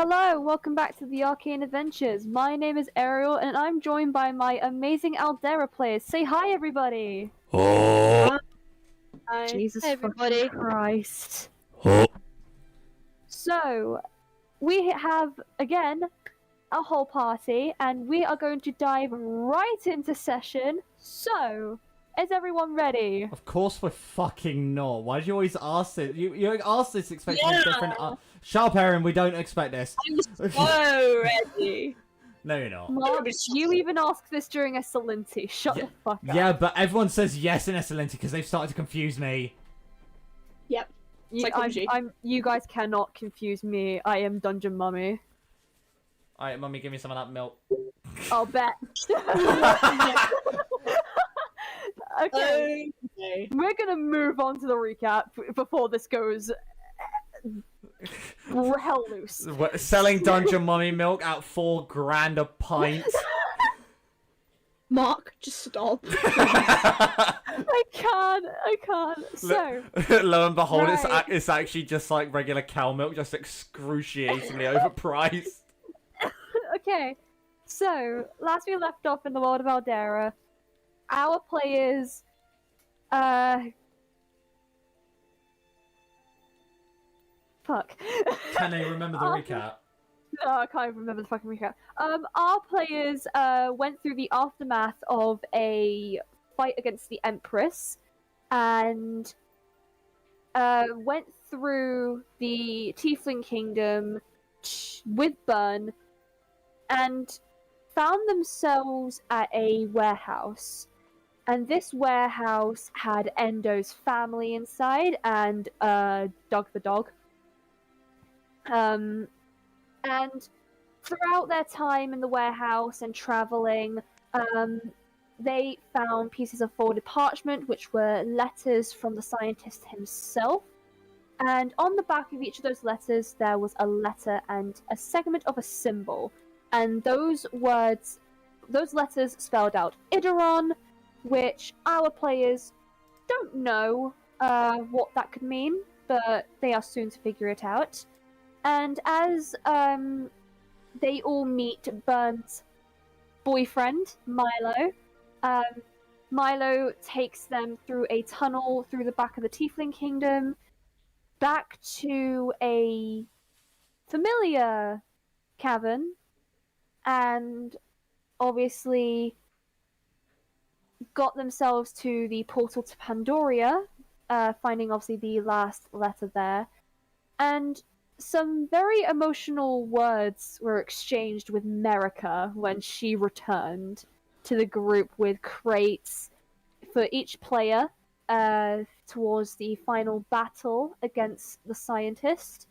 Hello, welcome back to the Arcane Adventures. My name is Ariel, and I'm joined by my amazing Allderra players. Say hi, everybody! Oh. Hi. Jesus Hey, everybody. Christ. Oh. So, we have, again, a whole party, and we are going to dive right into session. So, is everyone ready? Of course we're fucking not. Why do you always ask this? You ask this expecting a different... Shut up, Aaron, we don't expect this. I'm so ready. No, you're not. Mark, you even asked this during Esalinti. Shut the fuck up. Yeah, but everyone says yes in Esalinti because they've started to confuse me. Yep. You guys cannot confuse me. I am Dungeon Mummy. Alright, Mummy, give me some of that milk. I'll bet. Okay, we're gonna move on to the recap before this goes hell loose. We're selling Dungeon Mummy milk at $4,000 a pint. Mark, just stop. I can't. So, Lo and behold, right. it's actually just like regular cow milk, just excruciatingly overpriced. okay. So, last we left off in the world of Allderra, our players, fuck. Can they remember the recap? No, I can't even remember the fucking recap. Our players went through the aftermath of a fight against the Empress, and went through the Tiefling Kingdom with Burn, and found themselves at a warehouse. And this warehouse had Endo's family inside, and Doug the dog. And throughout their time in the warehouse and traveling, they found pieces of folded parchment, which were letters from the scientist himself. And on the back of each of those letters, there was a letter and a segment of a symbol. And those letters spelled out Ideron, which our players don't know what that could mean, but they are soon to figure it out. And as they all meet Burn's boyfriend, Milo, Milo takes them through a tunnel through the back of the Tiefling Kingdom, back to a familiar cavern, and obviously got themselves to the portal to Pandoria, finding obviously the last letter there. And some very emotional words were exchanged with Merica when she returned to the group with crates for each player towards the final battle against the scientist.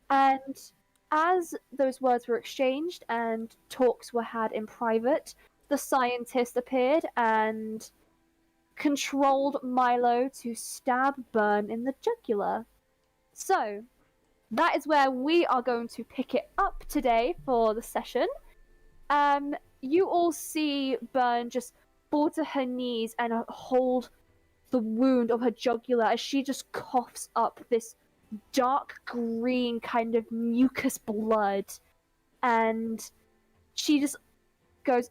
And as those words were exchanged and talks were had in private, the scientist appeared and controlled Milo to stab Burn in the jugular. So, that is where we are going to pick it up today for the session. You all see Burn just fall to her knees and hold the wound of her jugular as she just coughs up this dark green kind of mucus blood. And she just goes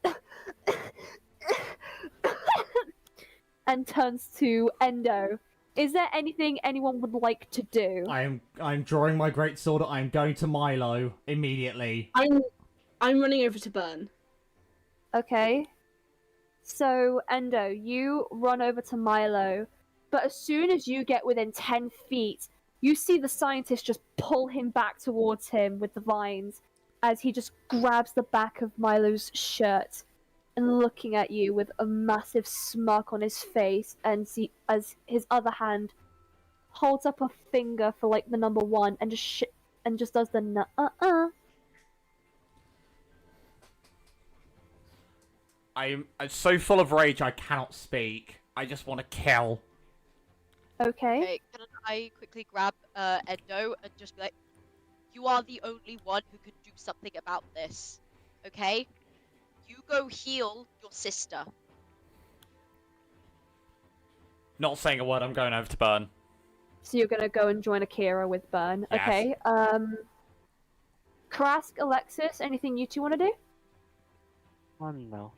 and turns to Endo. Is there anything anyone would like to do? I'm drawing my great sword. I'm going to Milo immediately. I'm running over to Burn. Okay. So, Endo, you run over to Milo, but as soon as you get within 10 feet, you see the scientist just pull him back towards him with the vines as he just grabs the back of Milo's shirt and looking at you with a massive smirk on his face, and as his other hand holds up a finger for like the number 1 and just does the nuh-uh. I'm so full of rage I cannot speak. I just want to kill. Okay. Can I quickly grab Endo and just be like, you are the only one who can do something about this, okay? You go heal your sister. Not saying a word, I'm going over to Burn. So you're gonna go and join Akira with Burn. Yes. Okay. Krask, Alexis, anything you two want to do? No.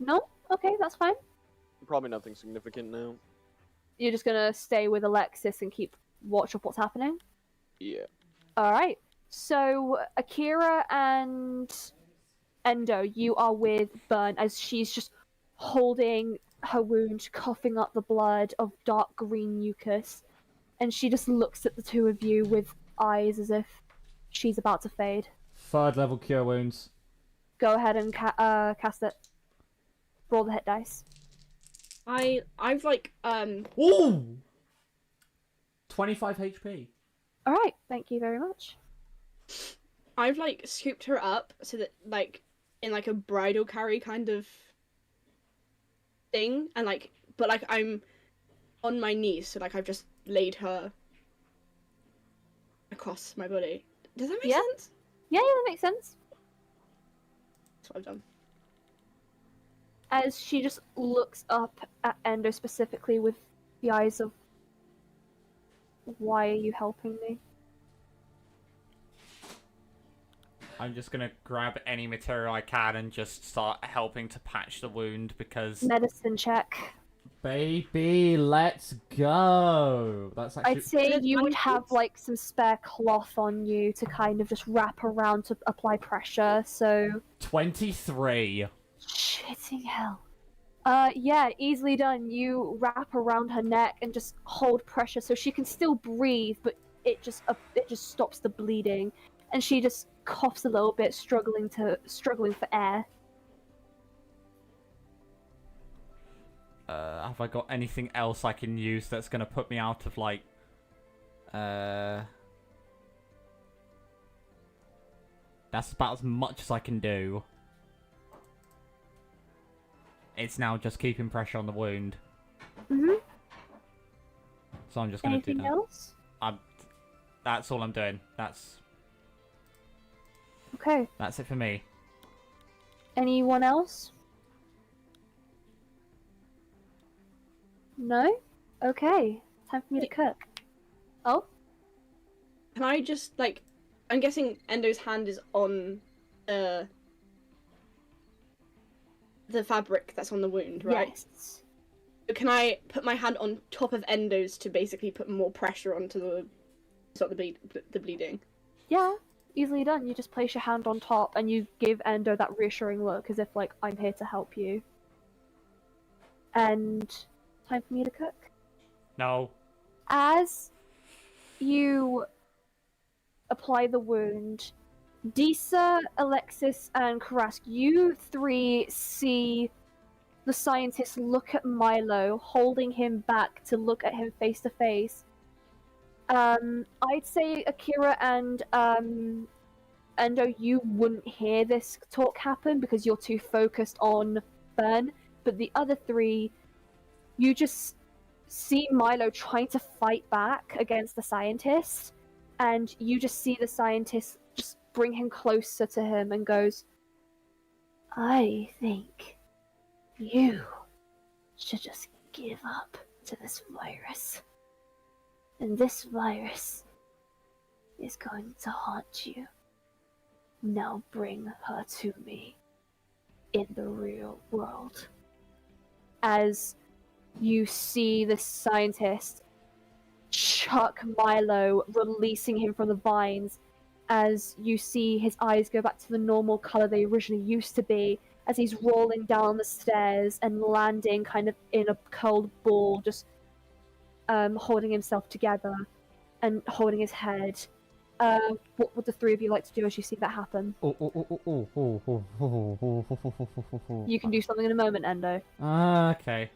No? Okay, that's fine. Probably nothing significant now. You're just gonna stay with Alexis and keep watch of what's happening? Yeah. Alright. So, Akira and Endo, you are with Burn as she's just holding her wound, coughing up the blood of dark green mucus. And she just looks at the two of you with eyes as if she's about to fade. 3rd level cure wounds. Go ahead and cast it. Roll the hit dice. I've like Ooh! 25 HP. Alright, thank you very much. I've like scooped her up so that like in like a bridal carry kind of thing, and like but like I'm on my knees, so like I've just laid her across my body. Does that make Yeah. sense? Yeah, that makes sense. That's what I've done. As she just looks up at Endo specifically with the eyes of, why are you helping me? I'm just gonna grab any material I can and just start helping to patch the wound because... Medicine check. Baby, let's go! That's actually... I'd say Is it you would have blankets? like some spare cloth on you to kind of just wrap around to apply pressure, so... 23. Shitting hell. Yeah, easily done. You wrap around her neck and just hold pressure so she can still breathe, but it just stops the bleeding, and she just coughs a little bit, struggling for air. Have I got anything else I can use that's gonna put me out of, like... That's about as much as I can do. It's now just keeping pressure on the wound. Mhm. So I'm just gonna Anything do that. else? That's all I'm doing. That's Okay. it for me. Anyone else? No? Okay. Time for me to cook. Oh? Can I just like I'm guessing Endo's hand is on the fabric that's on the wound, right? Yes. So can I put my hand on top of Endo's to basically put more pressure onto the stop the bleeding? Yeah. Easily done. You just place your hand on top and you give Endo that reassuring look as if like, I'm here to help you. And time for me to cook. No. As you apply the wound, Disa, Alexis, and Karask, you three see the scientist look at Milo, holding him back to look at him face to face. I'd say Akira and Endo, you wouldn't hear this talk happen because you're too focused on Burn, but the other three, you just see Milo trying to fight back against the scientist, and you just see the scientist just bring him closer to him and goes, I think you should just give up to this virus. And this virus is going to haunt you. Now bring her to me in the real world. As you see the scientist chuck Milo, releasing him from the vines, as you see his eyes go back to the normal color they originally used to be, as he's rolling down the stairs and landing kind of in a cold ball, just holding himself together and holding his head. What would the three of you like to do as you see that happen? You can do something in a moment, Endo. Okay.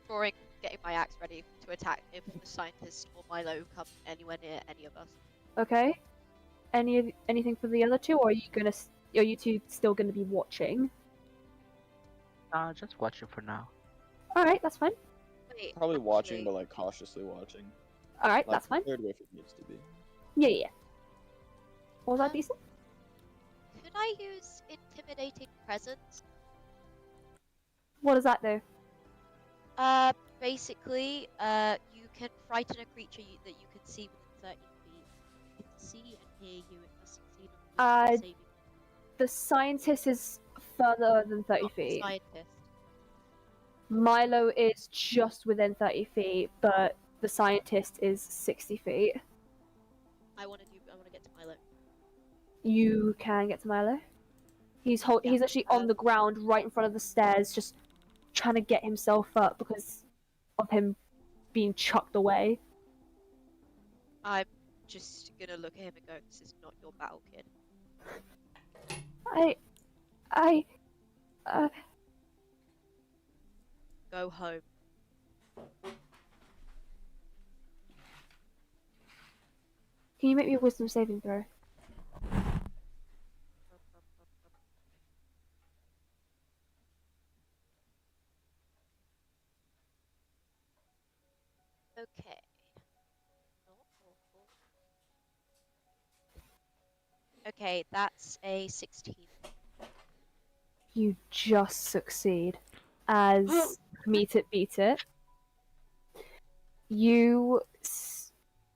Drawing, getting my axe ready to attack if the scientist or Milo come anywhere near any of us. Okay. Anything for the other two, or are you two still gonna be watching? Just watching for now. Alright, that's fine. Wait, Probably watching, actually, but like cautiously watching. Alright, Like that's fine. prepared if it needs to be. Yeah. What was that, decent? Could I use intimidating presence? What does that do? Basically, you can frighten a creature that you can see within 30 feet. You can see and hear you. It must succeed on wisdom saving. The scientist is further than 30 Not the feet. scientist. Milo is just within 30 feet, but the scientist is 60 feet. I want to get to Milo. You can get to Milo. He's Yeah, he's actually on the ground right in front of the stairs, just trying to get himself up because of him being chucked away. I'm just gonna look at him and go, "This is not your battle, kid." Go home. Can you make me a wisdom saving throw? Okay. Not awful. Okay, that's a 16. You just succeed. As meet it, beat it. You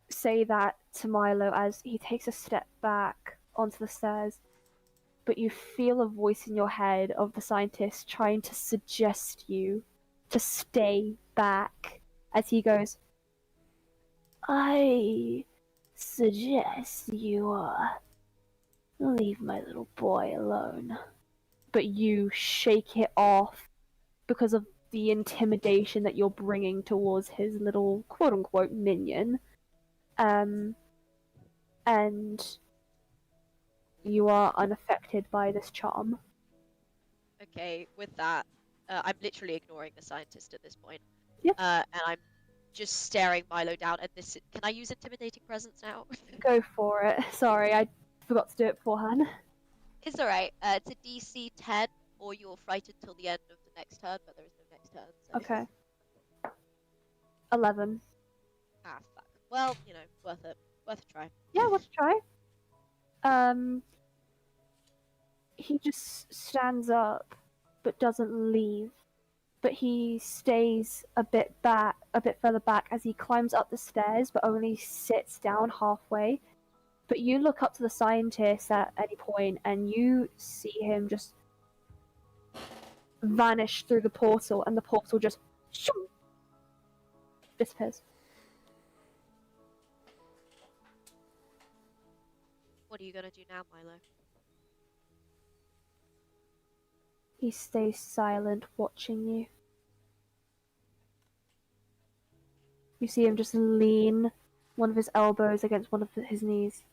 say that to Milo as he takes a step back onto the stairs, but you feel a voice in your head of the scientist trying to suggest you to stay back as he goes, I suggest you leave my little boy alone. But you shake it off because of the intimidation that you're bringing towards his little quote-unquote minion. And you are unaffected by this charm. Okay, with that, I'm literally ignoring the scientist at this point. Yep. And I'm just staring Milo down at this. Can I use intimidating presence now? Go for it. Sorry, I forgot to do it beforehand. It's alright. It's a DC 10, or you're frightened till the end of the next turn, but there is no next turn. So. Okay. 11. Ah, fuck. Well, you know, worth it. Worth a try. Yeah, let's try. He just stands up, but doesn't leave. But he stays a bit further back as he climbs up the stairs, but only sits down halfway. But you look up to the scientist at any point, and you see him just vanish through the portal, and the portal just shoo, disappears. What are you gonna do now, Milo? He stays silent, watching you. You see him just lean one of his elbows against one of his knees,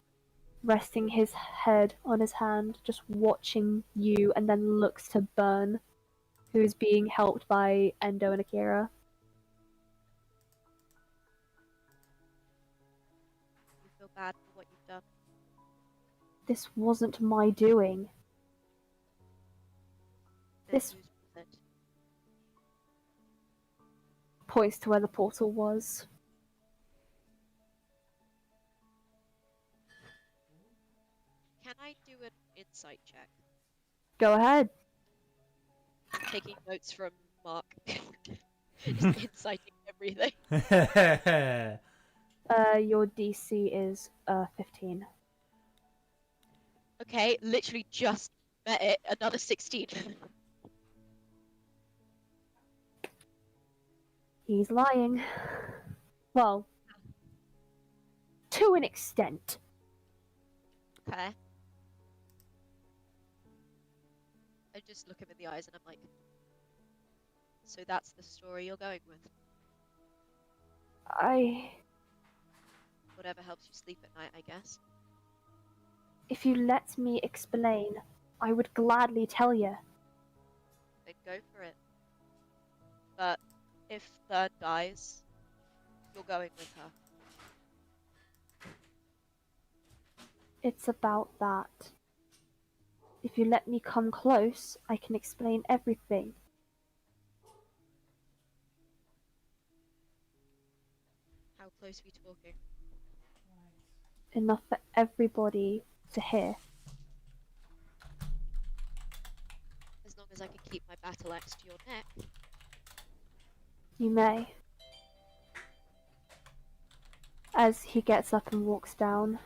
resting his head on his hand, just watching you, and then looks to Burn, who is being helped by Endo and Akira. You feel bad for what you've done? This wasn't my doing. Then This whose was it? points to where the portal was. Can I do an insight check? Go ahead. Taking notes from Mark. Just inciting everything. Your DC is 15. Okay, literally just met it. Another 16. He's lying. Well, to an extent. Okay. I just look him in the eyes and I'm like, so that's the story you're going with? Whatever helps you sleep at night, I guess. If you let me explain, I would gladly tell you. Then go for it. But if Third dies, you're going with her. It's about that. If you let me come close, I can explain everything. How close are we talking? Enough for everybody to hear. As long as I can keep my battle axe to your neck. You may. As he gets up and walks down,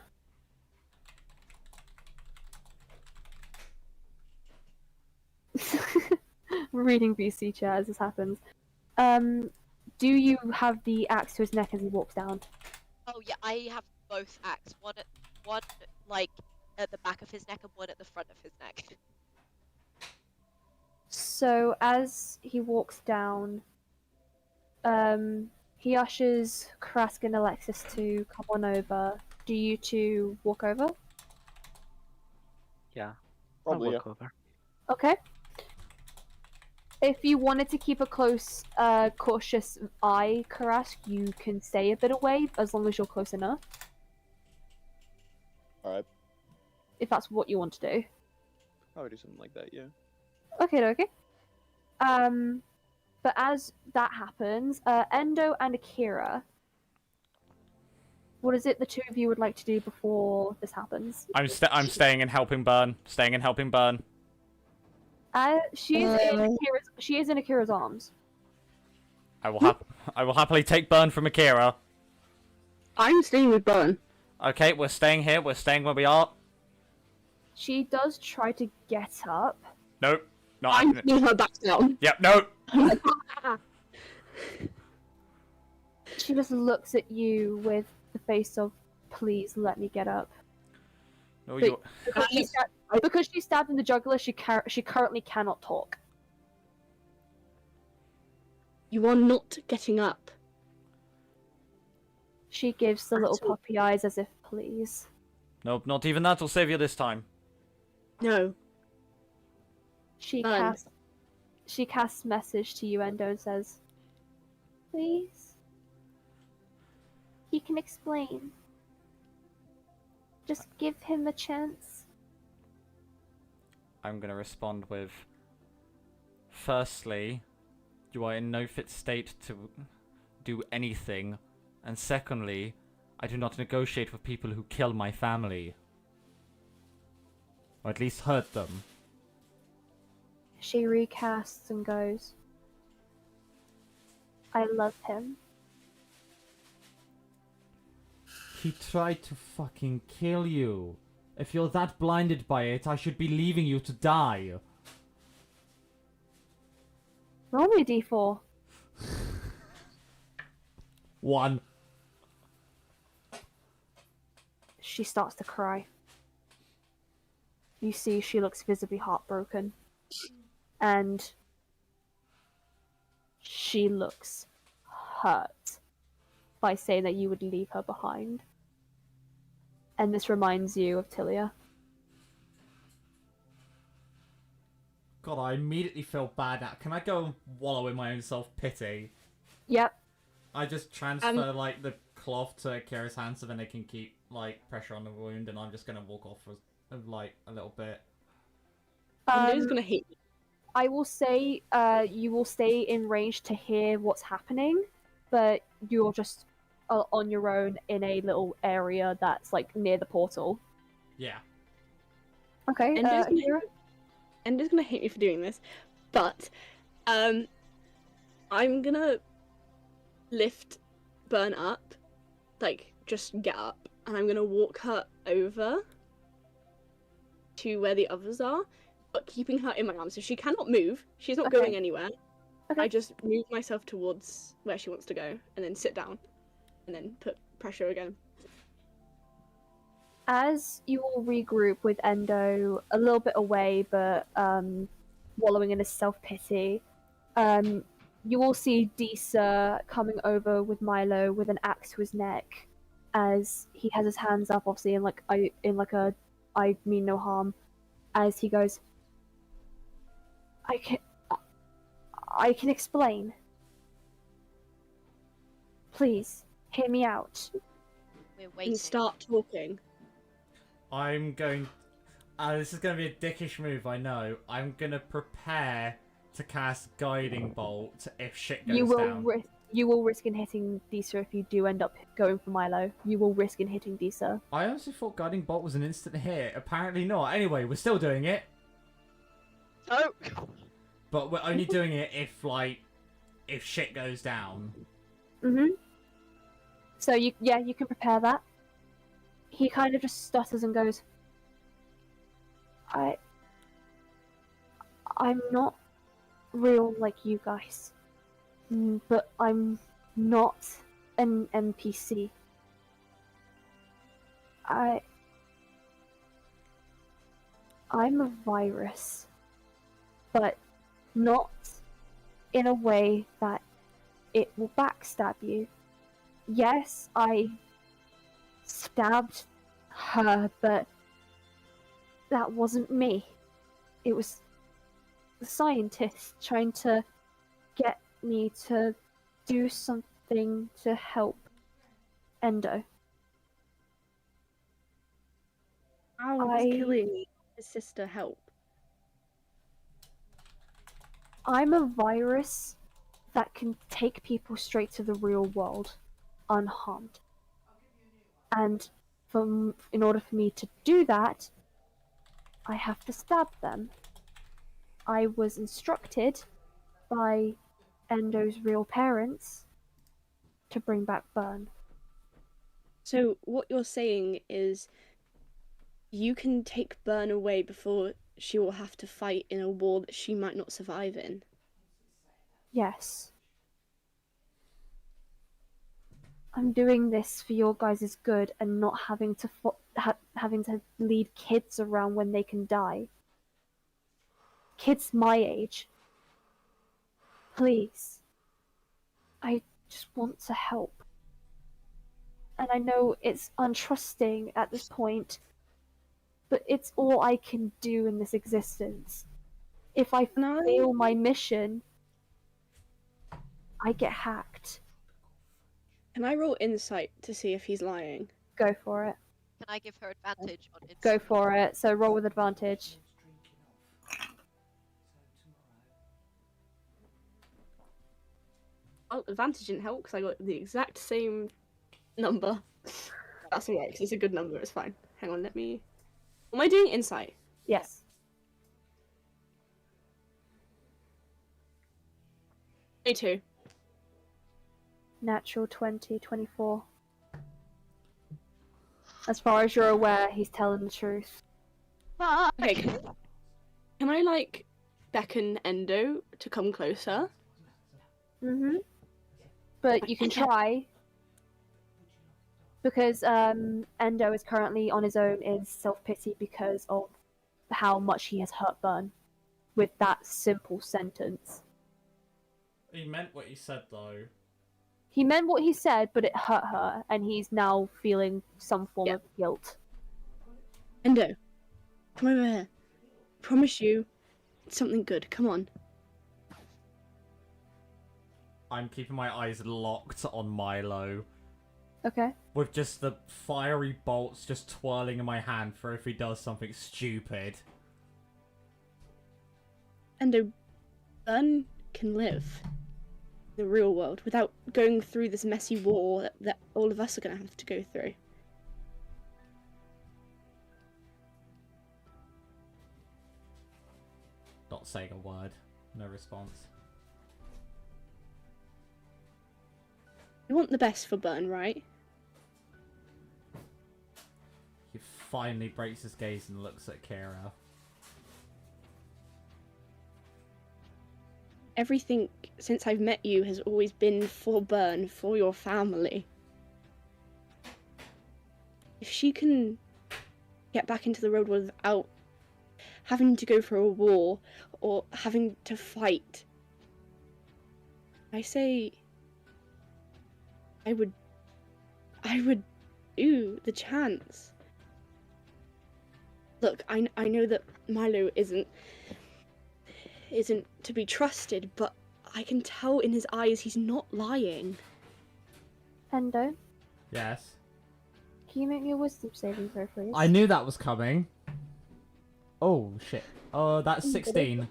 reading VC chat as this happens. Do you have the axe to his neck as he walks down? Oh yeah, I have both axes. One like at the back of his neck and one at the front of his neck. So as he walks down, he ushers Krask and Alexis to come on over. Do you two walk over? Yeah. Probably, I'll yeah. walk over. Okay. If you wanted to keep a close, cautious eye, Karask, you can stay a bit away as long as you're close enough. Alright. If that's what you want to do. I would do something like that, yeah. Okay. But as that happens, Endo and Akira, what is it the two of you would like to do before this happens? I'm staying and helping Burn. Staying and helping Burn. She is in Akira's arms. I will happily take Burn from Akira. I'm staying with Burn. Okay, we're staying here. We're staying where we are. She does try to get up. Nope. Not I'm happening. putting her back down. Yep. Nope. She just looks at you with the face of, please let me get up. No, But- you. Because she's stabbed in the jugular, she currently cannot talk. You are not getting up. She gives the little At all. puppy eyes as if, please. Nope. Not even that will save you this time. No. She Fun. casts message to you, Endo, and says, please. He can explain. Just give him a chance. I'm gonna respond with. Firstly, you are in no fit state to do anything, and secondly, I do not negotiate with people who kill my family. Or at least hurt them. She recasts and goes, I love him. He tried to fucking kill you. If you're that blinded by it, I should be leaving you to die. Roll me a d4. 1. She starts to cry. You see she looks visibly heartbroken. And she looks hurt by saying that you would leave her behind. And this reminds you of Tilia. God, I immediately feel bad now. Can I go and wallow in my own self-pity? Yep. I just transfer, like, the cloth to Akira's hand so then they can keep, like, pressure on the wound, and I'm just gonna walk off for, like, a little bit. Endo's gonna hate you. I will say you will stay in range to hear what's happening, but you're just on your own in a little area that's like near the portal. Yeah. Okay. Endo's gonna hate me for doing this, but I'm gonna lift Burn up, like just get up, and I'm gonna walk her over to where the others are, but keeping her in my arms so she cannot move. She's not Okay. going anywhere. Okay. I just move myself towards where she wants to go, and then sit down, and then put pressure again. As you all regroup with Endo a little bit away, but wallowing in his self-pity, you all see Disa coming over with Milo with an axe to his neck, as he has his hands up, obviously in like I mean no harm, as he goes, I can explain. Please hear me out. We're waiting. And start talking. I'm going... this is going to be a dickish move, I know. I'm going to prepare to cast Guiding Bolt if shit goes down. You will risk in hitting Disa if you do end up going for Milo. You will risk in hitting Disa. I honestly thought Guiding Bolt was an instant hit. Apparently not. Anyway, we're still doing it. Oh! But we're only doing it if shit goes down. Mm-hmm. So you can prepare that. He kind of just stutters and goes, I'm not real like you guys. But I'm not an NPC. I'm a virus, but not in a way that it will backstab you. Yes, I stabbed her, but that wasn't me. It was the scientist trying to get me to do something to help Endo. How does killing his sister help? I'm a virus that can take people straight to the real world unharmed. And in order for me to do that, I have to stab them. I was instructed by Endo's real parents to bring back Burn. So what you're saying is you can take Burn away before she will have to fight in a war that she might not survive in. Yes. I'm doing this for your guys' good and not having to having to lead kids around when they can die. Kids my age. Please. I just want to help. And I know it's untrusting at this point, but it's all I can do in this existence. If I fail my mission, I get hacked. Can I roll insight to see if he's lying? Go for it. Can I give her advantage on insight? Go for it. So roll with advantage. Well, advantage didn't help because I got the exact same number. That's alright, because it's a good number, it's fine. Hang on, let me... Am I doing insight? Yes. Me. Natural 20, 24. As far as you're aware, he's telling the truth. Okay, can I, like, beckon Endo to come closer? Mm-hmm. But you can try. Because Endo is currently on his own in self-pity because of how much he has hurt Burn with that simple sentence. He meant what he said, though. He meant what he said, but it hurt her, and he's now feeling some form of guilt. Endo, come over here. Promise you it's something good. Come on. I'm keeping my eyes locked on Milo. Okay. With just the fiery bolts just twirling in my hand for if he does something stupid. Endo, Burn can live in the real world without going through this messy war that all of us are going to have to go through. Not saying a word. No response. You want the best for Burn, right? He finally breaks his gaze and looks at Kira. Everything since I've met you has always been for Burn, for your family. If she can get back into the road without having to go for a war or having to fight, I say I would do the chance. Look, I know that Milo isn't to be trusted, but I can tell in his eyes he's not lying. Endo, Yes. can you make me a wisdom saving throw, please? I knew that was coming. Oh, shit. Oh, that's 16.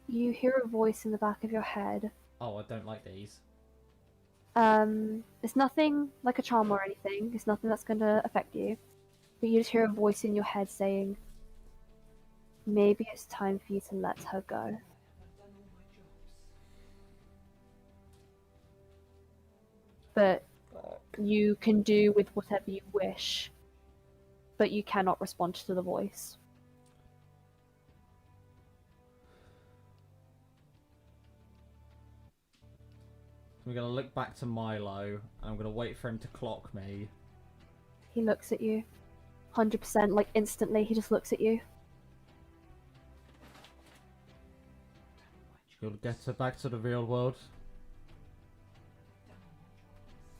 You hear a voice in the back of your head. Oh, I don't like these. It's nothing like a charm or anything. It's nothing that's going to affect you. But you just hear a voice in your head saying, maybe it's time for you to let her go. But you can do with whatever you wish. But you cannot respond to the voice. I'm gonna look back to Milo, and I'm gonna wait for him to clock me. He looks at you. 100%, like instantly, he just looks at you. You'll get her back to the real world.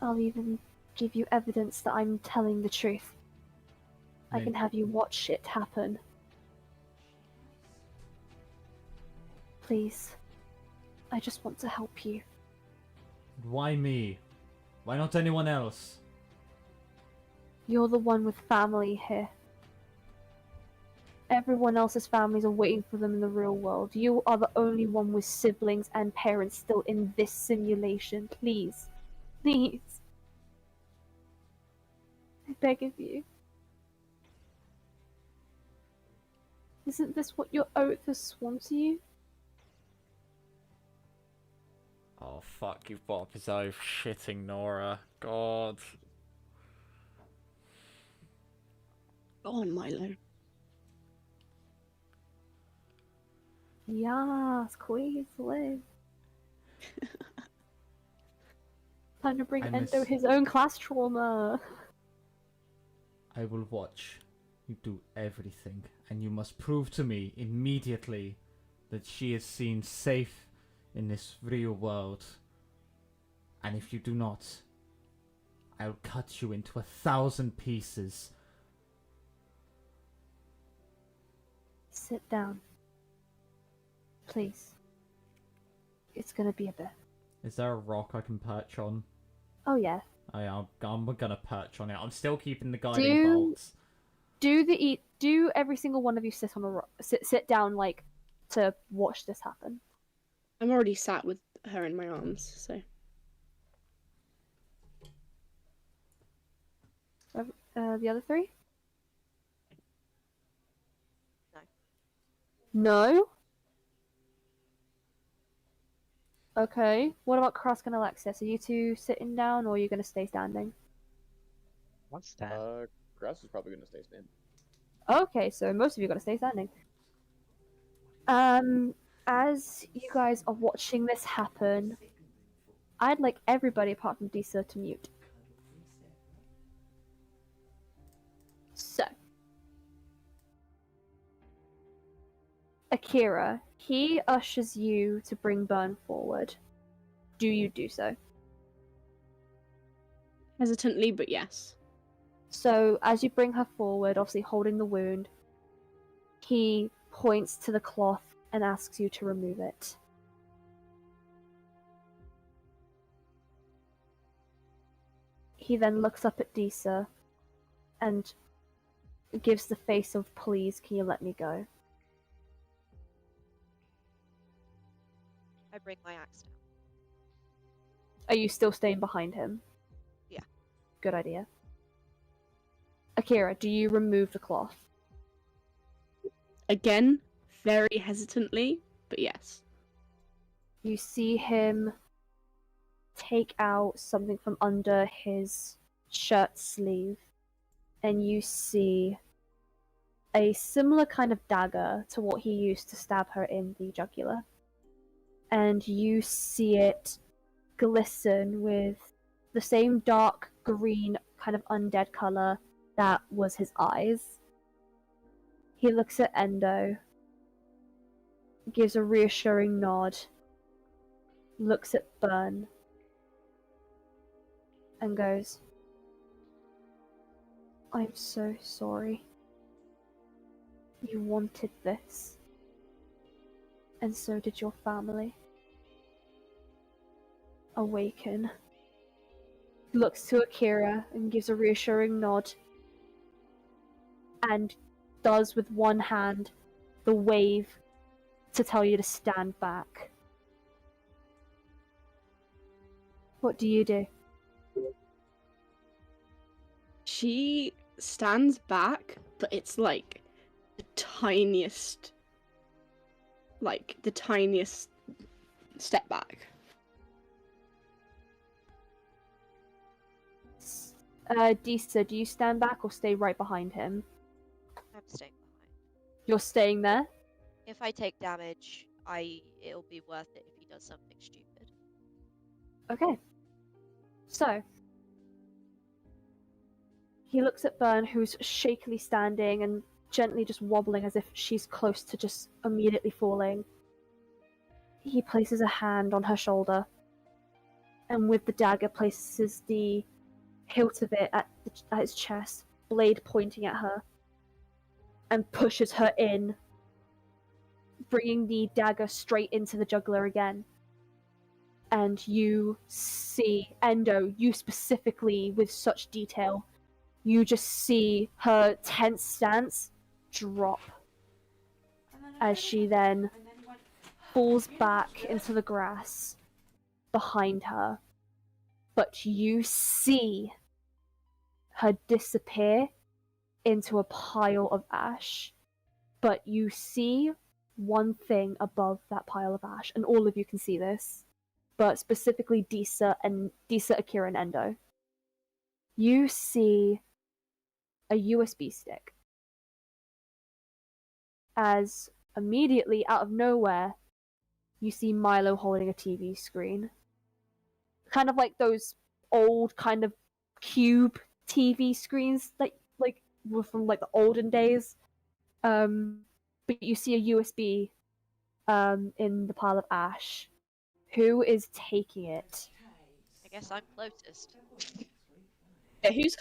I'll even give you evidence that I'm telling the truth. I Maybe. can have you watch it happen. Please. I just want to help you. Why me? Why not anyone else? You're the one with family here. Everyone else's families are waiting for them in the real world. You are the only one with siblings and parents still in this simulation. Please. Please. I beg of you. Isn't this what your oath has sworn to you? Oh fuck, you've brought up his oath. Shitting Nora. God. Go on, Milo. Yes, Queensland. Time to bring I Endo miss- his own class trauma. I will watch you do everything, and you must prove to me immediately that she is seen safe in this real world. And if you do not, I'll cut you into 1,000 pieces. Sit down. Please. It's gonna be a bit. Is there a rock I can perch on? Oh yeah. I'm gonna perch on it. I'm still keeping the guiding bolts. Do every single one of you sit on a sit down like to watch this happen. I'm already sat with her in my arms, so. The other three? No. No? Okay. What about Krask and Alexis? Are you two sitting down or are you gonna stay standing? What's that? Grass is probably gonna stay standing. Okay, so most of you gotta stay standing. As you guys are watching this happen, I'd like everybody apart from Disa to mute. So, Akira, he ushers you to bring Burn forward. Do you do so? Hesitantly, but yes. So, as you bring her forward, obviously holding the wound, he points to the cloth and asks you to remove it. He then looks up at Disa and gives the face of, please, can you let me go? I bring my axe down. Are you still staying behind him? Yeah. Good idea. Akira, do you remove the cloth? Again, very hesitantly, but yes. You see him take out something from under his shirt sleeve, and you see a similar kind of dagger to what he used to stab her in the jugular. And you see it glisten with the same dark green kind of undead color that was his eyes. He looks at Endo, gives a reassuring nod, looks at Burn, and goes, I'm so sorry. You wanted this. And so did your family. Awaken. Looks to Akira and gives a reassuring nod. And does with one hand the wave to tell you to stand back. What do you do? She stands back, but it's like the tiniest step back. Disa, do you stand back or stay right behind him? I'm staying behind. You're staying there? If I take damage, it'll be worth it if he does something stupid. Okay. So, he looks at Byrne, who's shakily standing and gently just wobbling as if she's close to just immediately falling. He places a hand on her shoulder, and with the dagger places the hilt of it at his chest, blade pointing at her, and pushes her in, bringing the dagger straight into the jugular again. And you see, Endo, you specifically with such detail, you just see her tense stance drop as she then falls back into the grass behind her. But you see her disappear into a pile of ash. But you see one thing above that pile of ash, and all of you can see this, but specifically Disa, Akira, and Endo. You see a USB stick. As immediately out of nowhere, you see Milo holding a TV screen. Kind of like those old kind of cube TV screens that like were from like the olden days. But you see a USB in the pile of ash. Who is taking it? I guess I'm closest. Yeah, who's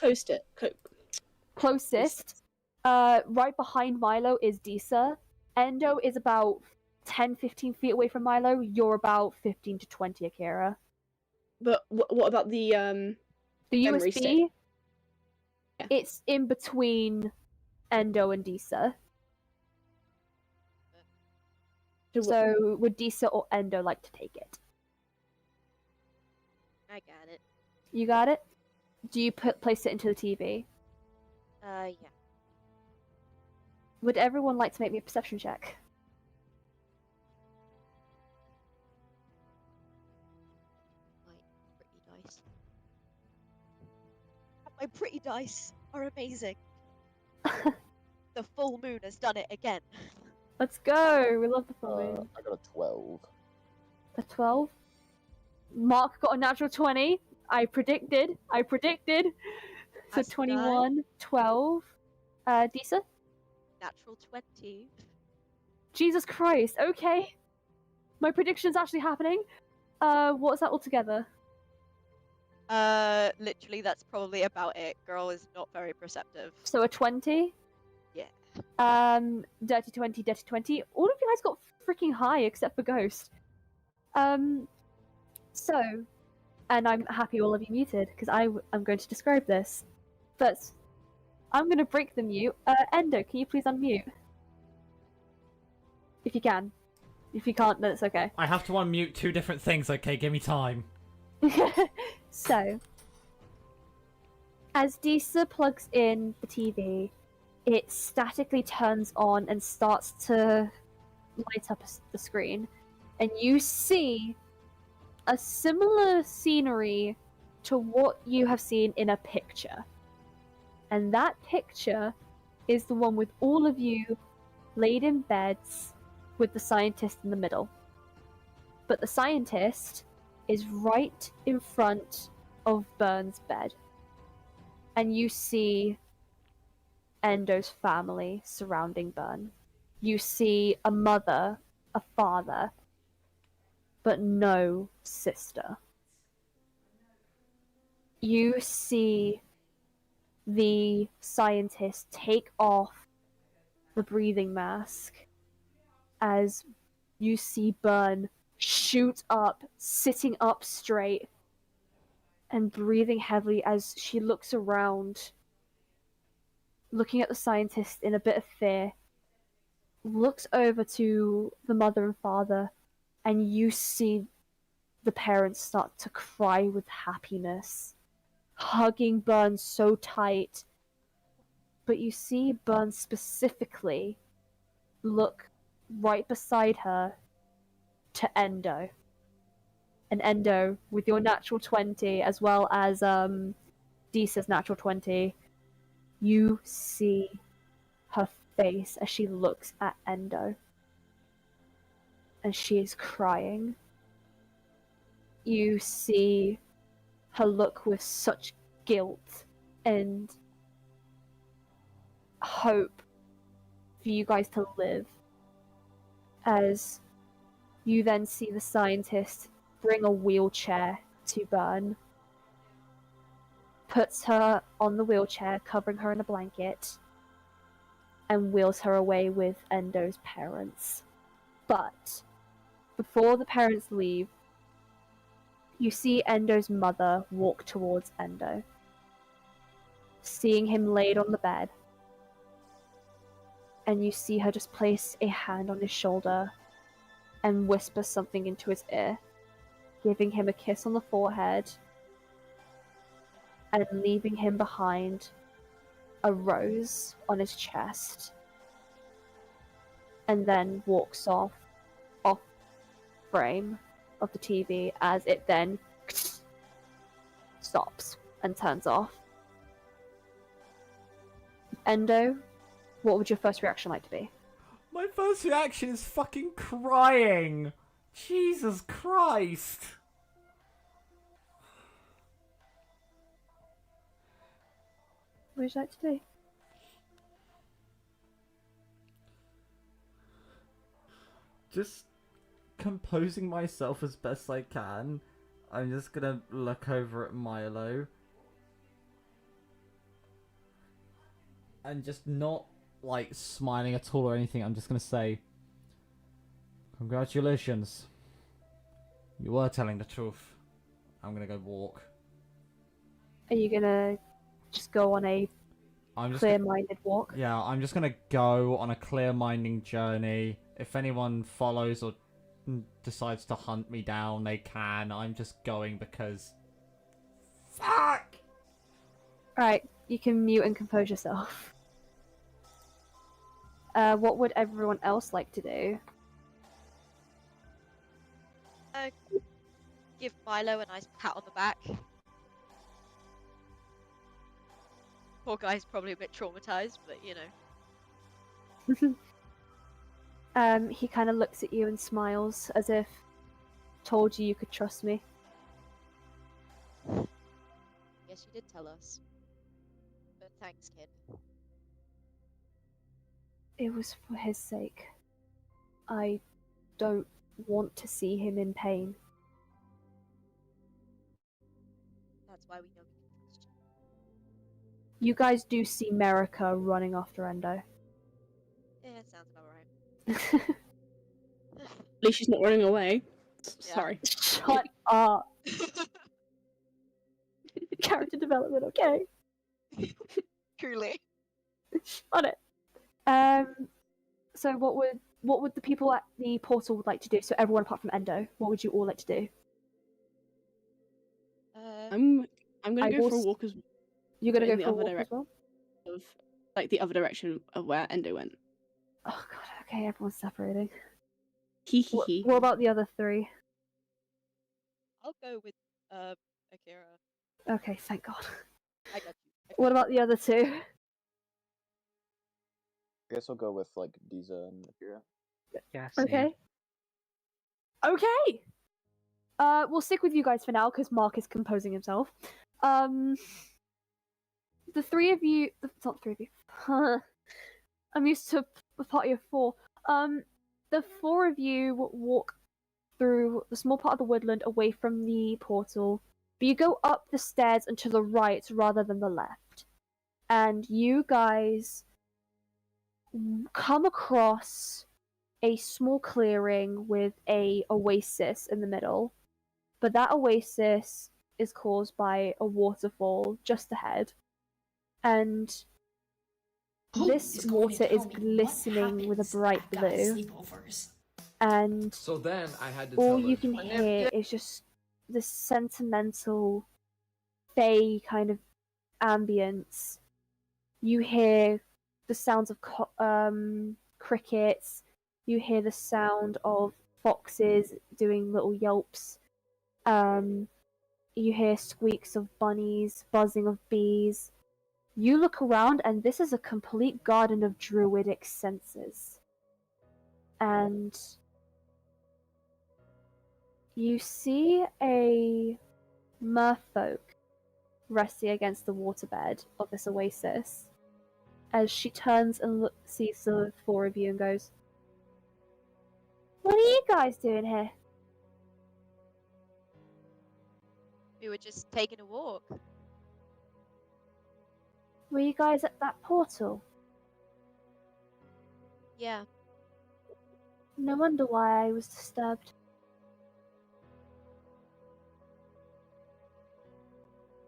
Closest, right behind Milo is Disa. Endo is about 10-15 feet away from Milo. You're about 15 to 20, Akira. But what about the memory USB? stick? Yeah. It's in between Endo and Disa. So would Disa or Endo like to take it? I got it. You got it? Do you place it into the TV? Yeah. Would everyone like to make me a perception check? My pretty dice. My pretty dice are amazing. The full moon has done it again. Let's go! We love the full moon. I got a 12. A 12? Mark got a natural 20. I predicted. So That's 21, 12. Disa? Natural 20. Jesus Christ, okay. My prediction's actually happening. What's that altogether? Literally, that's probably about it. Girl is not very perceptive. So a 20? Yeah. Dirty 20, dirty 20. All of you guys got freaking high except for Ghost. So, and I'm happy all of you muted, because I'm going to describe this. But I'm going to break the mute. Endo, can you please unmute? If you can. If you can't, then it's okay. I have to unmute two different things, okay? Give me time. So, as Disa plugs in the TV, it statically turns on and starts to light up the screen. And you see a similar scenery to what you have seen in a picture. And that picture is the one with all of you laid in beds with the scientist in the middle. But the scientist is right in front of Byrne's bed. And you see Endo's family surrounding Byrne. You see a mother, a father, but no sister. You see the scientist take off the breathing mask as you see Byrne shoot up, sitting up straight, and breathing heavily as she looks around, looking at the scientist in a bit of fear, looks over to the mother and father, and you see the parents start to cry with happiness, hugging Byrne so tight. But you see Byrne specifically look right beside her to Endo. And Endo, with your natural 20, as well as Disa's natural 20, you see her face as she looks at Endo. And she is crying. you see her look with such guilt and hope for you guys to live, as you then see the scientist bring a wheelchair to Bern, puts her on the wheelchair, covering her in a blanket, and wheels her away with Endo's parents. But before the parents leave, you see Endo's mother walk towards Endo. Seeing him laid on the bed, and you see her just place a hand on his shoulder and whisper something into his ear, giving him a kiss on the forehead and leaving him behind a rose on his chest, and then walks off frame of the TV as it then stops and turns off. Endo, what would your first reaction like to be? My first reaction is fucking crying. Jesus Christ. What would you like to do? Just composing myself as best I can. I'm just gonna look over at Milo. And just not, like, smiling at all or anything. I'm just gonna say, congratulations. You were telling the truth. I'm gonna go walk. Are you gonna just go on a clear-minded walk? Yeah, I'm just gonna go on a clear-minding journey. If anyone follows or decides to hunt me down, they can. I'm just going because... Fuck! Alright, you can mute and compose yourself. What would everyone else like to do? Give Milo a nice pat on the back. Poor guy's probably a bit traumatized, but you know. He kind of looks at you and smiles as if told you could trust me. Yes, you did tell us. But thanks, kid. It was for his sake. I don't want to see him in pain. That's why we know we can trust you. You guys do see Merica running after Endo. Yeah, sounds about right. At least she's not running away. Yeah. Sorry. Shut up. Character development, okay? Truly. On it. So what would the people at the portal would like to do? So everyone apart from Endo, what would you all like to do? I'm gonna I go will for a walk as You're gonna in go the for a other walk as well? of like the other direction of where Endo went. Oh god, okay, everyone's separating. Hee hee hee. What about the other three? I'll go with Akira. Okay, thank god. I got you. What about the other two? I guess I'll go with like Diza and Akira. Yeah, same. Okay. Okay! We'll stick with you guys for now, because Mark is composing himself. The three of you... Not three of you. I'm used to a party of four. The four of you walk through the small part of the woodland away from the portal, but you go up the stairs and to the right rather than the left. And you guys come across a small clearing with a oasis in the middle, but that oasis is caused by a waterfall just ahead, and this water is glistening with a bright blue, and So then I had to all tell you her, can hear is just this sentimental fae kind of ambience. You hear the sounds of crickets, you hear the sound of foxes doing little yelps, you hear squeaks of bunnies, buzzing of bees. You look around and this is a complete garden of druidic senses. And You see a merfolk resting against the waterbed of this oasis as she turns and sees the four of you and goes, "What are you guys doing here?" We were just taking a walk. "Were you guys at that portal?" Yeah. "No wonder why I was disturbed."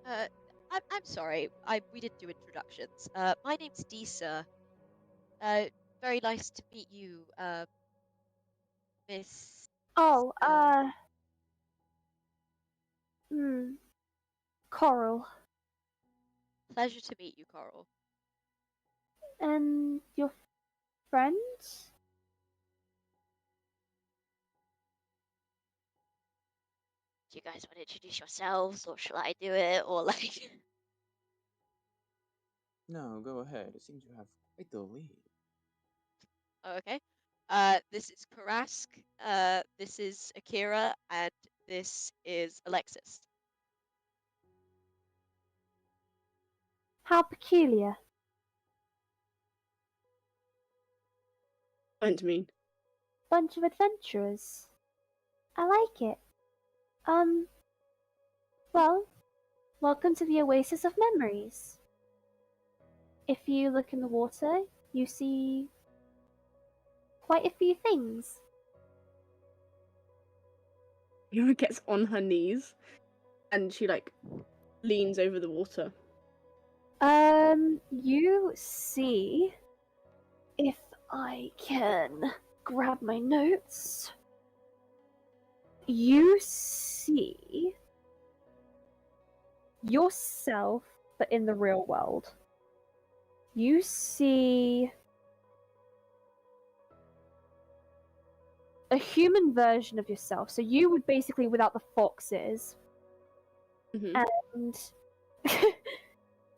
I'm sorry. We didn't do introductions. My name's Disa. Very nice to meet you, Miss. "Oh, uh, Coral. Pleasure to meet you, Coral. And your friend?" Do you guys want to introduce yourselves, or shall I do it, or like? No, go ahead. It seems you have quite the lead. Oh, okay. This is Karask. This is Akira, and this is Alexis. "How peculiar." Don't mean. "Bunch of adventurers. I like it. Well, welcome to the Oasis of Memories. If you look in the water, you see quite a few things." Yura gets on her knees and she like leans over the water. You see, if I can grab my notes, you see yourself, but in the real world. You see a human version of yourself. So you would basically, without the foxes, Mm-hmm. and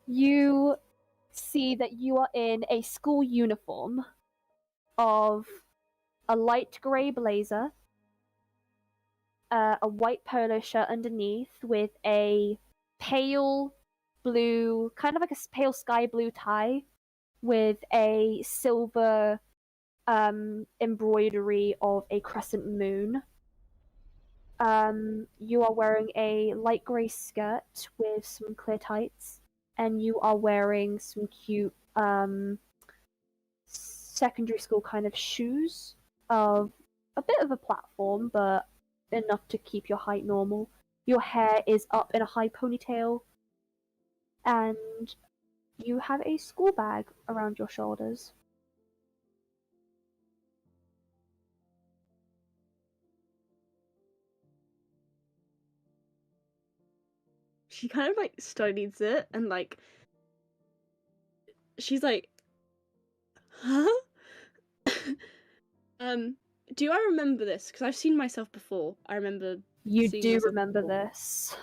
you see that you are in a school uniform of a light grey blazer, a white polo shirt underneath with a pale blue, kind of like a pale sky blue tie with a silver embroidery of a crescent moon. You are wearing a light grey skirt with some clear tights, and you are wearing some cute secondary school kind of shoes of a bit of a platform, but enough to keep your height normal. Your hair is up in a high ponytail, and you have a school bag around your shoulders. She kind of like studies it and like she's like, huh? Do I remember this? Because I've seen myself before. I remember. You seeing do myself remember before. this.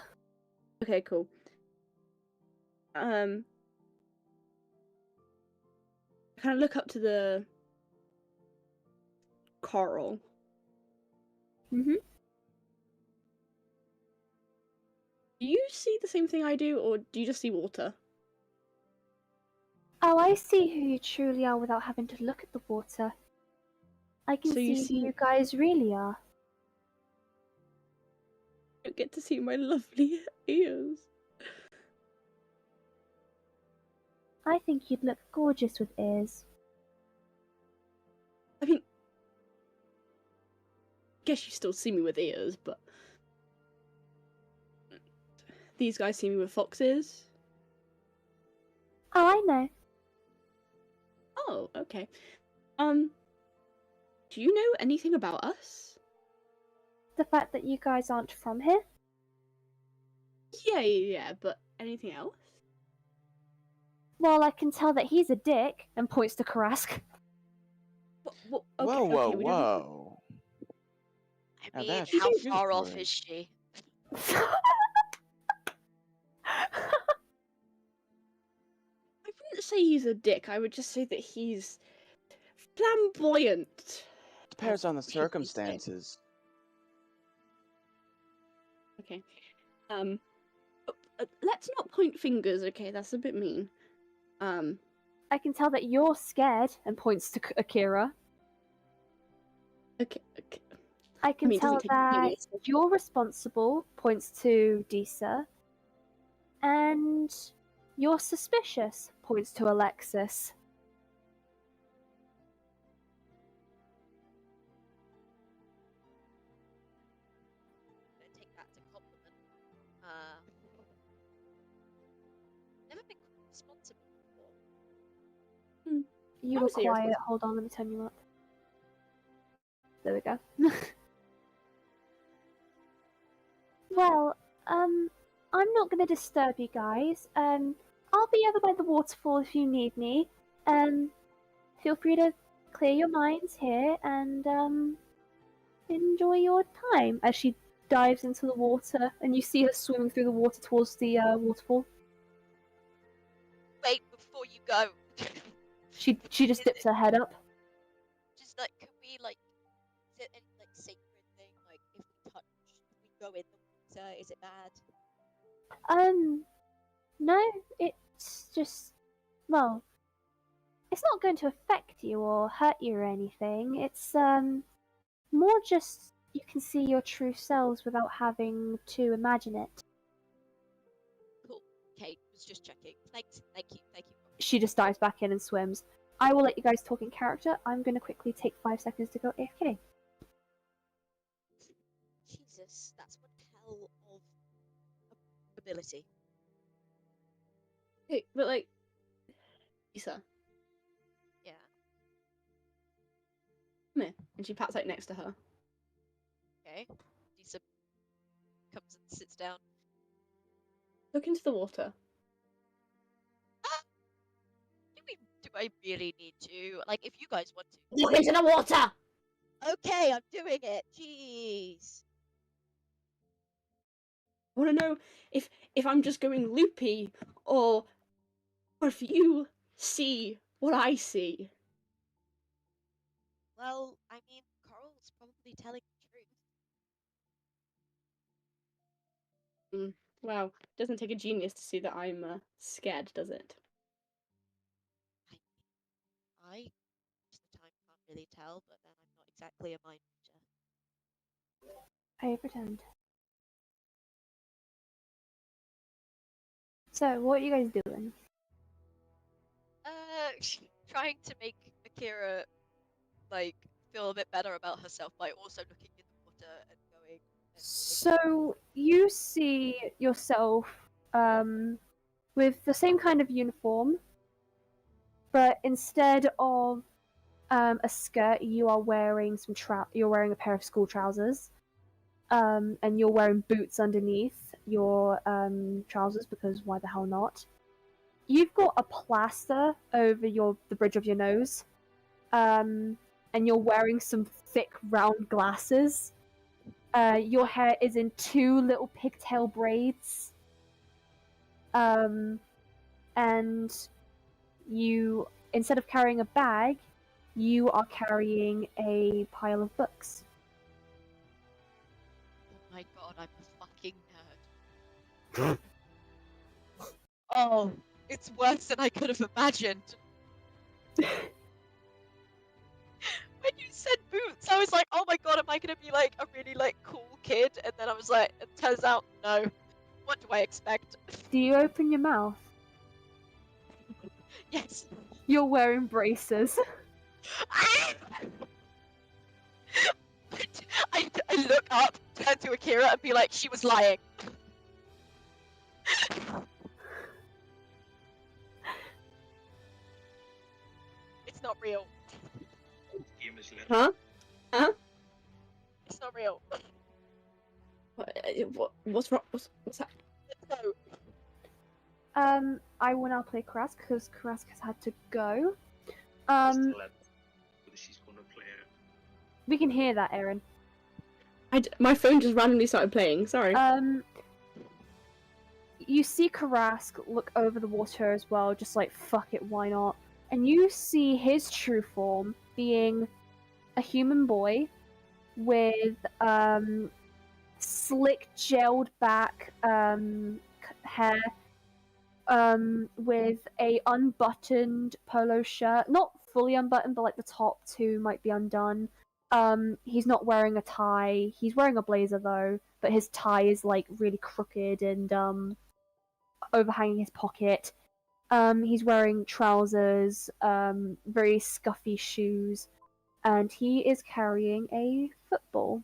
Okay, cool. I kind of look up to the coral. Mm-hmm. Do you see the same thing I do, or do you just see water? Oh, I see who you truly are without having to look at the water. I can So you see see- who you guys really are. I don't get to see my lovely ears. I think you'd look gorgeous with ears. I mean, I guess you still see me with ears, but these guys see me with fox ears. Oh, I know. Oh, okay. Do you know anything about us? The fact that you guys aren't from here? Yeah, but anything else? Well, I can tell that he's a dick, and points to Karask. Well, Whoa, okay, whoa, we don't have to- whoa. I Now mean, that's how too far off great. is she? I wouldn't say he's a dick. I would just say that he's flamboyant. Depends on the people say. circumstances. Okay. Let's not point fingers, okay? That's a bit mean. I can tell that you're scared, and points to Akira. Okay. I can mean, it tell doesn't take that genius. you're responsible, points to Disa. And you're suspicious, points to Alexis. I'm gonna take that as a compliment. Never been responsible before. You were Obviously you're quiet. responsible. Hold on, let me turn you up. There we go. Well, I'm not gonna disturb you guys. I'll be over by the waterfall if you need me. Feel free to clear your minds here and enjoy your time as she dives into the water, and you see her swimming through the water towards the waterfall. Wait, before you go. She just dips her head up. Just like, could we like, is it any like sacred thing? Like, if we go in the water, is it bad? No, it's just, well, it's not going to affect you or hurt you or anything. It's more just you can see your true selves without having to imagine it. Cool. Okay, was just checking. Thanks. Thank you. She just dives back in and swims. I will let you guys talk in character. I'm going to quickly take 5 seconds to go AFK. Jesus, that's one hell of ability. Hey, but like, Lisa, Yeah. come here. And she pats like next to her. Okay. Lisa comes and sits down. Look into the water. Do I really need to? Like, if you guys want to. Look into the water! Okay, I'm doing it. Jeez. I want to know if I'm just going loopy or if you see what I see. Well, I mean, Coral's probably telling the truth. Wow, doesn't take a genius to see that I'm scared, does it? I, most of the time, can't really tell, but then I'm not exactly a mind reader. I pretend. So, what are you guys doing? Trying to make Akira, like, feel a bit better about herself by also looking in the water and going. So, you see yourself with the same kind of uniform, but instead of a skirt, you are wearing you're wearing a pair of school trousers, and you're wearing boots underneath your trousers because why the hell not? You've got a plaster over the bridge of your nose, and you're wearing some thick round glasses. Your hair is in 2 little pigtail braids, and you, instead of carrying a bag, you are carrying a pile of books. Oh my god, I'm a fucking nerd. Oh, it's worse than I could have imagined. When you said boots, I was like, oh my god, am I gonna be like a really like cool kid? And then I was like, it turns out, no. What do I expect? Do you open your mouth? Yes. You're wearing braces. I look up, turn to Akira, and be like, she was lying. It's not real. Huh? Huh? It's not real. What's wrong? What's that? No. I will now play Karask because Karask has had to go. She's gonna play it. We can hear that, Aaron. My phone just randomly started playing. Sorry. You see Karask look over the water as well, just like, fuck it, why not? And you see his true form being a human boy with slick, gelled back hair, with a unbuttoned polo shirt, not fully unbuttoned, but like the top two might be undone. He's not wearing a tie. He's wearing a blazer though, but his tie is like really crooked and overhanging his pocket. He's wearing trousers, very scuffy shoes, and he is carrying a football.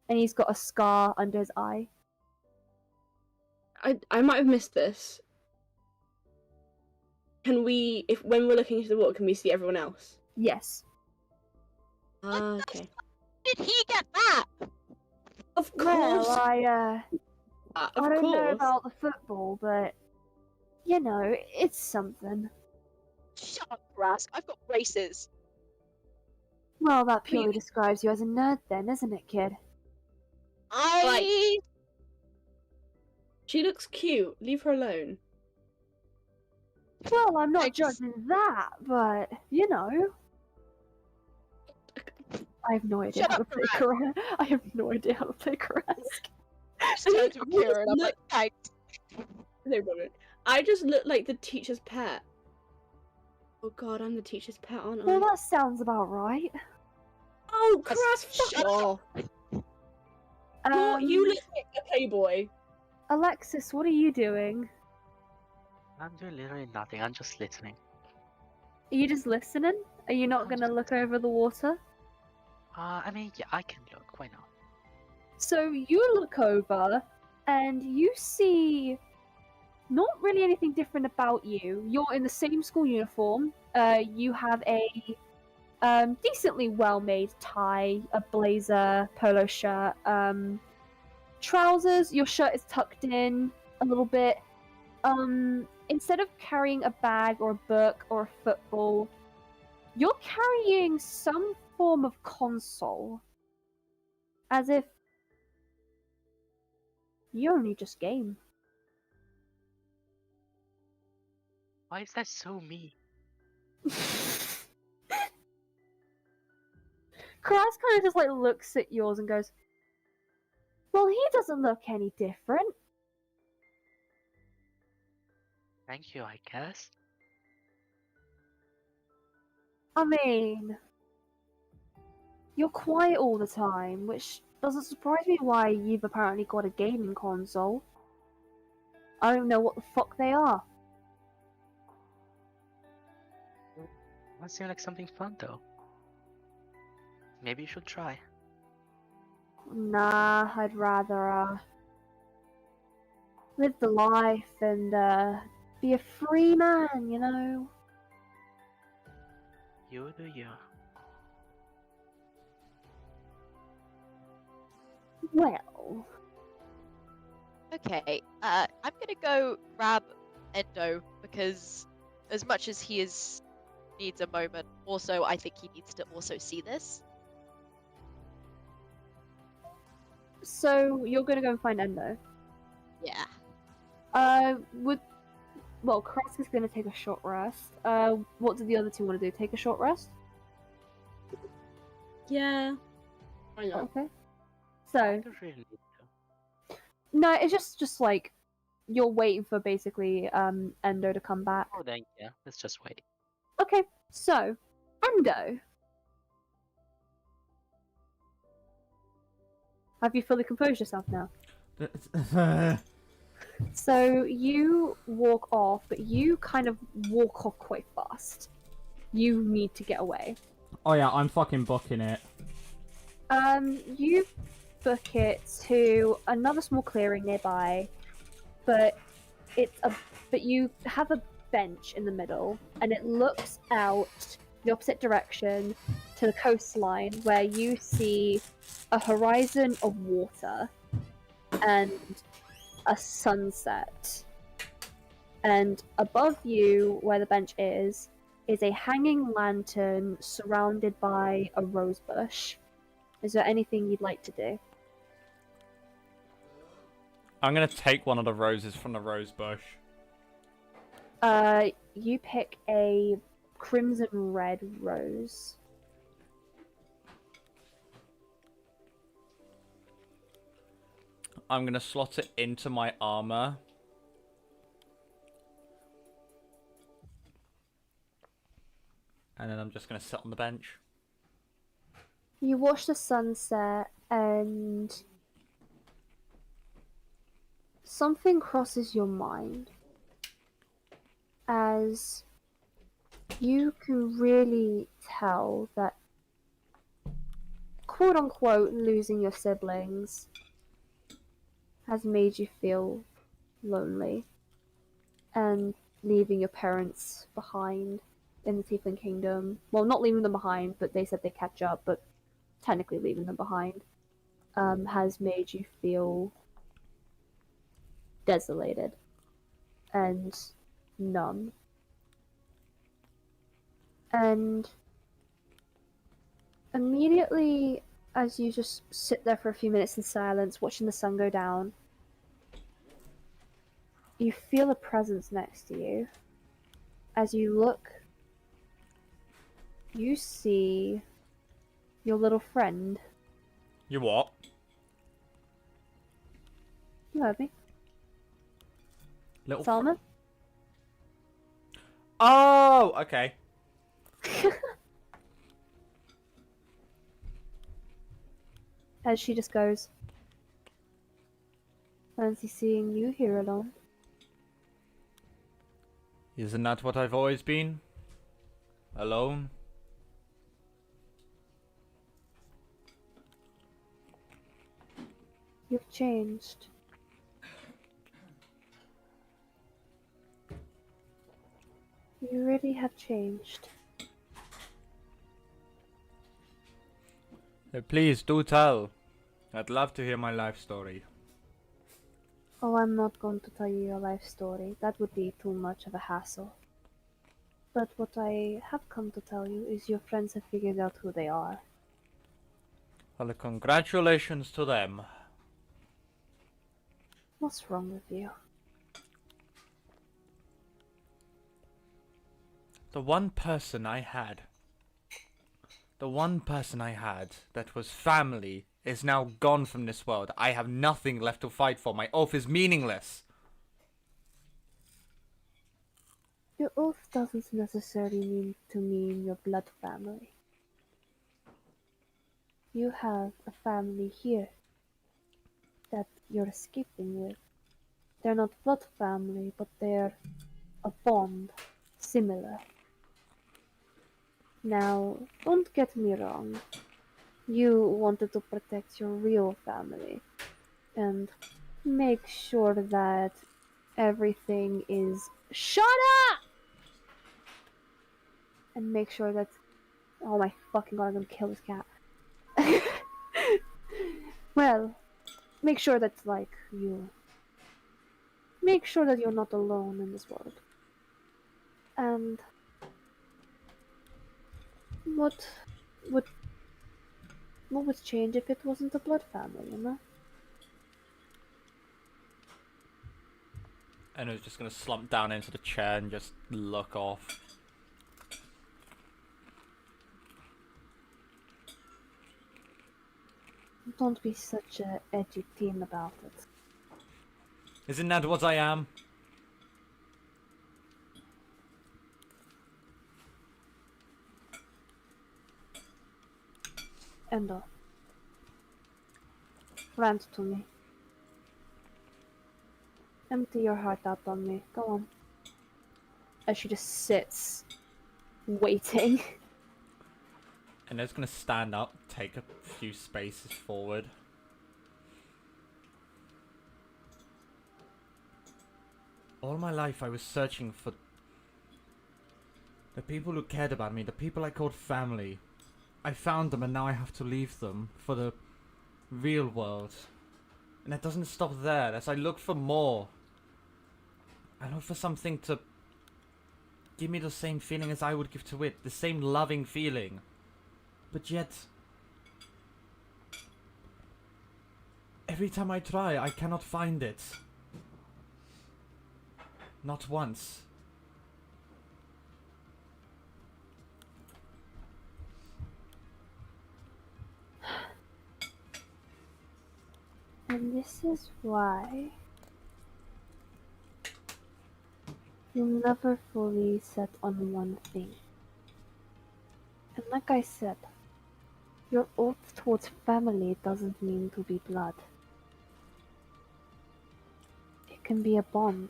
And he's got a scar under his eye. I might have missed this. Can we, when we're looking into the water, can we see everyone else? Yes. Okay. Did he get that? Of course. Well, I don't know course. about the football, but you know, it's something. Shut up, Grask. I've got braces. Well, that purely describes you as a nerd then, isn't it, kid? She looks cute. Leave her alone. Well, I'm not judging that, but you know. I have no idea Shut how to up, play Karask. I have no idea how to play Karask. Just turned to Kira and I'm like, thanks. No problem. I just look like the teacher's pet. Oh god, I'm the teacher's pet, aren't I? Well, that sounds about right. Oh, Karask, fuck Shut off! You look like a playboy. Alexis, what are you doing? I'm doing literally nothing. I'm just listening. Are you just listening? Are you not I'm gonna just look over the water? I mean, yeah, I can look. Why not? So you look over, and you see not really anything different about you. You're in the same school uniform. You have a decently well-made tie, a blazer, polo shirt, trousers. Your shirt is tucked in a little bit. Instead of carrying a bag or a book or a football, you're carrying some form of console. As if you only just game. Why is that so me? Karas kind of just like looks at yours and goes, well, he doesn't look any different. Thank you, I guess. I mean, you're quiet all the time, which doesn't surprise me why you've apparently got a gaming console. I don't know what the fuck they are. That seems like something fun, though. Maybe you should try. Nah, I'd rather, live the life and, be a free man, you know? You do you. Well... Okay, I'm gonna go grab Endo because as much as he needs a moment, also I think he needs to also see this. So, you're gonna go and find Endo? Yeah. Well, Krask is gonna take a short rest. What do the other two want to do? Take a short rest? Yeah. Why not? Okay. So, I don't really need to. no, it's just like, you're waiting for basically, Endo to come back. Oh, then yeah, let's just wait. Okay, so, Endo. Have you fully composed yourself now? So you walk off, but you kind of walk off quite fast. You need to get away. Oh yeah, I'm fucking booking it. You book it to another small clearing nearby, but you have a bench in the middle, and it looks out the opposite direction to the coastline, where you see a horizon of water and a sunset. And above you, where the bench is a hanging lantern surrounded by a rose bush. Is there anything you'd like to do? I'm gonna take one of the roses from the rose bush. You pick a crimson red rose. I'm gonna slot it into my armor. And then I'm just gonna sit on the bench. You watch the sunset and something crosses your mind as you can really tell that quote unquote losing your siblings has made you feel lonely and leaving your parents behind in the Tiefling Kingdom. Well, not leaving them behind, but they said they catch up, but technically leaving them behind, has made you feel desolated and numb. And immediately, as you just sit there for a few minutes in silence, watching the sun go down, you feel a presence next to you. As you look, you see your little friend. You what? You heard me. Little Solomon? Oh, okay. As she just goes, fancy seeing you here alone. Isn't that what I've always been? Alone? You've changed. You really have changed. Please do tell. I'd love to hear my life story. Oh, I'm not going to tell you your life story. That would be too much of a hassle. But what I have come to tell you is your friends have figured out who they are. Well, congratulations to them. What's wrong with you? The one person I had that was family is now gone from this world. I have nothing left to fight for. My oath is meaningless. Your oath doesn't necessarily mean your blood family. You have a family here that you're escaping with. They're not blood family, but they're a bond similar. Now, don't get me wrong. You wanted to protect your real family and make sure that everything is shut up and make sure that oh my fucking god, I'm gonna kill this cat. Well, make sure that you make sure that you're not alone in this world. And what would change if it wasn't a blood family, you know? And I was just gonna slump down into the chair and just look off. Don't be such a edgy teen about it. Isn't that what I am? Endo. Rant to me. Empty your heart out on me. Go on. As she just sits, waiting. And I was gonna stand up, take a few spaces forward. All my life I was searching for the people who cared about me, the people I called family. I found them and now I have to leave them for the real world. And it doesn't stop there. As I look for more, I look for something to give me the same feeling as I would give to it. The same loving feeling. But yet, every time I try, I cannot find it. Not once. And this is why you never fully set on one thing. And like I said, your oath towards family doesn't mean to be blood. It can be a bond.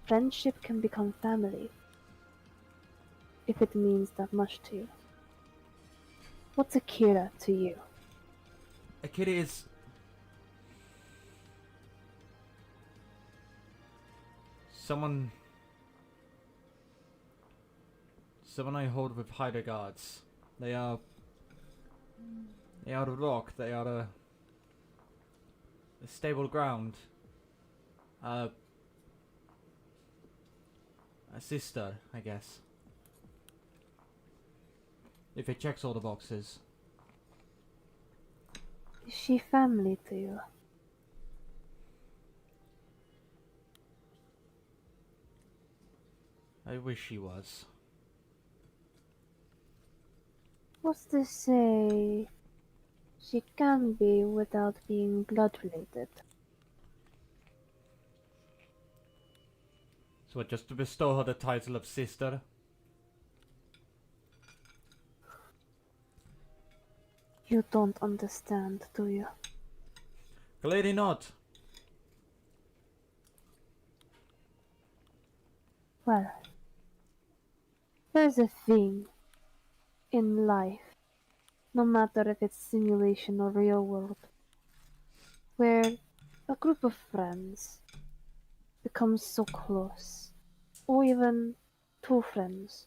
Friendship can become family, if it means that much to you. What's Akira to you? Akira is... Someone I hold with high regards. They are a rock. They are a stable ground. A sister, I guess. If it checks all the boxes. Is she family to you? I wish she was. What's to say she can be without being blood related? So what, just to bestow her the title of sister? You don't understand, do you? Clearly not. Well, there's a thing in life, no matter if it's simulation or real world, where a group of friends becomes so close, or even two friends.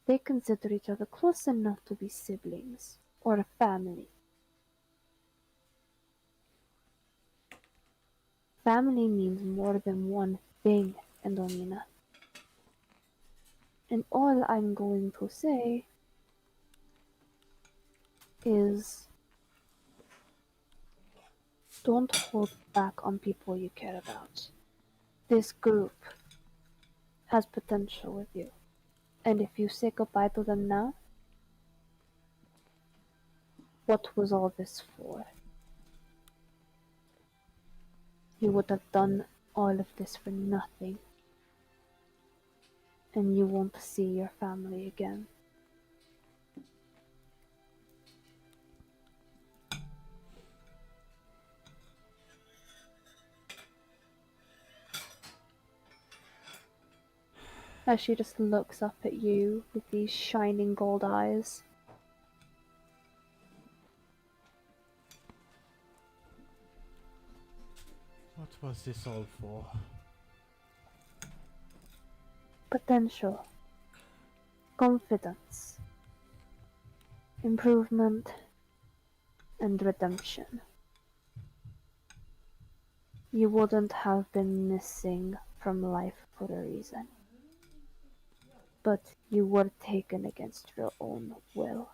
They consider each other close enough to be siblings or a family. Family means more than one thing, Endomina. And all I'm going to say is don't hold back on people you care about. This group has potential with you. And if you say goodbye to them now, what was all this for? You would have done all of this for nothing. And you won't see your family again. As she just looks up at you with these shining gold eyes. What was this all for? Potential. Confidence. Improvement. And redemption. You wouldn't have been missing from life for a reason. But you were taken against your own will.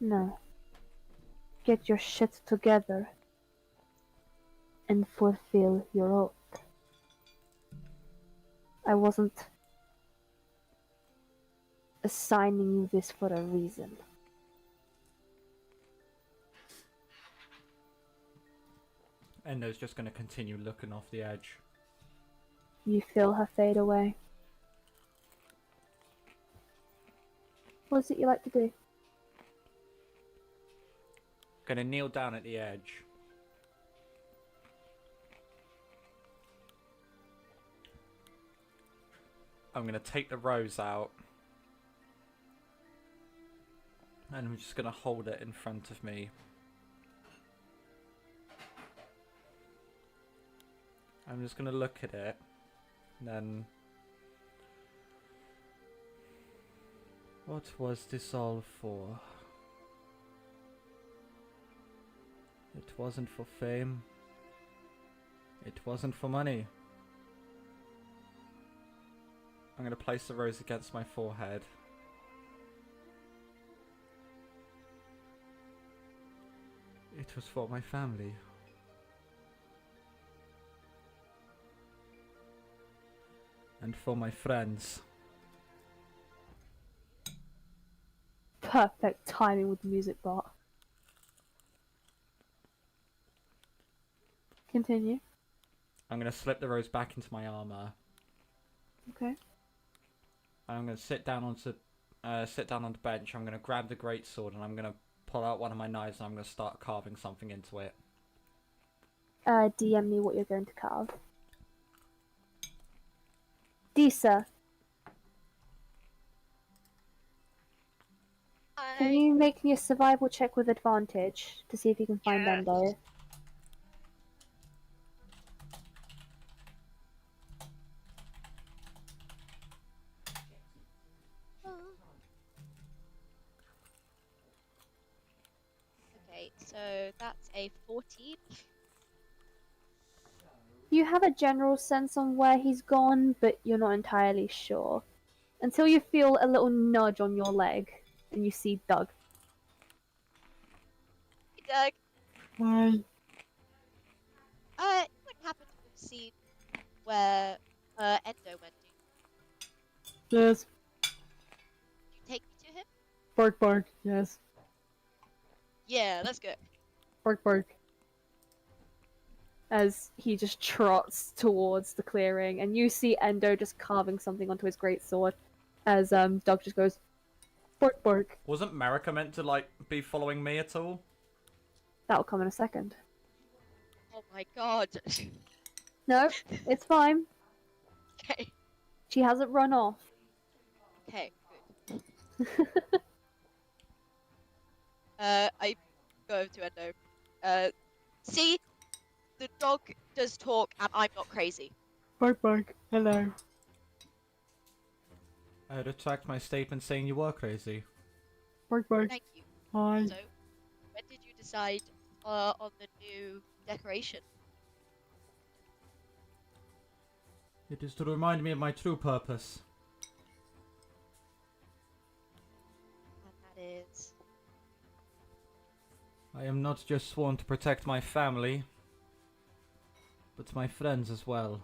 Now, get your shit together and fulfill your oath. I wasn't assigning you this for a reason. Endo's just gonna continue looking off the edge. You feel her fade away. What is it you like to do? Gonna kneel down at the edge. I'm gonna take the rose out. And I'm just gonna hold it in front of me. I'm just gonna look at it. And then... What was this all for? It wasn't for fame. It wasn't for money. I'm gonna place the rose against my forehead. It It was for my family. And for my friends. Perfect timing with the music bot. Continue. I'm gonna slip the rose back into my armor. Okay. I'm gonna sit down on the bench. I'm gonna grab the greatsword and I'm gonna pull out one of my knives and I'm gonna start carving something into it. DM me what you're going to carve. Disa, can you make me a survival check with advantage to see if you can find Yes. Endo? Okay, so that's a 14. You have a general sense on where he's gone, but you're not entirely sure. Until you feel a little nudge on your leg, and you see Doug. Hey, Doug. Hi. You would happen to have seen where Endo went to. Yes. Could you take me to him? Bark, bark. Yes. Yeah, let's go. Bark, bark. As he just trots towards the clearing, and you see Endo just carving something onto his greatsword. As Doug just goes, bark, bark. Wasn't Marika meant to, like, be following me at all? That'll come in a second. Oh my god. No, it's fine. Okay. She hasn't run off. Okay, good. I go over to Endo. See? The dog does talk and I'm not crazy. Bark, bark. Hello. I retract my statement saying you were crazy. Bark, bark. Thank you. Hi. So, when did you decide on the new decoration? It is to remind me of my true purpose. And that is... I am not just sworn to protect my family, but my friends as well.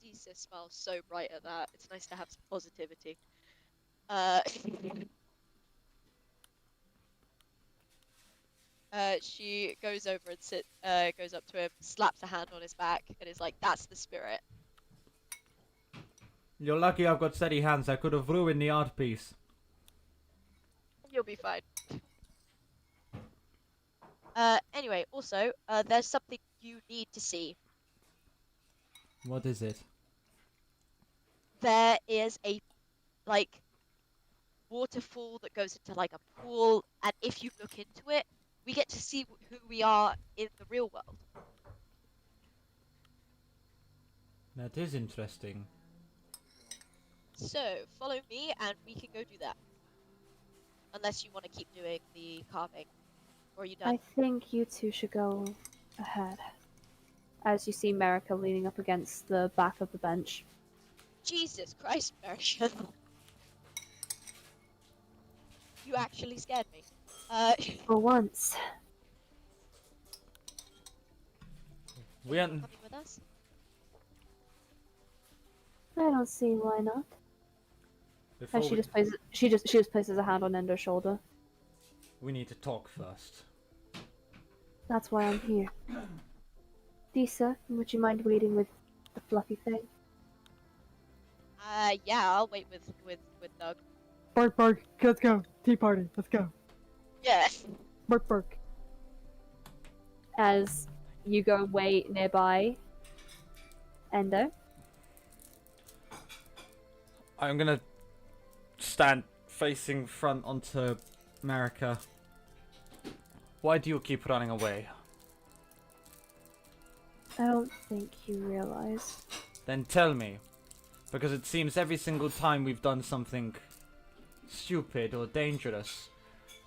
Jesus smiles so bright at that. It's nice to have some positivity. She goes over and goes up to him, slaps a hand on his back, and is like, "That's the spirit." You're lucky I've got steady hands. I could have ruined the art piece. You'll be fine. Anyway, also, there's something you need to see. What is it? There is a, like, waterfall that goes into, like, a pool, and if you look into it, we get to see who we are in the real world. That is interesting. So, follow me, and we can go do that. Unless you want to keep doing the carving. Or are you done? I think you two should go ahead. As you see Marika leaning up against the back of the bench. Jesus Christ, Merrick. You actually scared me. For once. We aren't. Coming with us? I don't see why not. Before As she we, just places a hand on Endo's shoulder. we need to talk first. That's why I'm here. Disa, would you mind waiting with the fluffy thing? Yeah, I'll wait with Doug. Bark, bark. Let's go. Tea party. Let's go. Yeah. Bark, bark. As you go wait nearby, Endo. I'm gonna stand facing front onto Marika. Why do you keep running away? I don't think you realize. Then tell me. Because it seems every single time we've done something stupid or dangerous,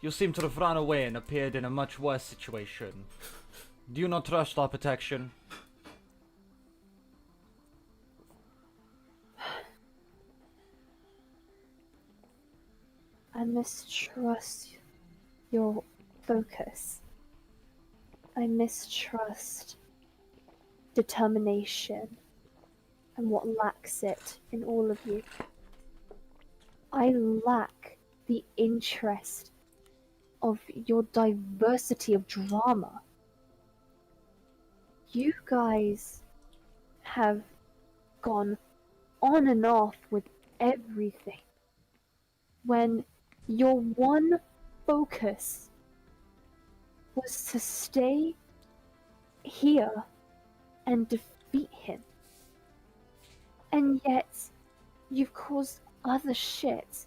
you seem to have run away and appeared in a much worse situation. Do you not trust our protection? I mistrust your focus. I mistrust determination and what lacks it in all of you. I lack the interest of your diversity of drama. You guys have gone on and off with everything when your one focus was to stay here and defeat him. And yet, you've caused other shit.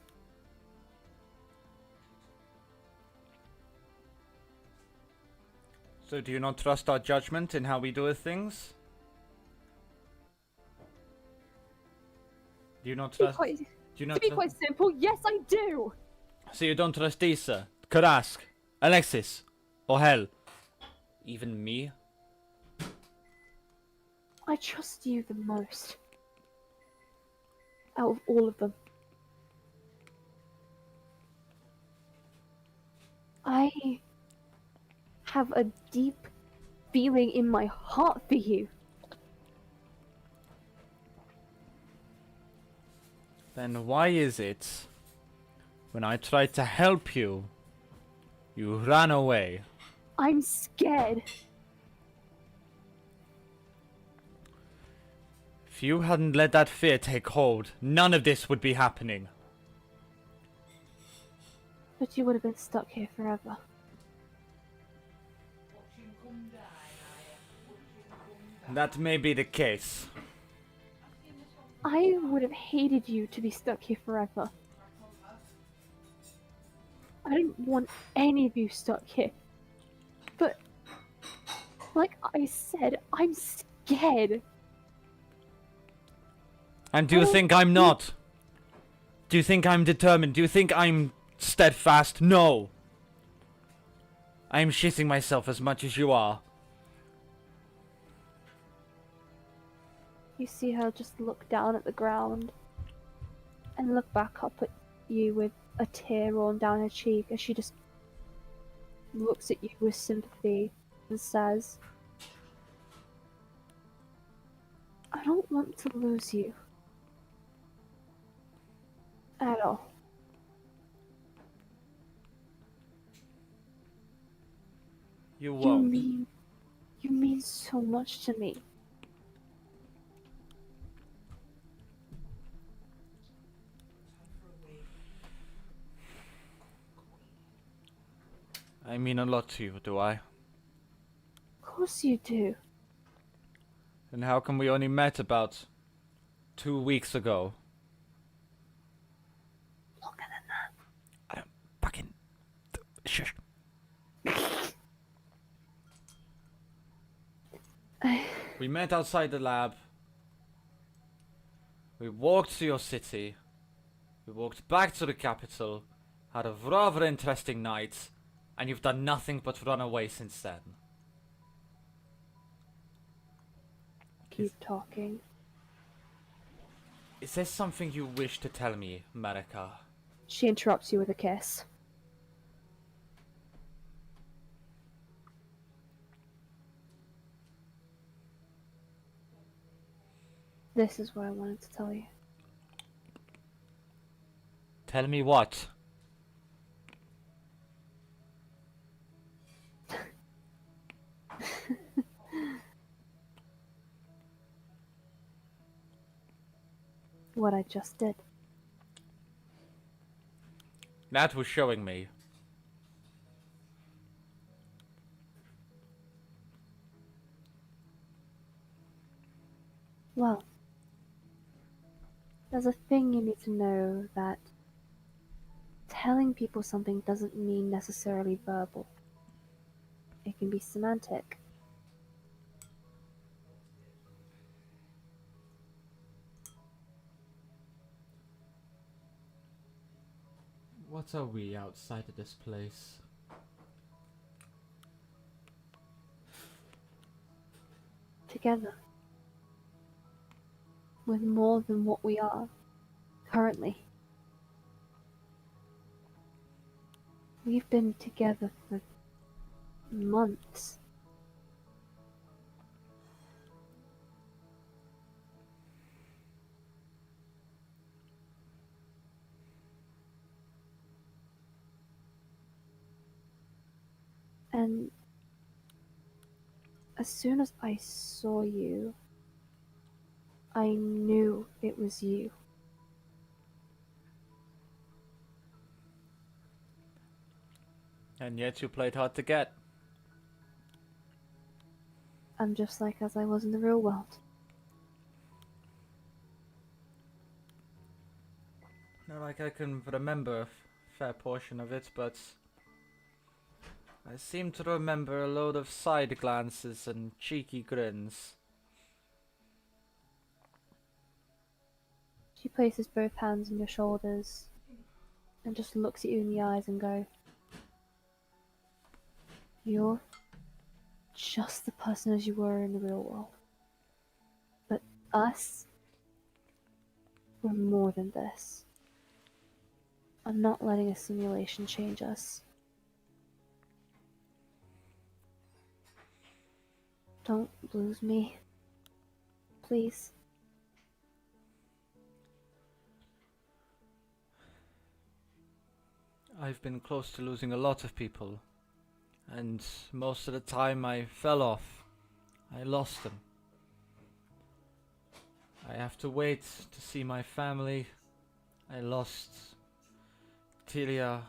So do you not trust our judgment in how we do things? Do you not trust... To Do you not be trust... quite simple, yes I do! So you don't trust Isa, Karask, Alexis, or Hell? Even me? I trust you the most. Out of all of them. I have a deep feeling in my heart for you. Then why is it, when I tried to help you, you ran away? I'm scared. If you hadn't let that fear take hold, none of this would be happening. But you would have been stuck here forever. That may be the case. I would have hated you to be stuck here forever. I didn't want any of you stuck here. But, like I said, I'm scared. And do you think I'm not? Do you think I'm determined? Do you think I'm steadfast? No. I'm shitting myself as much as you are. You see her just look down at the ground and look back up at you with a tear rolling down her cheek as she just looks at you with sympathy and says, I don't want to lose you. At all. You won't. You mean so much to me. I mean a lot to you, do I? Of course you do. And how come we only met about 2 weeks ago? Longer than that. I don't fucking... Shush. We met outside the lab. We walked to your city. We walked back to the capital. Had a rather interesting night. And you've done nothing but run away since then. Keep talking. Is there something you wish to tell me, Marika? She interrupts you with a kiss. This is what I wanted to tell you. Tell me what? What I just did. That was showing me. Well, there's a thing you need to know, that telling people something doesn't mean necessarily verbal. It can be semantic. What are we outside of this place? Together. With more than what we are currently. We've been together for months. And as soon as I saw you, I knew it was you. And yet you played hard to get. I'm just like as I was in the real world. Not like I can remember a fair portion of it, but I seem to remember a load of side glances and cheeky grins. She places both hands on your shoulders and just looks at you in the eyes and goes, "You're just the person as you were in the real world. But us, we're more than this. I'm not letting a simulation change us. Don't lose me. Please." I've been close to losing a lot of people, and most of the time I fell off. I lost them. I have to wait to see my family. I lost Tilia.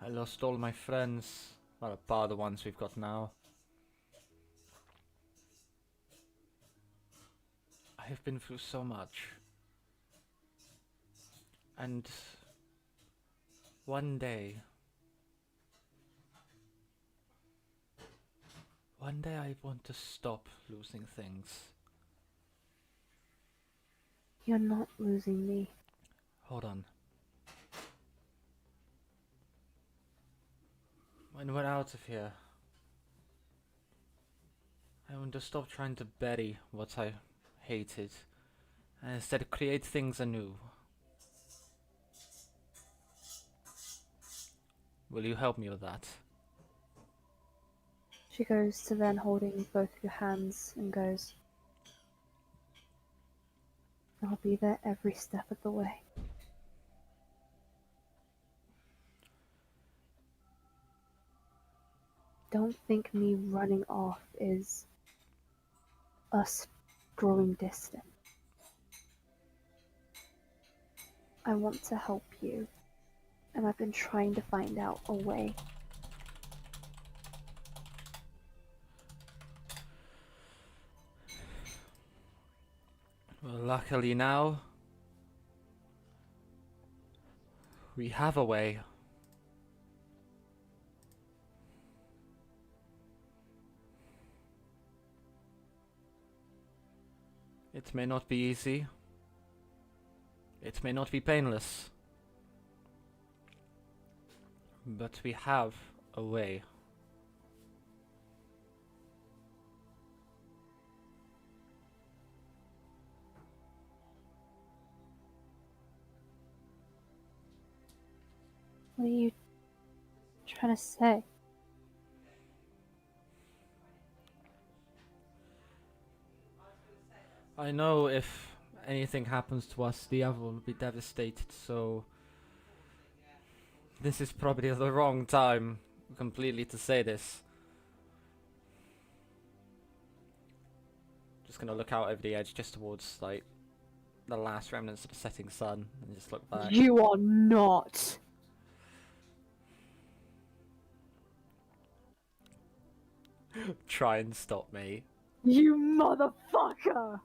I lost all my friends. Well, apart the ones we've got now. I have been through so much. And one day I want to stop losing things. You're not losing me. Hold on. When we're out of here, I want to stop trying to bury what I hated and instead create things anew. Will you help me with that? She goes to then holding both of your hands and goes, "I'll be there every step of the way." Don't think me running off is us growing distant. I want to help you, and I've been trying to find out a way. Well, luckily now, we have a way. It may not be easy. It may not be painless. But we have a way. What are you trying to say? I know if anything happens to us, the other will be devastated, so this is probably the wrong time completely to say this. Just gonna look out over the edge just towards, like, the last remnants of the setting sun and just look back. You are not. Try and stop me. You motherfucker!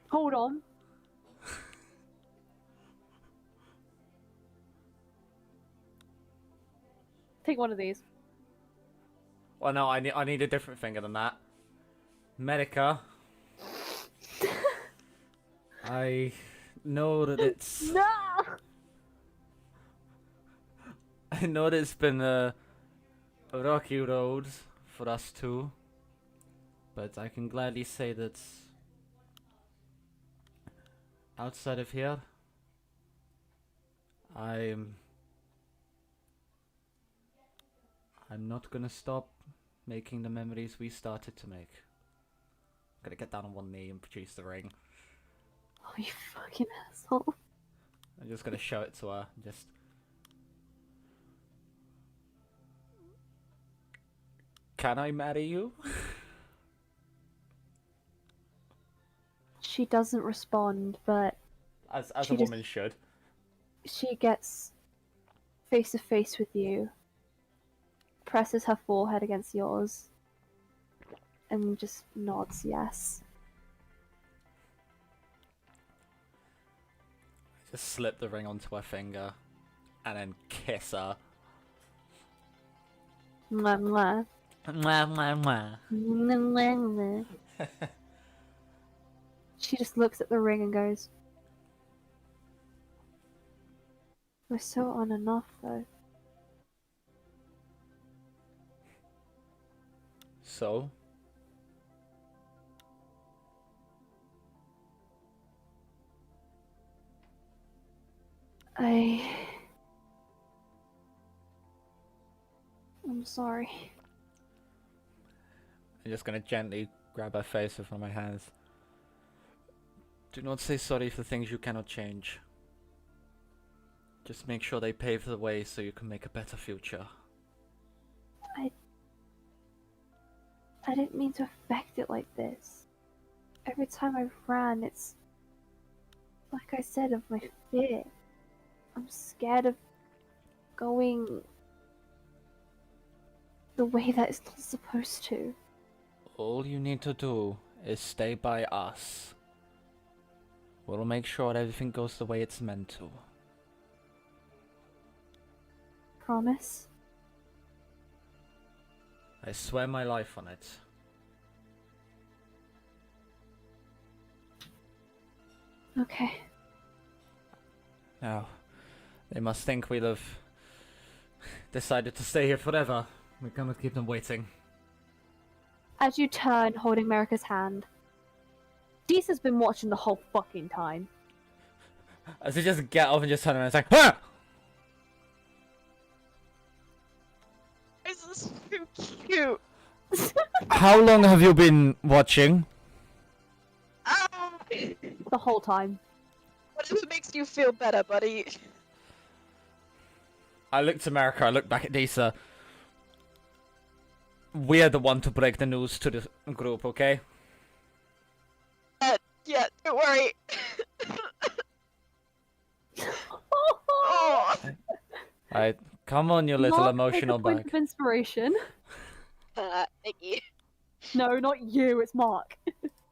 Hold on. Take one of these. Well, no, I need a different finger than that. Medica. I know that it's... No! I know that it's been a rocky road for us two, but I can gladly say that outside of here, I'm I'm not gonna stop making the memories we started to make. I'm gonna get down on one knee and produce the ring. Oh, you fucking asshole. I'm just gonna show it to her. Just. Can I marry you? She doesn't respond, but As She a just- woman should. she gets face to face with you, presses her forehead against yours, and just nods yes. Just slip the ring onto her finger, and then kiss her. Mwah, mwah. Mwah, mwah, mwah. Mwah, mwah, mwah. She just looks at the ring and goes, "We're so on and off, though." So? I'm sorry. I'm just gonna gently grab her face with one of my hands. Do not say sorry for things you cannot change. Just make sure they pave the way so you can make a better future. I didn't mean to affect it like this. Every time I ran, it's like I said, of my fear. I'm scared of going the way that it's not supposed to. All you need to do is stay by us. We'll make sure everything goes the way it's meant to. Promise? I swear my life on it. Okay. Now, they must think we'll have decided to stay here forever. We cannot keep them waiting. As you turn, holding America's hand, Deesa's been watching the whole fucking time. As they just get off and just turn around and say, "Ah!" This is so cute. How long have you been watching? Oh, The whole time. whatever makes you feel better, buddy. I looked to America, I looked back at Disa. We're the one to break the news to the group, okay? Yeah, don't worry. Oh, Alright, come on, you little Mark, emotional take a point bag. of inspiration. thank you. No, not you. It's Mark.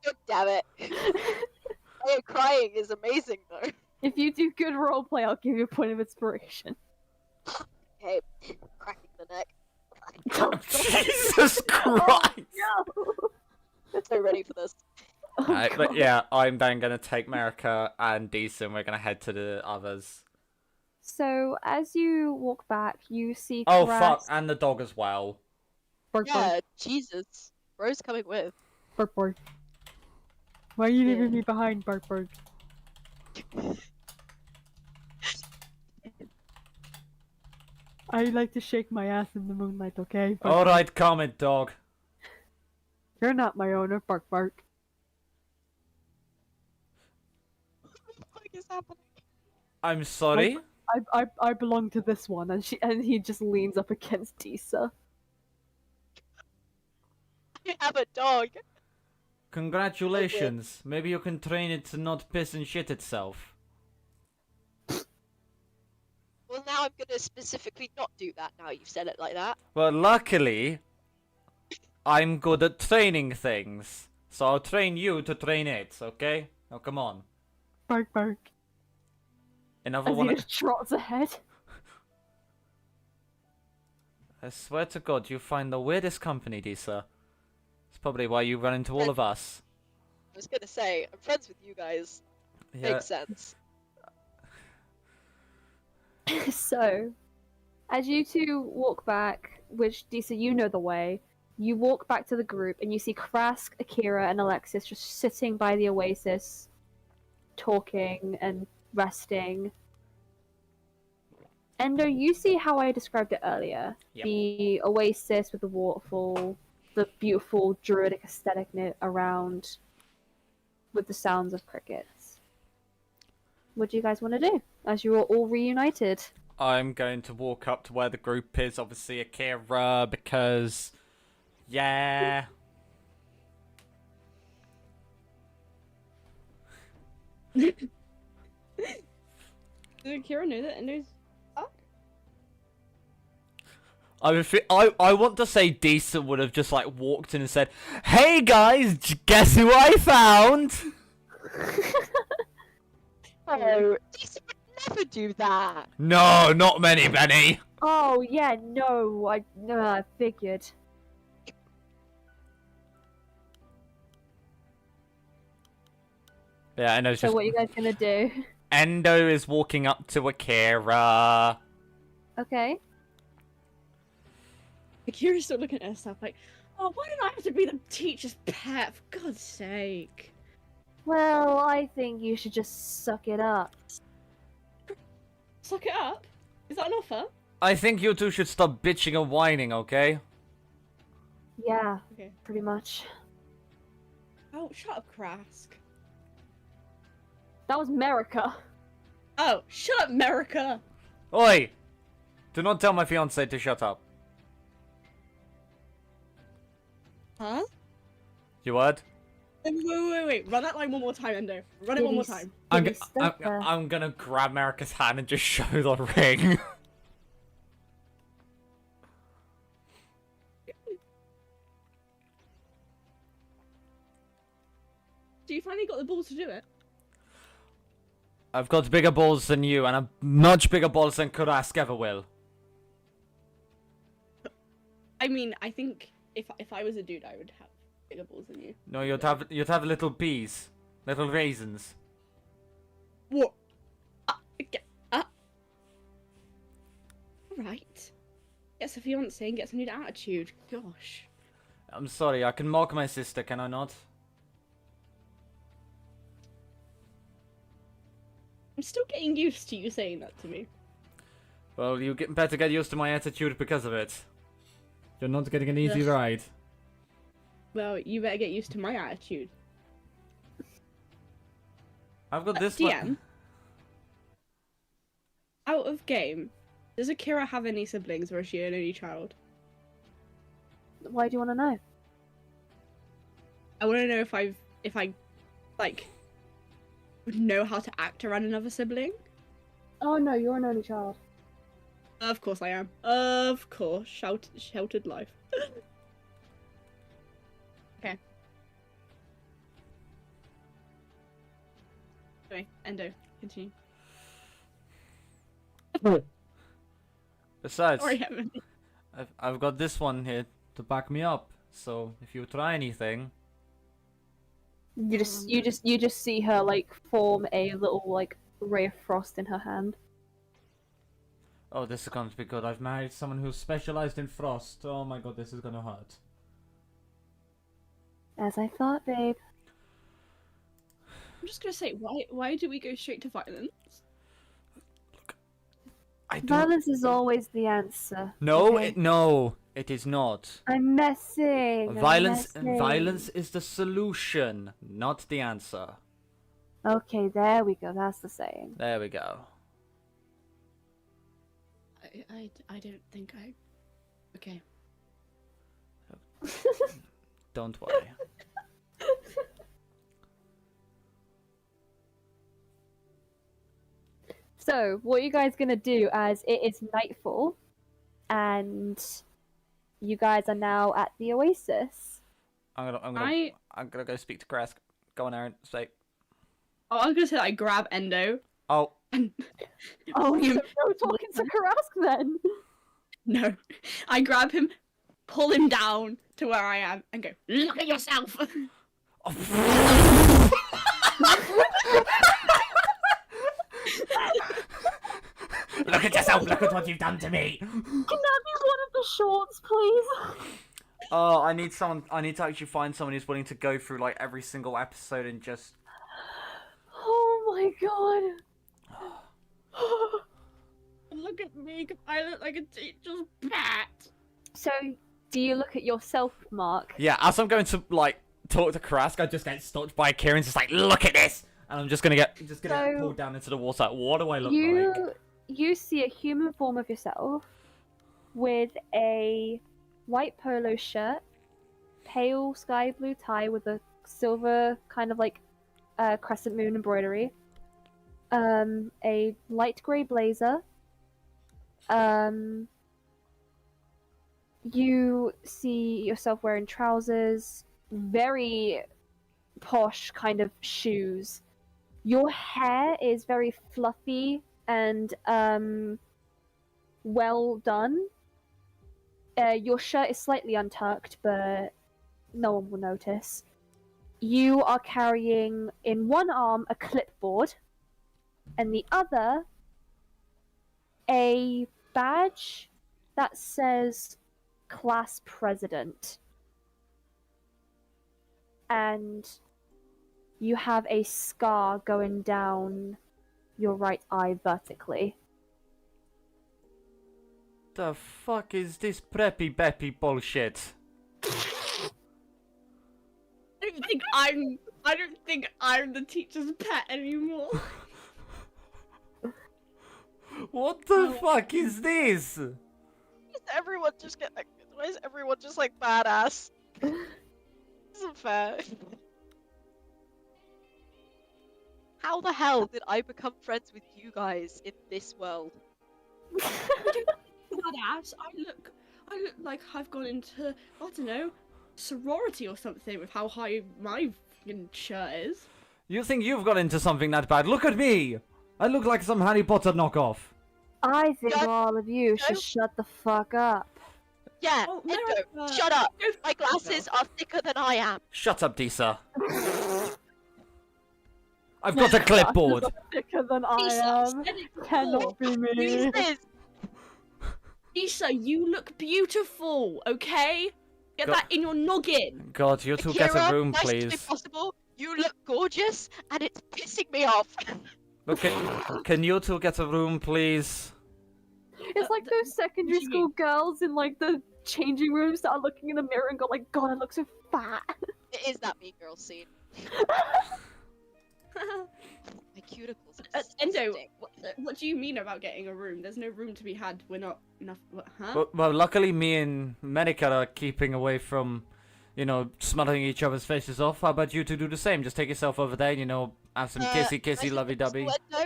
God damn it. Hey, crying is amazing, though. If you do good roleplay, I'll give you a point of inspiration. Okay, cracking the neck. Jesus Christ! No. So ready for this. Oh, Alright, but God. yeah, I'm then gonna take America and Disa and we're gonna head to the others. So as you walk back, you see. Oh Kras- fuck, and the dog as well. Bark, Yeah, Jesus. Bro's coming with. bark, bark. Why are you Yeah. leaving me behind, bark, bark? I like to shake my ass in the moonlight, okay? Bark, bark. Alright, comment, dog. You're not my owner, bark, bark. What the fuck is happening? I'm sorry. I belong to this one, and he just leans up against Disa. I have a dog. Congratulations. Maybe you can train it to not piss and shit itself. Well, now I'm gonna specifically not do that now you've said it like that. Well, luckily, I'm good at training things. So I'll train you to train it, okay? Now come on. Bark, bark. Another As he one. just trots ahead. I swear to God, you find the weirdest company, Disa. It's probably why you run into all of us. I was gonna say, I'm friends with you guys. Yeah. Makes sense. So, as you two walk back, which Disa, you know the way, you walk back to the group and you see Krask, Akira, and Alexis just sitting by the oasis, talking and resting. Endo, you see how I described it earlier. Yep. The oasis with the waterfall, the beautiful druidic aesthetic around with the sounds of crickets. What do you guys want to do as you are all reunited? I'm going to walk up to where the group is, obviously Akira, because... Yeah... Does Akira know that Endo's up? I want to say Decent would have just like walked in and said, "Hey guys, guess who I found?" Oh, Decent would never do that. No, not many, Benny. Oh yeah, no, I figured. Yeah, Endo's So just. what are you guys gonna do? Endo is walking up to Akira. Okay. Akira's still looking at herself like, oh, why did I have to be the teacher's pet? For God's sake. Well, I think you should just suck it up. Suck it up? Is that an offer? I think you two should stop bitching and whining, okay? Yeah, Okay. pretty much. Oh, shut up, Krask. That was America. Oh, shut up, America! Oi! Do not tell my fiance to shut up. Huh? You what? Wait. Run that line one more time, Endo. Run it one more time. I'm gonna grab America's hand and just show the ring. So you finally got the balls to do it? I've got bigger balls than you, and much bigger balls than Kurask ever will. I mean, I think if I was a dude, I would have bigger balls than you. No, you'd have little peas, little raisins. What? Alright. Gets a fiance and gets a new attitude. Gosh. I'm sorry, I can mock my sister, can I not? I'm still getting used to you saying that to me. Well, you better get used to my attitude because of it. You're not getting an easy ride. Well, you better get used to my attitude. I've got this DM, one. out of game, does Akira have any siblings or is she an only child? Why do you want to know? I want to know if I, like, would know how to act around another sibling. Oh no, you're an only child. Of course I am. Of course. Sheltered life. Okay. Anyway, Endo, continue. Besides, Sorry, Evan. I've got this one here to back me up. So if you try anything, You just see her like form a little like ray of frost in her hand. oh, this is going to be good. I've married someone who's specialized in frost. Oh my god, this is gonna hurt. As I thought, babe. I'm just gonna say, why do we go straight to violence? I don't. Violence is always the answer. No, okay? no, it is not. I'm messing. I'm messing. Violence is the solution, not the answer. Okay, there we go. That's the saying. There we go. I don't think I. Okay. Don't worry. So, what are you guys gonna do as it is nightfall, and you guys are now at the oasis? I'm gonna go speak to Kresk. Go on, Aaron. Say. Oh, I was gonna say that I grab Endo. Oh. And Oh, you- so no talking to Karask then. No, I grab him, pull him down to where I am, and go, look at yourself! Look at yourself! Look at what you've done to me! Can that be one of the shorts, please? Oh, I need to actually find someone who's willing to go through like every single episode and just. Oh my god. Look at me, I look like a teacher's pet. So, do you look at yourself, Mark? Yeah, as I'm going to, like, talk to Krask, I just get stopped by Kieran's just like, look at this! And I'm just gonna get So, pulled down into the water. What do I look like? You see a human form of yourself with a white polo shirt, pale sky blue tie with a silver kind of like crescent moon embroidery, a light grey blazer. You see yourself wearing trousers, very posh kind of shoes. Your hair is very fluffy and well done. Your shirt is slightly untucked, but no one will notice. You are carrying in one arm a clipboard, and the other a badge that says class president. And you have a scar going down your right eye vertically. The fuck is this preppy beppy bullshit? I don't think I'm the teacher's pet anymore. What the fuck is this? Why is everyone just like badass? This isn't fair. How the hell did I become friends with you guys in this world? Badass. I look like I've gone into, I don't know, sorority or something with how high my fucking shirt is. You think you've got into something that bad? Look at me! I look like some Harry Potter knockoff. I think all of you should shut the fuck up. Yeah, Oh, Endo, no, shut up! My glasses are thicker than I am. Shut up, Disa. I've got a clipboard. Thicker than I am. Cannot be me. Use this! Lisa, you look beautiful, okay? Get Go- that in your noggin. God, you two get a Akira, room, nice to be please. possible. You look gorgeous, and it's pissing me off. Okay, can you two get a room, please? It's like those secondary school girls in like the changing rooms that are looking in the mirror and go like, God, I look so fat. It is that mean girl scene. My cuticles are Endo, disgusting. what do you mean about getting a room? There's no room to be had. We're not enough. What, huh? Well, luckily me and Medica are keeping away from, smothering each other's faces off. How about you two do the same? Just take yourself over there, have some kissy, lovey-dovey. No,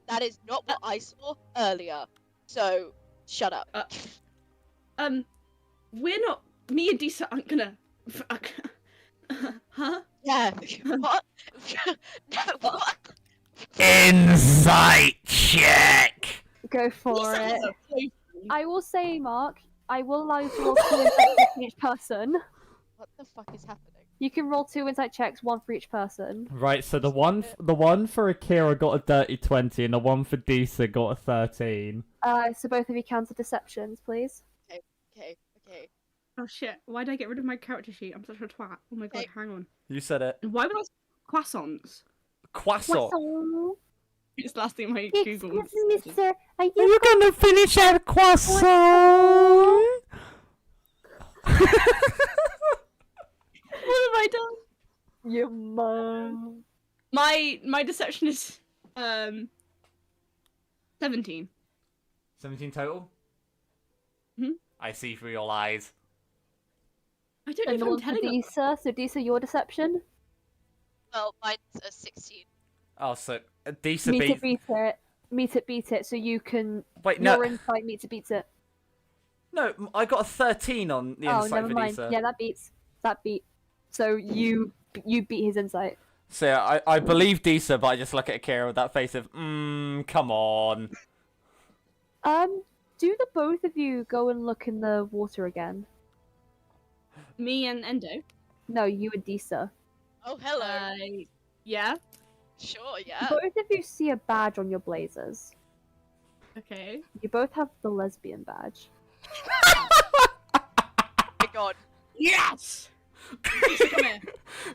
that is not what I saw earlier. So, shut up. We're not. Me and Disa aren't gonna. Huh? Yeah. What? No, what? Insight check! Go for Disa has it. a boyfriend. I will say, Mark, I will allow you to roll 2 insight checks for each person. What the fuck is happening? You can roll 2 insight checks, 1 for each person. Right, so the one for Akira got a dirty 20, and the one for Disa got a 13. So both of you counter deceptions, please. Okay. Oh shit! Why did I get rid of my character sheet? I'm such a twat. Oh my god! Hey. Hang on. You said it. And why would I say croissants? Croissant. Croissant. It's the last thing my Excuse Google. me, sir. Are Are you you gonna finish our croissant? What have I done? your mom? My deception is 17. 17 total? Hmm? I see through your lies. I don't know And if the I'm one for telling them. Disa. So Disa, your deception? Well, mine's a 16. Oh, so Disa Meet beats... it, beat it. Meet it, beat it. So you can. Wait, no. Your insight meets it, beats it. No, I got a 13 on the Oh, insight never for mind. Disa. Yeah, that beats. That beat. So you beat his insight. So yeah, I believe Disa, but I just look at Akira with that face of, come on. Do the both of you go and look in the water again? Me and Endo. No, you and Disa. Oh, hello. Yeah. Sure, yeah. Both of you see a badge on your blazers. Okay. You both have the lesbian badge. Oh my god. Yes. Lisa, come here.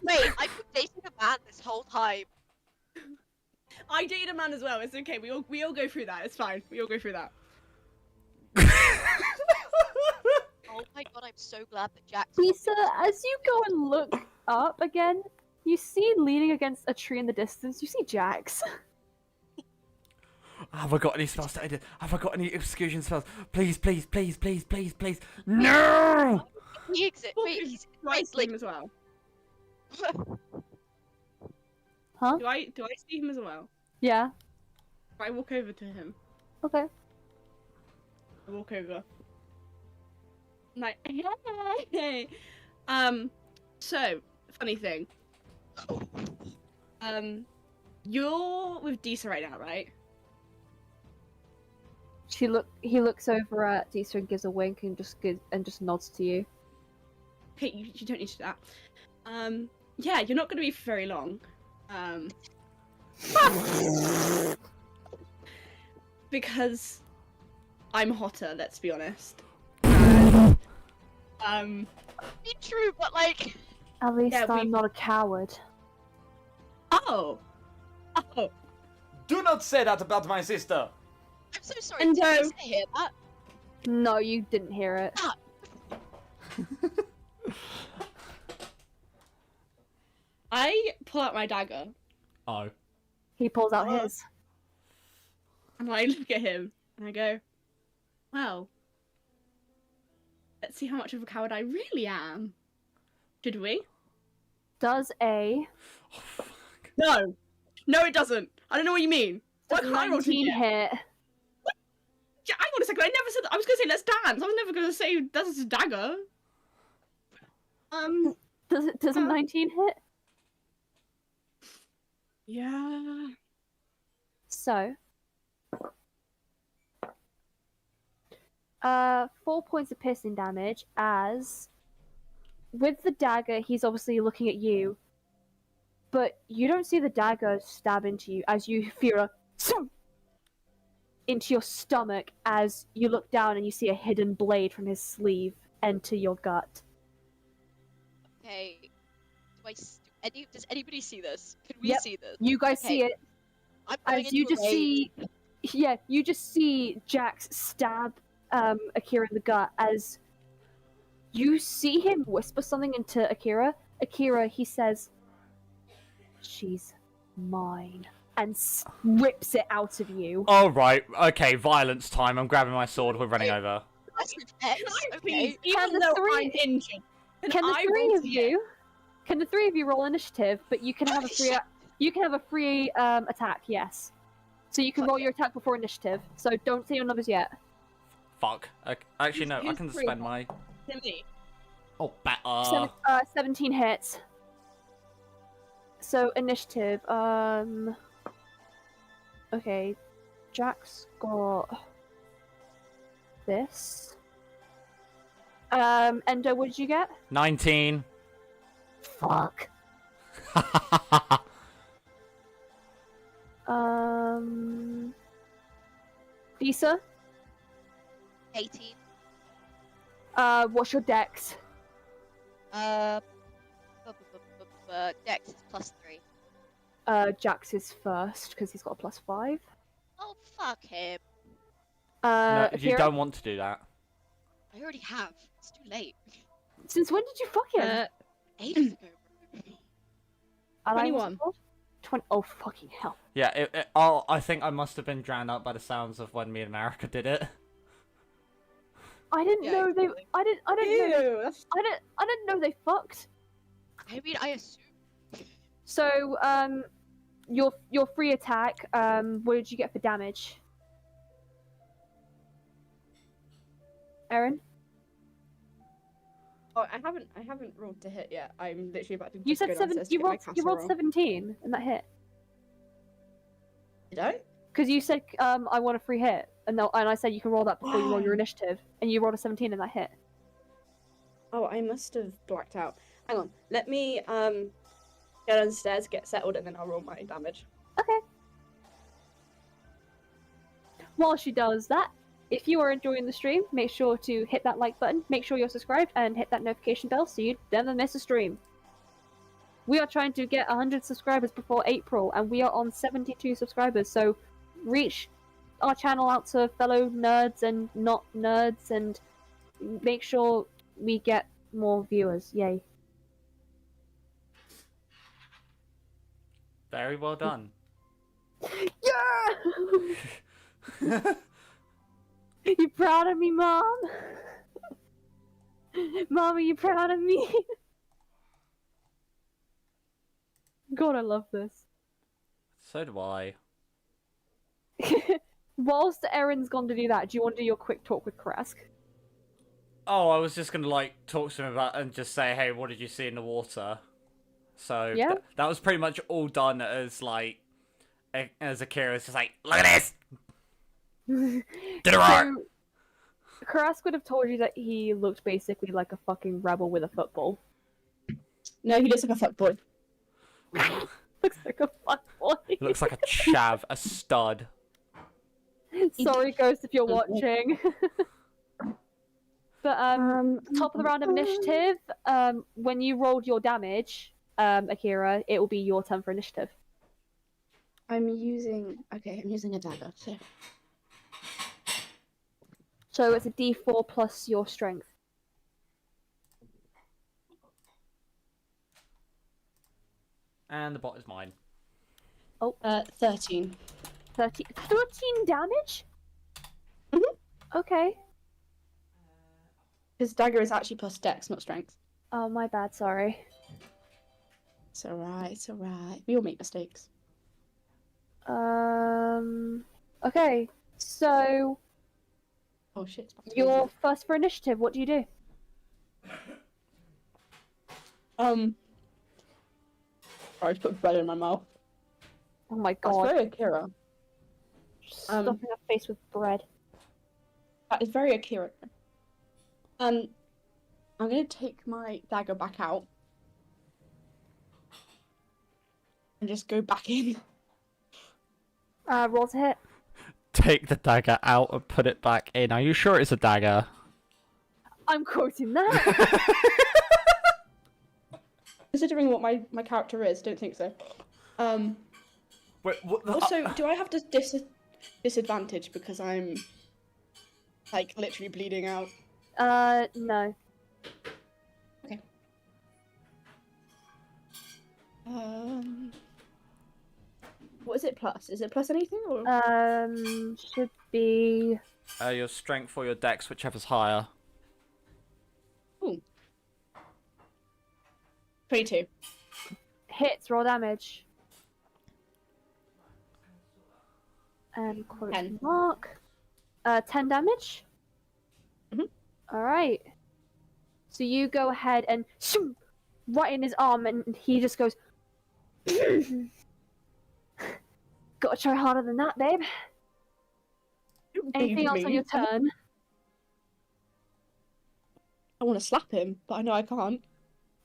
Wait, I've been dating a man this whole time. I dated a man as well. It's okay. We all go through that. It's fine. We all go through that. Oh my god, I'm so glad that Jack's Lisa, as you go and look up again, you see leaning against a tree in the distance, you see Jax. Have I got any spells that I did? Have I got any excursion spells? Please, please, please, please, please, please. No! He exists. Wait, he's Do I see him as well? Huh? Do I see him as well? Yeah. I walk over to him. Okay. I walk over. I'm like, hey. So funny thing. You're with Disa right now, right? He looks over at Disa and gives a wink and just nods to you. Okay, you don't need to do that. Yeah, you're not going to be for very long. Because I'm hotter, let's be honest. And, Be true, but like. At least Yeah, I'm not a coward. Oh! Do not say that about my sister! I'm so sorry. And, Did I hear that? No, you didn't hear it. Ah. I pull out my dagger, Oh. He pulls out his. and I look at him, and I go, well, let's see how much of a coward I really am. Should we? Does a Oh, fuck. No! No, it doesn't! I don't know what you mean! What kind of 19 hit? hit. Yeah, hang on a second, I never said that. I was gonna say let's dance. I was never gonna say that's a dagger. Does a 19 hit? Yeah. So, 4 points of piercing damage. As with the dagger, he's obviously looking at you, but you don't see the dagger stab into you. As you feel a into your stomach, as you look down and you see a hidden blade from his sleeve enter your gut. Okay. Does anybody see this? Can we Yep. see this? You guys see it. I'm going As you into a just rage. see, yeah, you just see Jax stab Akira in the gut as you see him whisper something into Akira. Akira, he says, "She's mine," and rips it out of you. Alright, okay, violence time. I'm grabbing my sword, we're running over. That's Can X, I okay. please, Can even the though three- I'm injured, Can the I three roll of to you? Can the three of you roll initiative? But you can have a free. You can have a free attack. Yes. So you can roll your attack before initiative. So don't say your numbers yet. Fuck. Actually, no, I Who's can free? spend my... To me. Oh, better. 17 hits. So initiative. Okay, Jack's got this. Endo, what did you get? 19. Fuck. Visa. 18. What's your dex? Dex is +3. Jax is first because he's got a +5. Oh, fuck him. No, you Akira? don't want to do that. I already have. It's too late. Since when did you fuck him? Ages ago. And I was 21. told? 20. Oh fucking hell! Yeah, I think I must have been drowned out by the sounds of when me and America did it. I didn't Yeah, know they. exactly. I didn't know. Ew, that's... I didn't know they fucked. I mean, I assume. So your free attack. What did you get for damage? Erin? Oh, I haven't rolled to hit yet. I'm literally about to. You just said go 7. downstairs to You get my rolled. You castle rolled roll. 17, and that hit. Did I? Because you said I want a free hit, and I said you can roll that before you roll your initiative, and you rolled a 17 and that hit. Oh, I must have blacked out. Hang on. Let me go downstairs, get settled, and then I'll roll my damage. Okay. While she does that, if you are enjoying the stream, make sure to hit that like button, make sure you're subscribed, and hit that notification bell so you never miss a stream. We are trying to get 100 subscribers before April, and we are on 72 subscribers, so reach our channel out to fellow nerds and not nerds, and make sure we get more viewers. Yay. Very well done. Yeah! You proud of me, Mom? Mom, are you proud of me? God, I love this. So do I. Whilst Erin's gone to do that, do you want to do your quick talk with Kresk? Oh, I was just gonna like talk to him about and just say, hey, what did you see in the water? So Yeah. that was pretty much all done as like as Akira's just like, look at this. Did it right. So, Kresk would have told you that he looked basically like a fucking rebel with a football. No, he looks like a fuckboy. Looks like a fuckboy. It looks like a chav, a stud. Sorry, Ghost, if you're watching. But top of the round of initiative. When you rolled your damage, Akira, it will be your turn for initiative. I'm using a dagger. So it's a D4 plus your strength. And the bot is mine. 13. 13 damage? Mhm. Okay. His dagger is actually plus dex, not strength. Oh, my bad, sorry. It's alright, it's alright. We all make mistakes. Okay, so Oh shit. It's about to be you're easy. first for initiative. What do you do? I just put bread in my mouth. Oh my That's god. very Akira. Stuffing her face with bread. That is very Akira. I'm gonna take my dagger back out. And just go back in. Roll to hit. Take the dagger out and put it back in. Are you sure it's a dagger? I'm quoting that. Considering what my character is, don't think so. Wait, what the... Also, do I have to disadvantage because I'm like literally bleeding out? No. Okay. What is it plus? Is it plus anything or? Should be your strength or your dex, whichever's higher. Ooh. 22. hits. Roll damage. And quote 10. mark. 10 damage. Mhm. All right. So you go ahead and shoom, right in his arm, and he just goes. Gotta try harder than that, babe. Anything else on your turn? I want to slap him, but I know I can't.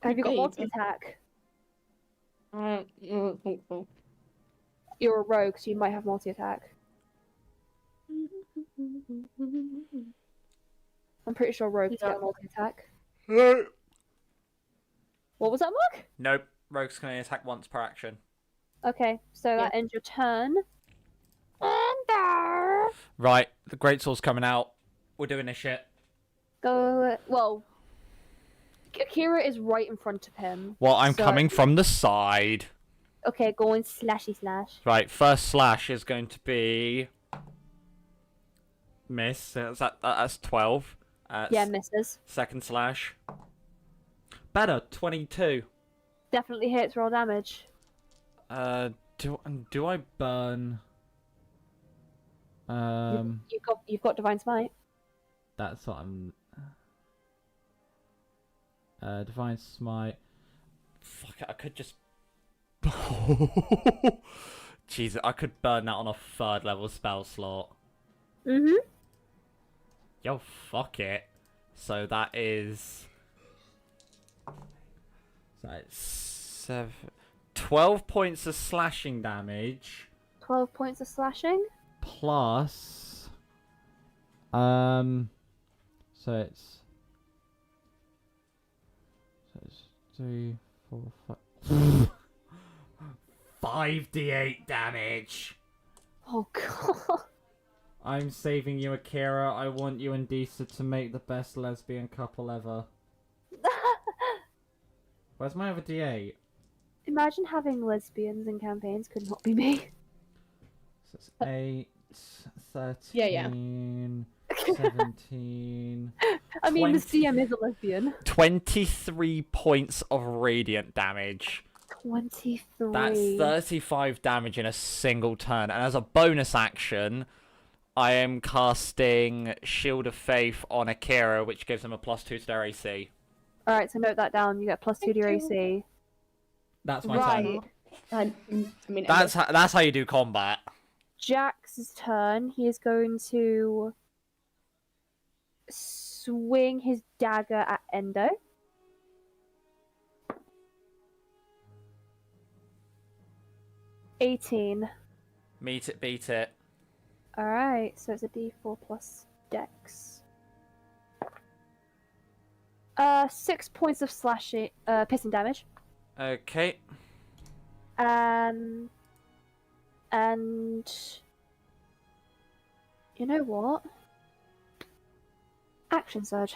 Have you got Babe. multi-attack? I don't think so. You're a rogue, so you might have multi-attack. I'm pretty sure rogues Yeah. get multi-attack. Nope. What was that, Mark? Nope. Rogues can only attack once per action. Okay, so that ends your turn. And Right, the greatsword's coming out. We're doing this shit. go. Well, Akira is right in front of him. Well, I'm so- coming from the side. Okay, go and slashy slash. Right, first slash is going to be... Miss. So that's 12. Yeah, misses. Second slash. Better, 22. Definitely hits. Roll damage. Do I burn? You've got divine smite. That's what I'm... Divine Smite. Fuck it, I could just... Jesus, I could burn that on a 3rd level spell slot. Mhm. Yo, fuck it. So that is... So it's 12 points of slashing damage. 12 points of slashing. Plus... So it's... 3, 4, 5... 5d8 damage! Oh god. I'm saving you, Akira. I want you and Disa to make the best lesbian couple ever. Where's my other D8? Imagine having lesbians in campaigns could not be me. So it's 8, 13, Yeah. 17... I mean, this 20. DM is a lesbian. 23 points of radiant damage. 23. That's 35 damage in a single turn. And as a bonus action, I am casting Shield of Faith on Akira, which gives them a +2 to their AC. Alright, so note that down. You get +2 to your AC. That's my Right. turn. I mean, That's how you do combat. Jax's turn. He is going to swing his dagger at Endo. $18. Meet it, beat it. Alright, so it's a d4 plus dex. 6 points of slashing, piercing damage. Okay. And you know what? Action surge.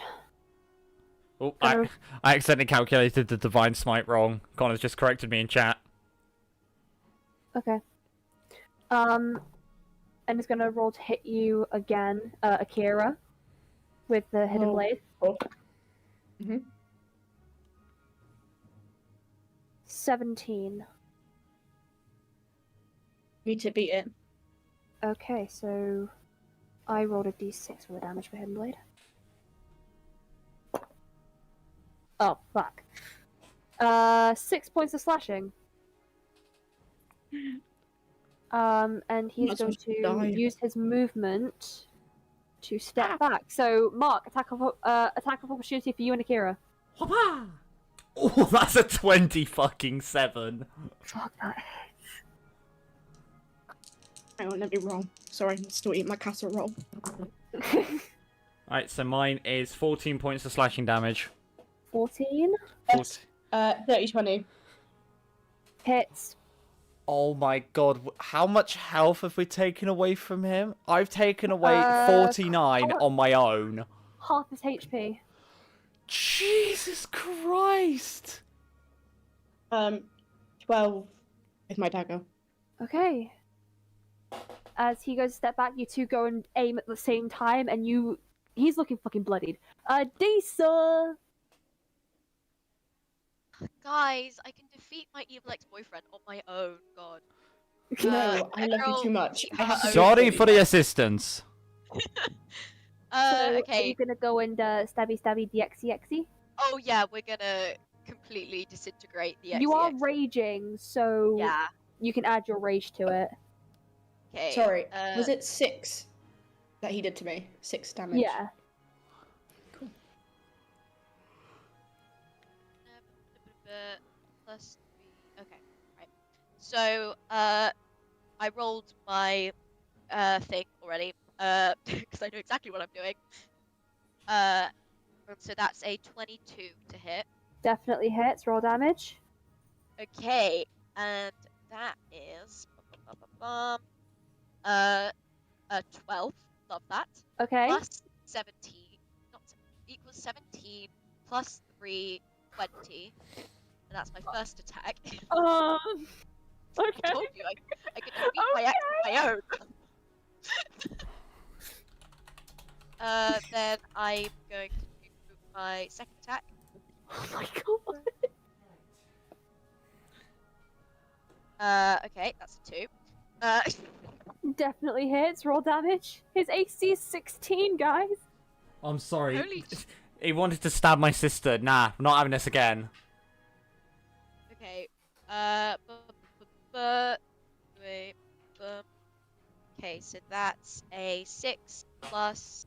Oh, Go. I accidentally calculated the Divine Smite wrong. Connor's just corrected me in chat. Okay. And it's gonna roll to hit you again, Akira, with the hidden blade. Oh. Mm-hmm. 17. Meet it, beat it. Okay, so I rolled a d6 for the damage for hidden blade. Oh, fuck. 6 points of slashing. And he's Might as going well to die. use his movement to step back. So, Mark, attack of opportunity for you and Akira. Whoppa! Oh, that's a 20 fucking 7. Fuck that. Hang on, let me roll. Sorry, I'm still eating my casserole. Alright, so mine is 14 points of slashing damage. 14 30-20. hits. Oh my god, how much health have we taken away from him? I've taken away 49 oh. on my own. Half his HP. Jesus Christ! 12 with my dagger. Okay. As he goes a step back, you two go and aim at the same time, and he's looking fucking bloodied. Disa! Guys, I can defeat my evil ex-boyfriend on my own. God. No, I love you girl, too much. I have to Sorry do for the that. assistance. So, are Okay. you gonna go and stabby DXEXE? Oh yeah, we're gonna completely disintegrate the You are XEX. raging, so Yeah. you can add your rage to it. Okay. Sorry, was it 6 that he did to me? 6 damage? Yeah. Plus 3. Okay. Right. So, I rolled my thing already. Because I know exactly what I'm doing. So that's a 22 to hit. Definitely hits. Roll damage. Okay, and that is a 12. Love that. Okay. Plus 17, not equals 17 plus 3, 20, and that's my first attack. I Okay. told you I could defeat my ex on my own. Then I'm going to do my second attack. Oh my god. Okay, that's a 2. Definitely hits. Roll damage. His AC is 16, guys. I'm sorry. Holy He wanted to stab my sister. Nah, I'm not having this again. Okay. Wait. Okay, so that's a 6 plus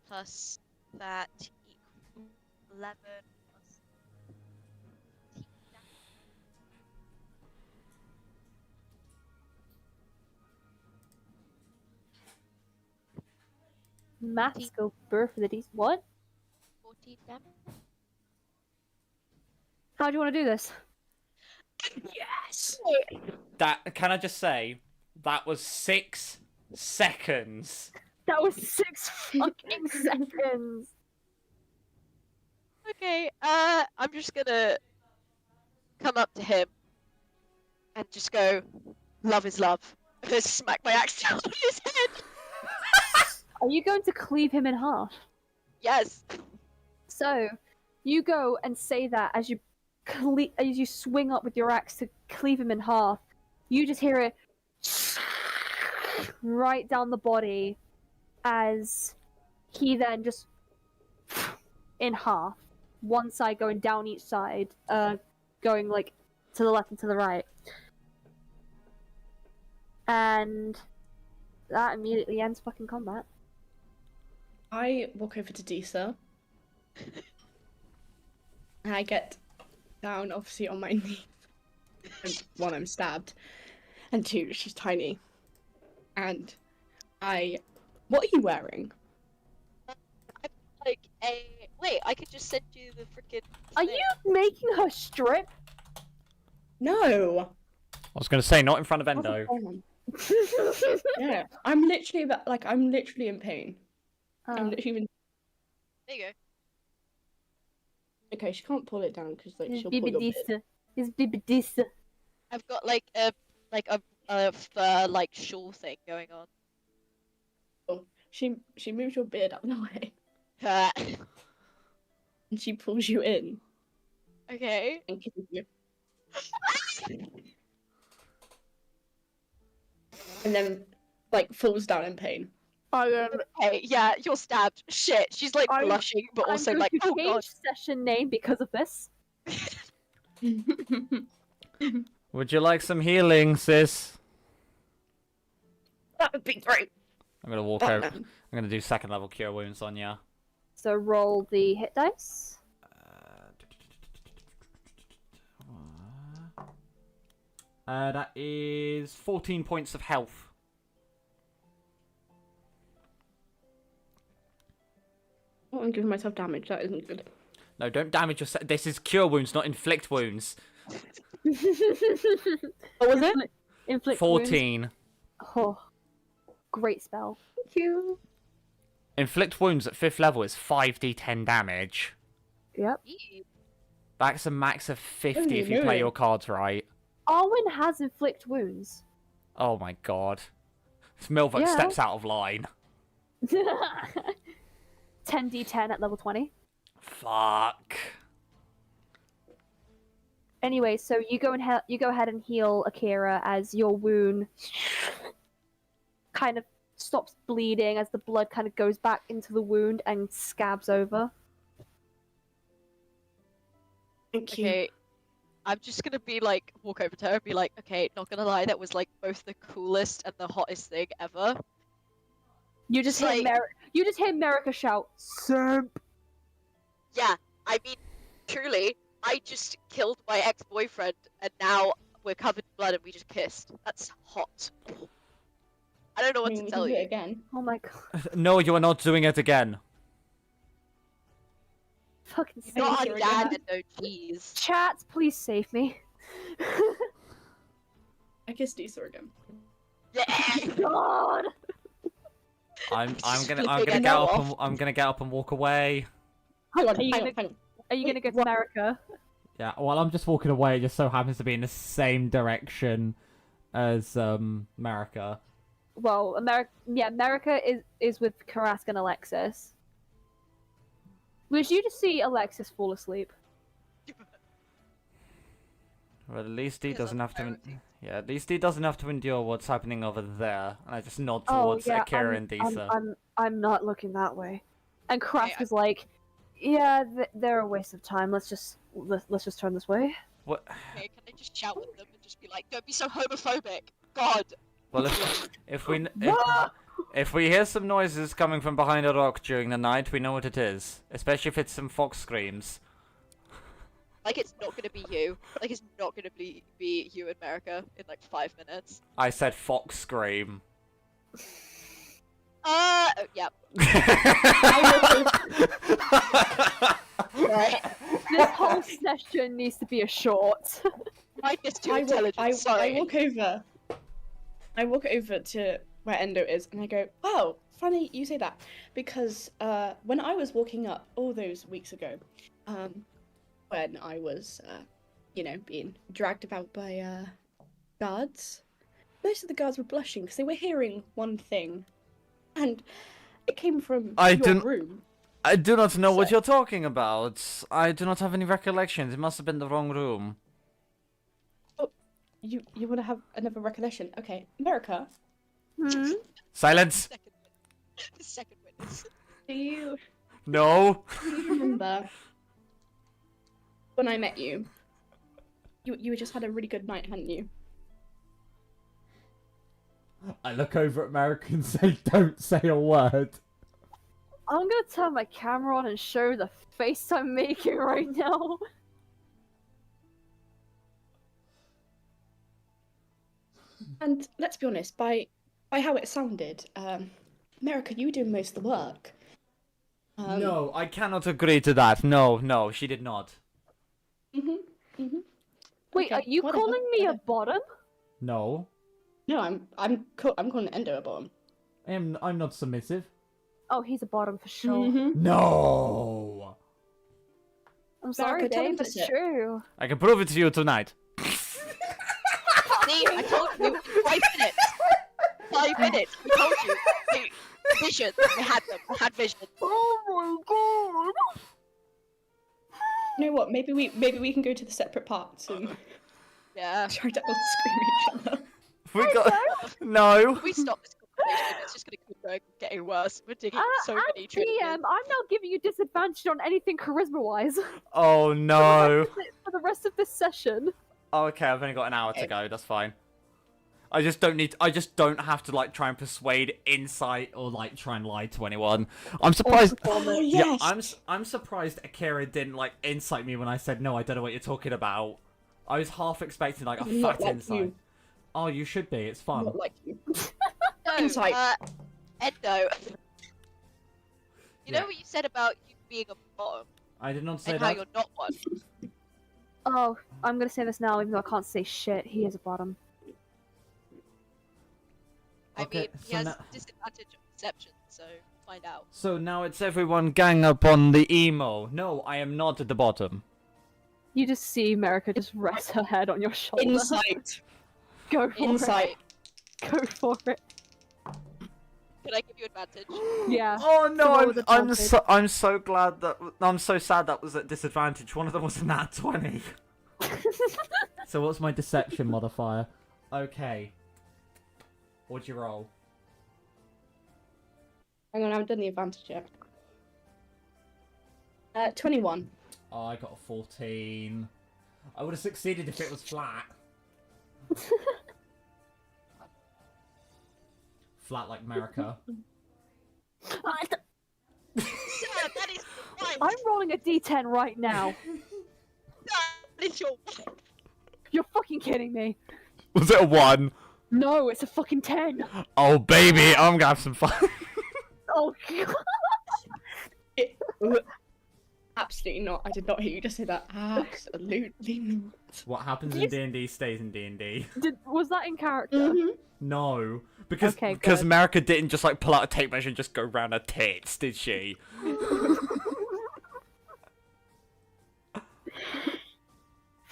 plus that equals 11 plus 18. Maths go burr for the D. What? 14 damage. How do you want to do this? Yes! That can I just say that was 6 seconds. That was 6 fucking seconds. Okay, I'm just gonna come up to him and just go, love is love. And just smack my axe down on his head. Are you going to cleave him in half? Yes. So, you go and say that as you swing up with your axe to cleave him in half. You just hear it right down the body as he then just in half. One side going down each side, going like to the left and to the right. And that immediately ends fucking combat. I walk over to Disa. And I get down, obviously, on my knees. And one, I'm stabbed. And two, she's tiny. And what are you wearing? Like wait, I could just send you the freaking. Are you making her strip? No! I was going to say, not in front of Endo. Yeah, I'm literally in pain. I'm Oh. literally in... There you go. Okay, she can't pull it down because like It's she'll pull your beard. It's Bibidisa. I've got like a fur like shawl thing going on. She moves your beard out of the way Uh, and she pulls you in okay. and kisses you. And then like falls down in pain. Hey, yeah, you're stabbed. Shit, she's like I'm- blushing, but also I'm like, going to oh god. change session name because of this. Would you like some healing, sis? That would be great. I'm going to walk over. I'm going to do second level cure wounds on ya. So roll the hit dice. That is 14 points of health. Oh, I'm giving myself damage. That isn't good. No, don't damage yourself. This is cure wounds, not inflict wounds. What was it? Inflict wounds. 14. Oh, great spell. Thank you. Inflict wounds at 5th level is 5d10 damage. Yep. That's a max of 50 Oh, if you play really? your cards right. Arwen has inflict wounds. Oh my god. Milvok Yeah. steps out of line. 10d10 at level 20. Fuck. Anyway, so you go ahead and heal Akira as your wound kind of stops bleeding as the blood kind of goes back into the wound and scabs over. Thank you. Okay. I'm just gonna be like, walk over to her and be like, okay, not gonna lie, that was like both the coolest and the hottest thing ever. You just Like- hear America shout, "Simp!" Yeah, I mean, truly, I just killed my ex-boyfriend and now we're covered in blood and we just kissed. That's hot. I don't know what I mean, to we tell can do it you. again. Oh my god. No, you are not doing it again. Fucking You're save not me. our dad and no cheese. Chat, please save me. I kissed Disa again. Yeah. God! I'm gonna Flipping get it up off. and I'm gonna get up and walk away. Hang on, Are you hang gonna- on, hang on. Are you gonna go to America? Yeah, well, I'm just walking away. It just so happens to be in the same direction as America. Well, America is with Karask and Alexis. Which you just see Alexis fall asleep. Well, at least he Yes, doesn't that's have to. Yeah, at least he doesn't have to endure what's happening over there. And I just nod towards Akira and Disa. I'm not looking that way. And Karask Okay, is like, yeah, they're a waste of time. Let's just turn this way. What? Okay, can I just shout at them and just be like, don't be so homophobic? God. Well, if we hear some noises coming from behind a rock during the night, we know what it is. Especially if it's some fox screams. Like, it's not gonna be you. Like, it's not gonna be you in America in like 5 minutes. I said fox scream. Yeah. Right. This whole session needs to be a short. Mike is too I intelligent, I sorry. walk over. I walk over to where Endo is, and I go, "Wow, funny you say that," because when I was walking up all those weeks ago, when I was, being dragged about by guards, most of the guards were blushing because they were hearing one thing, and it came from your room. I do not know what So- you're talking about. I do not have any recollections. It must have been the wrong room. You want to have another recollection? Okay, America, Silence! Second witness. do you No! remember when I met you? You had just had a really good night, hadn't you? I look over at Merrick and say, don't say a word. I'm gonna turn my camera on and show the face I'm making right now. And let's be honest, by how it sounded, America, you were doing most of the work. No, I cannot agree to that. No, she did not. Wait, Okay, are you whatever, calling me a whatever. bottom? No, No, I'm calling Endo a bottom. I'm not submissive. Oh, he's a bottom for sure. No! I'm sorry, Marco, tell him Dave, to but it's sit. true. I can prove it to you tonight. See, I told you, 5 minutes. 5 minutes. We told you. Hey, vision. We had them. We had vision. Oh my god! You know what? Maybe we can go to the separate parts and Yeah. try to scream each other. We got... No! If we stop this conversation, it's just gonna keep going, getting worse. We're digging so many DM, triggers. I'm now giving you disadvantage on anything charisma-wise Oh no! for the rest of this session. Okay, I've only got an hour to go, that's fine. I just don't have to like try and persuade insight or like try and lie to anyone. I'm surprised. Oh, Yeah, yes. I'm surprised Akira didn't like insight me when I said no. I don't know what you're talking about. I was half expecting like a Not fat like insight. you. Oh, you should be. It's fun. Not like you. No, Insight. Endo. You Yeah. know what you said about you being a bottom I did not say and how that. you're not one? Oh, I'm gonna say this now, even though I can't say shit. He is a bottom. I Okay, mean, he so has now- disadvantage of perception, so find out. So now it's everyone gang up on the emo. No, I am not at the bottom. You just see America just rest her head on your shoulder. Insight. Go for Insight. it. Go for it. Can I give you advantage? Yeah. Oh no, roll with advantage. I'm so glad that I'm so sad that was at disadvantage. One of them was a nat 20. So what's my deception modifier? Okay. What'd you roll? Hang on, I haven't done the advantage yet. 21. Oh, I got a 14. I would have succeeded if it was flat. Flat like America. Yeah, that is right. I'm rolling a d10 right now. That is your You're fucking kidding me. Was it a 1? No, it's a fucking 10. Oh baby, I'm gonna have some fun. Oh god. Absolutely not. I did not hear you just say that. Absolutely not. What happens in Yes. D&D stays in D&D. Was that in character? Mm-hmm. No. Because Okay, good. America didn't just like pull out a tape measure and just go round her tits, did she?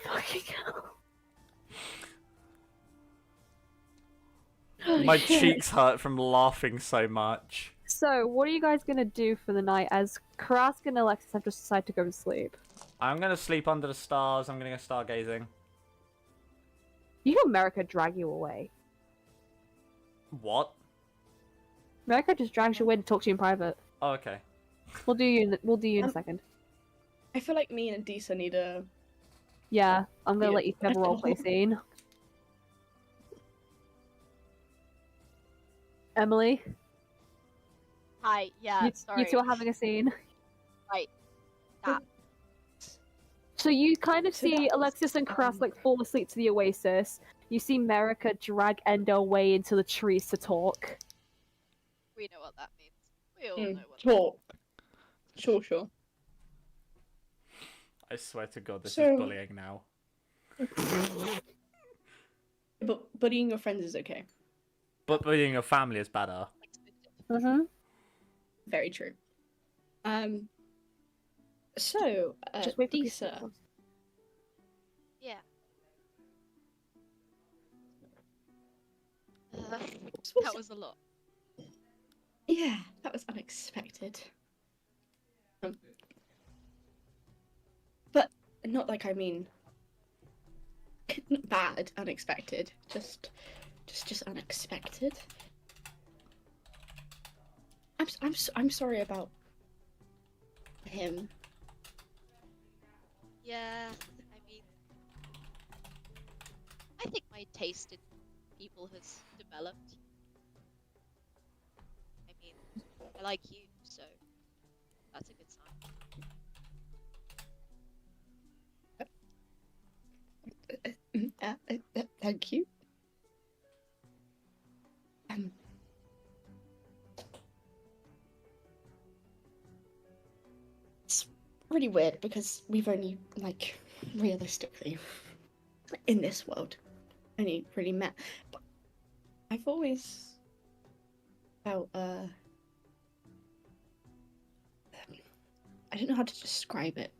Fucking hell. My shit. cheeks hurt from laughing so much. So, what are you guys gonna do for the night as Karaska and Alexis have just decided to go to sleep? I'm gonna sleep under the stars. I'm gonna go stargazing. You hear America drag you away. What? America just drags you away to talk to you in private. Oh, okay. We'll do you in a second. I feel like me and Adisa need a. Yeah, I'm gonna Yeah. let you have a roleplay scene. Emily, Hi, yeah, sorry. you two are having a scene. Right. That. So you kind of So see that was, Alexis and Kras like fall asleep to the oasis. You see Merika drag Endo away into the trees to talk. We know what that means. We all know what Talk. Sure. I swear to God, this So- is bullying now. But bullying your friends is okay. But being a family is better. Mm-hmm. Very true. So, Just wait for people to Disa, pause. Yeah. was- That was a lot. yeah, that was unexpected. But not like, I mean, not bad, unexpected. Just unexpected. I'm sorry about him. Yeah, I mean, I think my taste in people has developed. I mean, I like you, so that's a good sign. Thank you. It's really weird because we've only, like, realistically, in this world, only really met. But I've always felt, I don't know how to describe it.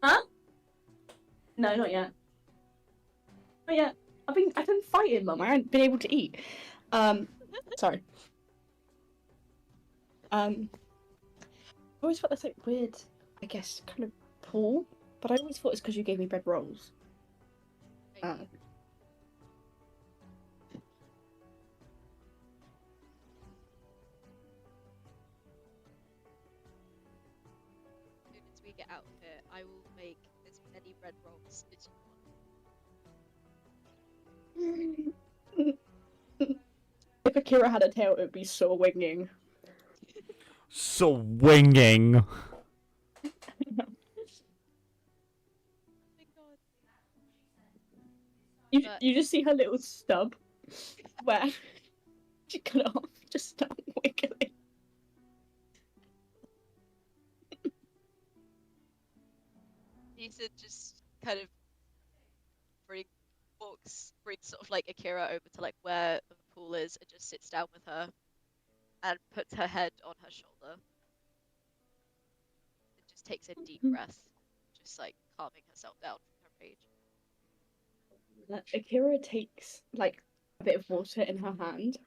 Huh? No, not yet. Not yet. I've been fighting, Mum. I haven't been able to eat. Sorry. I always felt this like weird, I guess, kind of pull, but I always thought it's because you gave me bread rolls. Like, as soon as we get out of here, I will make as many bread rolls as you want. If Akira had a tail, it would be so winging. Swinging. Oh my god. But- You just see her little stub where she cut it off, just start wiggling. Nisa just kind of brings sort of like Akira over to like where the pool is and just sits down with her and puts her head on her shoulder and just takes a deep breath, just like calming herself down from her rage. Akira takes like a bit of water in her hand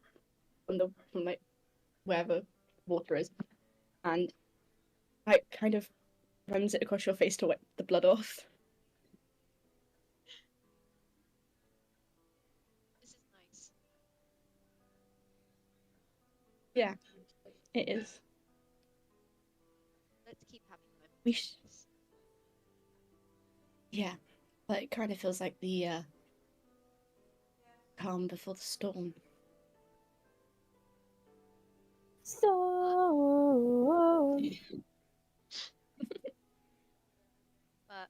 from like wherever water is, and like kind of runs it across your face to wipe the blood off. This is nice. Yeah, it is. Let's keep having moments We like sh- this. Yeah, but it kind of feels like the calm before the storm. So But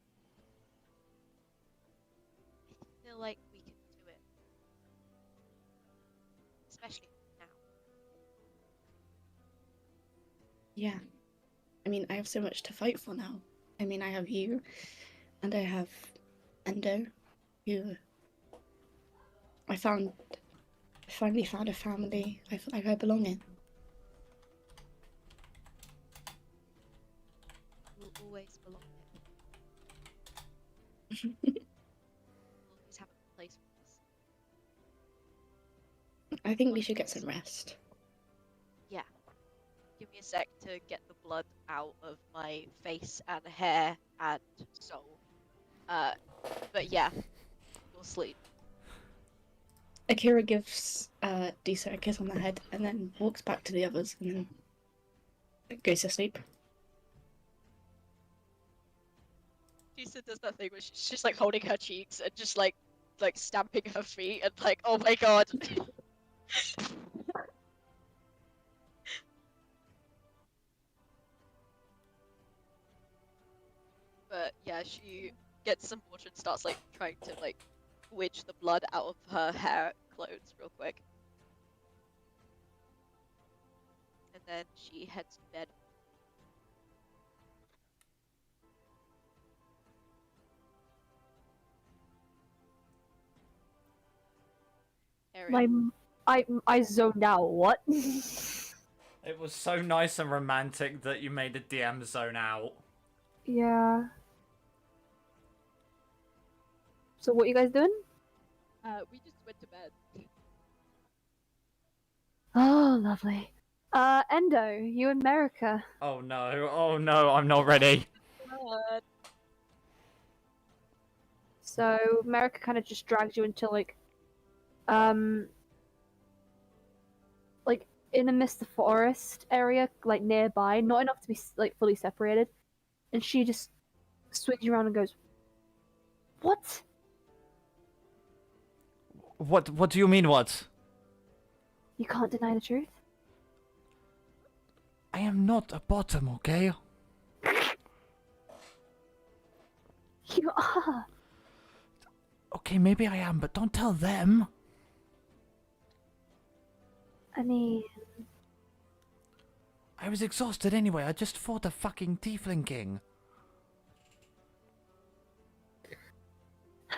I feel like we can do it. Especially now. Yeah, I mean, I have so much to fight for now. I mean, I have you, and I have Endo, who I finally found a family I feel like I belong in. We'll always belong here. We'll always have a place for us. I think we should get some rest. Yeah. Give me a sec to get the blood out of my face and hair and soul. But yeah, we'll sleep. Akira gives Disa a kiss on the head and then walks back to the others and then goes to sleep. Lisa does that thing where she's just like holding her cheeks and just like stamping her feet and like, oh my god. But yeah, she gets some water and starts like trying to like wedge the blood out of her hair clothes real quick. And then she heads to bed. Erin. I zoned out. What? It was so nice and romantic that you made the DM zone out. Yeah. So what you guys doing? We just went to bed. Oh, lovely. Endo, you in America. Oh no, I'm not ready. So America kind of just drags you into like in the midst of forest area, like nearby, not enough to be like fully separated. And she just swings you around and goes, "What? What do you mean what? You can't deny the truth?" I am not a bottom, okay? You are. Okay, maybe I am, but don't tell them. I mean, I was exhausted anyway, I just fought a fucking tiefling king.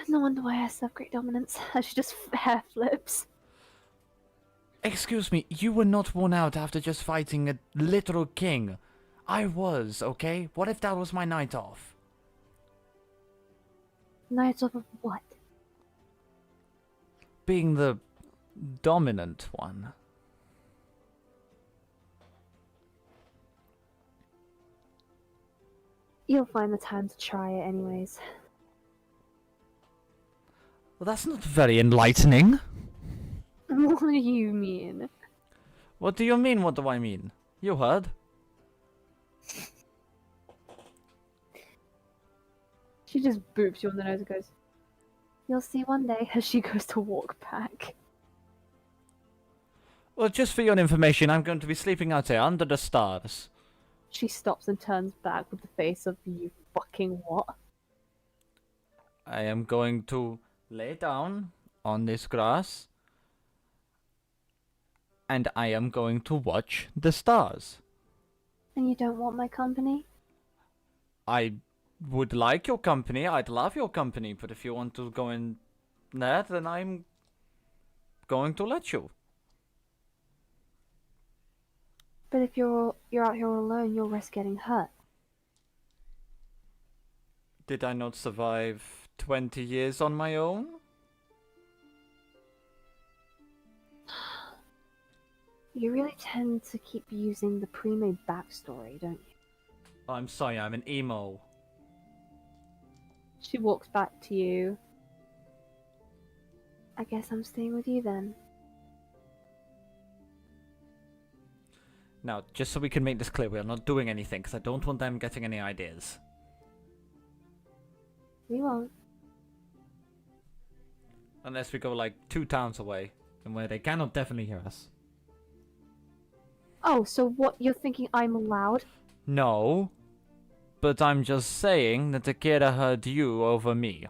no wonder why I have great dominance. She just hair flips. Excuse me, you were not worn out after just fighting a literal king. I was, okay? What if that was my night off? Night off of what? Being the dominant one. You'll find the time to try it anyways. Well, that's not very enlightening. What do you mean? What do you mean, what do I mean? You heard? She just boops you on the nose and goes, "You'll see one day," as she goes to walk back. Well, just for your information, I'm going to be sleeping out here under the stars. She stops and turns back with the face of, "You fucking what?" I am going to lay down on this grass. And I am going to watch the stars. And you don't want my company? I would like your company. I'd love your company. But if you want to go in there, then I'm going to let you. But if you're out here alone, you'll risk getting hurt. Did I not survive 20 years on my own? You really tend to keep using the pre-made backstory, don't you? Oh, I'm sorry, I'm an emo. She walks back to you. I guess I'm staying with you then. Now, just so we can make this clear, we are not doing anything, because I don't want them getting any ideas. We won't. Unless we go like 2 towns away, and where they cannot definitely hear us. Oh, so what, you're thinking I'm allowed? No, but I'm just saying that Akira heard you over me.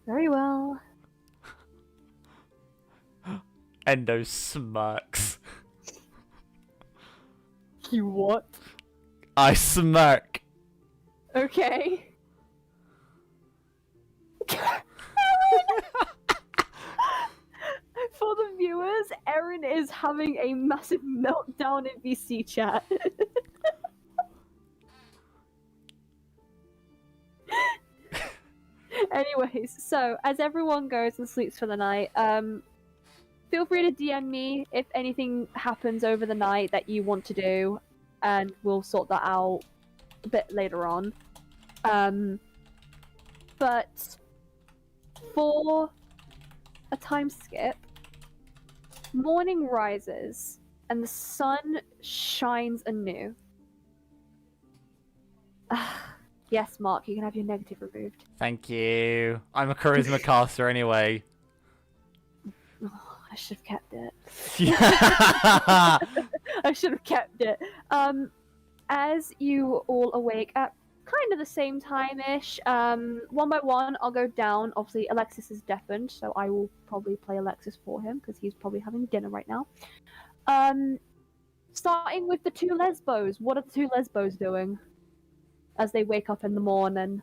Very well. Endo smirks. You what? I smirk. Okay. For the viewers, Erin is having a massive meltdown in VC chat. Anyways, so as everyone goes and sleeps for the night, feel free to DM me if anything happens over the night that you want to do, and we'll sort that out a bit later on. But for a time skip, morning rises and the sun shines anew. Yes, Mark, you can have your negative removed. Thank you. I'm a charisma caster anyway. Oh, I should have kept it. Yeah. I should have kept it. As you all awake at kind of the same time-ish, one by one, I'll go down. Obviously, Alexis is deafened, so I will probably play Alexis for him, because he's probably having dinner right now. Starting with the 2 lesbos. What are the 2 lesbos doing as they wake up in the morning?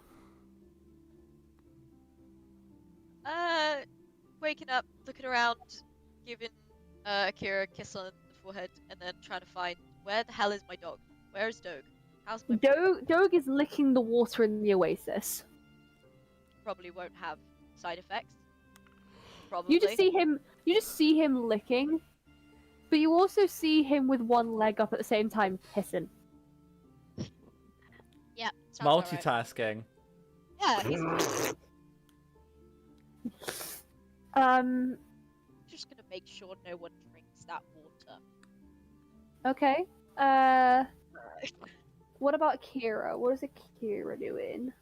waking up, looking around, giving Akira a kiss on the forehead, and then trying to find where the hell is my dog? Where is Doge? How's my Doge is licking the water in the oasis. Probably won't have side effects. Probably. You just see him licking, but you also see him with one leg up at the same time pissing. Yeah. Sounds about right. Multitasking. Yeah. He's just gonna make sure no one drinks that water. Okay. What about Akira? What is Akira doing?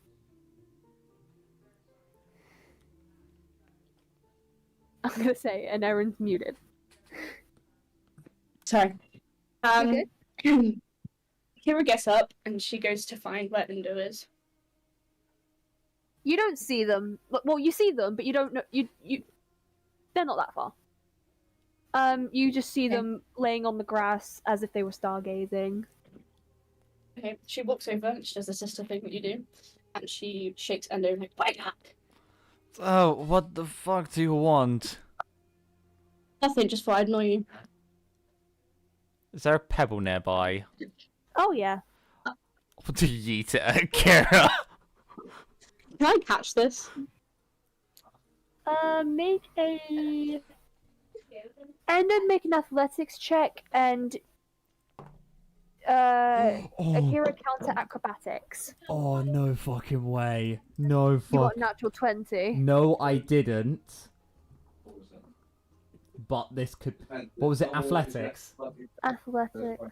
I'm gonna say, and Erin's muted. Sorry. Okay. Kira gets up and she goes to find where Indo is. You don't see them. Well, you see them, but you don't know. You. They're not that far. You just see them laying on the grass as if they were stargazing. Okay, she walks over and she does the sister thing that you do, and she shakes Endo like, wake up! Oh, what the fuck do you want? Nothing, just thought I'd annoy you. Is there a pebble nearby? Oh yeah. What do you eat it at, Kira? Can I catch this? Make a. And then make an athletics check and. Akira counter acrobatics. Oh, no fucking way. No fuck. You got a natural 20. No, I didn't. But this could... What was it? Athletics? Athletics.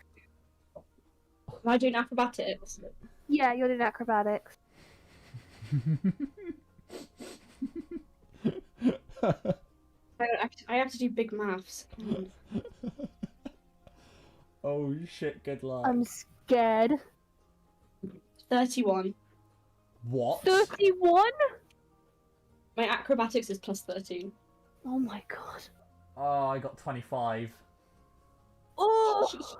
Am I doing acrobatics? Yeah, you're doing acrobatics. I have to do big maths. Oh shit, good luck. I'm scared. 31. What? 31? My acrobatics is plus 13. Oh my god. Oh, I got 25. Oh!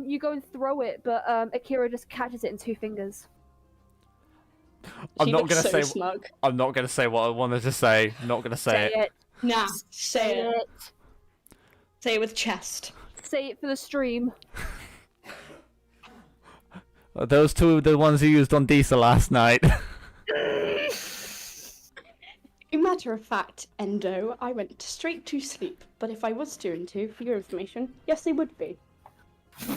You go and throw it, but Akira just catches it in 2 fingers. I'm not gonna say. Smug. I'm not gonna say what I wanted to say. Not gonna say it. Nah, say it. it. Say it with chest. Say it for the stream. Those two are the ones you used on Diesel last night. In matter of fact, Endo, I went straight to sleep. But if I was doing to, for your information, yes, they would be.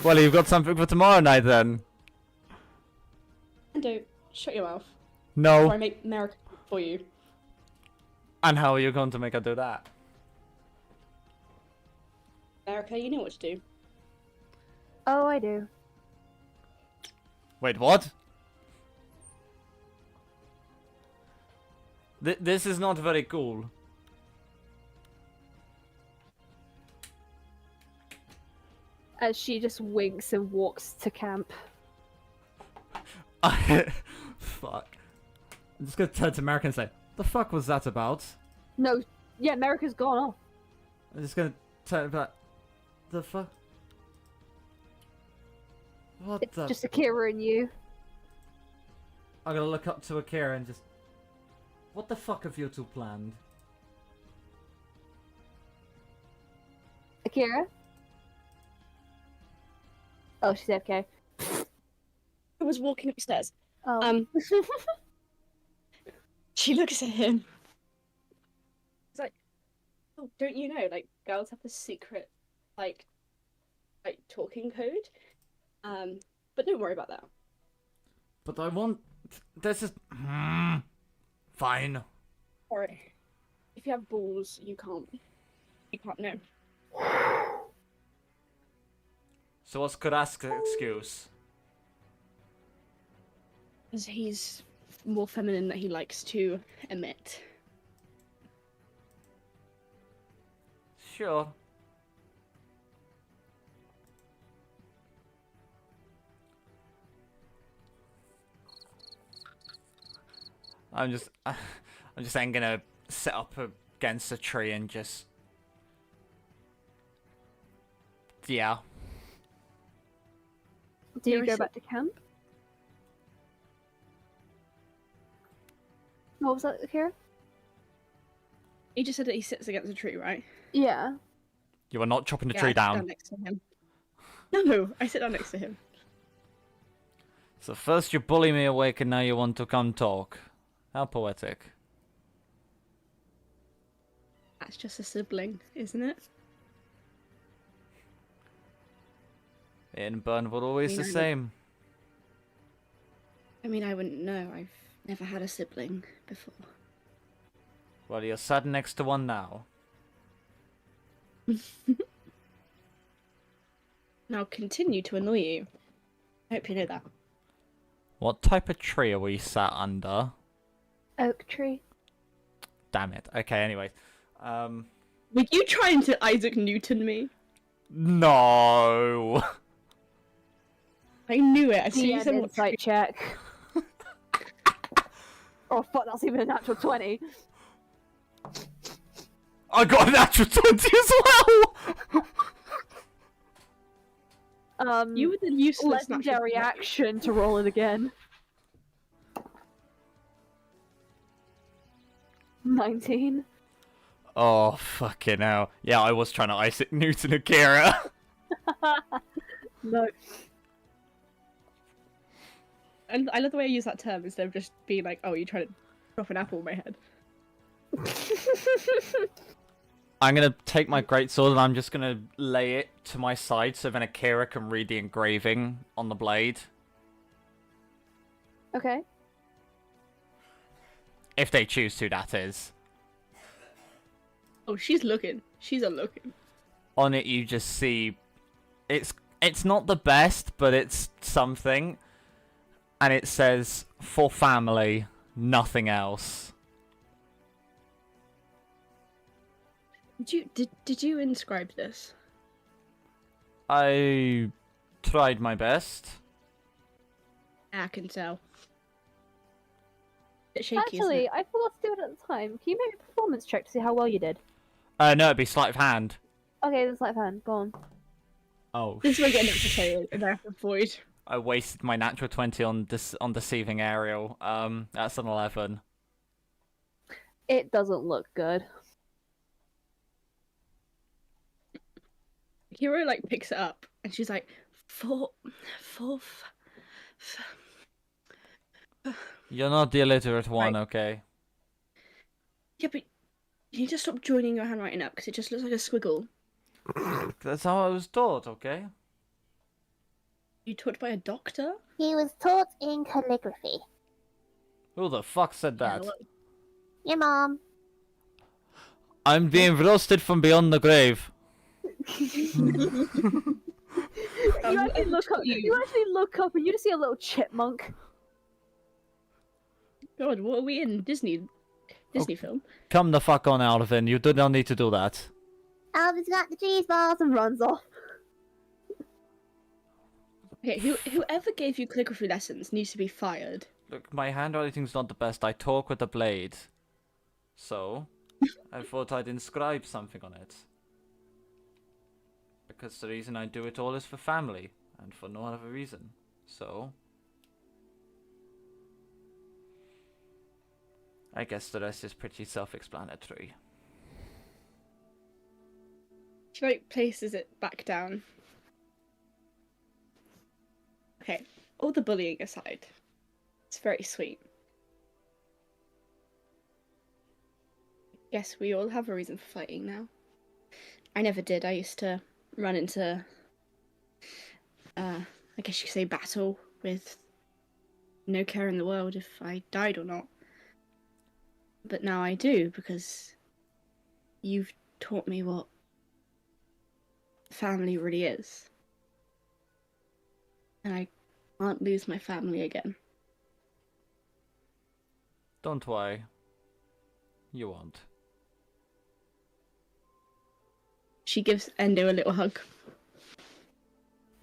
Well, you've got something for tomorrow night then. Endo, shut your mouth. No. Or I make America for you. And how are you going to make her do that? America, you know what to do. Oh, I do. Wait, what? This is not very cool. As she just winks and walks to camp. Fuck. I'm just gonna turn to America and say, the fuck was that about? No, yeah, America's gone off. I'm just gonna turn back. The fuck? What It's the? just Akira and you. I'm gonna look up to Akira and just. What the fuck have you two planned? Akira? Oh, she's AFK. I was walking upstairs. Oh. She looks at him. It's like, oh, don't you know? Like, girls have a secret, like talking code. But don't worry about that. But I want. This is. Fine. Sorry. If you have balls, you can't. You can't know. So what's Kuraska's excuse? Because he's more feminine that he likes to emit. Sure. I'm just then gonna sit up against a tree and just, yeah. Do you go back to camp? What was that, Akira? He just said that he sits against a tree, right? Yeah. You are not chopping the Yeah, tree I sit down down. next to him. No, I sit down next to him. So first you bully me awake and now you want to come talk. How poetic. That's just a sibling, isn't it? In Burnwood, always the same. I mean, I wouldn't know. I've never had a sibling before. Well, you're sat next to one now. And I'll continue to annoy you. I hope you know that. What type of tree are we sat under? Oak tree. Damn it. Okay, anyways. Were you trying to Isaac Newton me? No! I knew it. I see The you said what insight check. Oh fuck, that's even a natural 20. I got a natural 20 as well! You were the useless legendary natural- action to roll it again. 19. Oh, fucking hell. Yeah, I was trying to Isaac Newton Akira. No. And I love the way I use that term instead of just being like, oh, you're trying to drop an apple in my head. I'm gonna take my greatsword and I'm just gonna lay it to my side so then Akira can read the engraving on the blade. Okay. If they choose to, that is. Oh, she's looking. She's a looking. On it you just see... It's not the best, but it's something. And it says, for family, nothing else. Did you inscribe this? I tried my best. I can tell. Bit shaky, isn't Actually, it? I forgot to do it at the time. Can you make a performance check to see how well you did? No, it'd be sleight of hand. Okay, the sleight of hand. Go on. Oh, This is where I get an extra say in there for Void. I wasted my natural 20 on deceiving Ariel. That's an 11. It doesn't look good. Hero like picks it up and she's like, You're not the illiterate one, Right. okay? Yeah, but you need to stop joining your handwriting up because it just looks like a squiggle. That's how I was taught, okay? You taught by a doctor? He was taught in calligraphy. Who the fuck said that? Yeah, Your mom. I'm being roasted from beyond the grave. You actually look up and you just see a little chipmunk. God, what are we in? Disney film? Come the fuck on, Alvin. You do not need to do that. Alvin's got the cheese balls. And runs off. Okay, whoever gave you calligraphy lessons needs to be fired. Look, my handwriting's not the best. I talk with a blade. So, I thought I'd inscribe something on it. Because the reason I do it all is for family, and for no other reason. So, I guess the rest is pretty self-explanatory. She like places it back down. Okay, all the bullying aside, it's very sweet. Yes, we all have a reason for fighting now. I never did. I used to run into, I guess you could say, battle with no care in the world if I died or not. But now I do, because you've taught me what family really is. And I can't lose my family again. Don't worry. You won't. She gives Endo a little hug.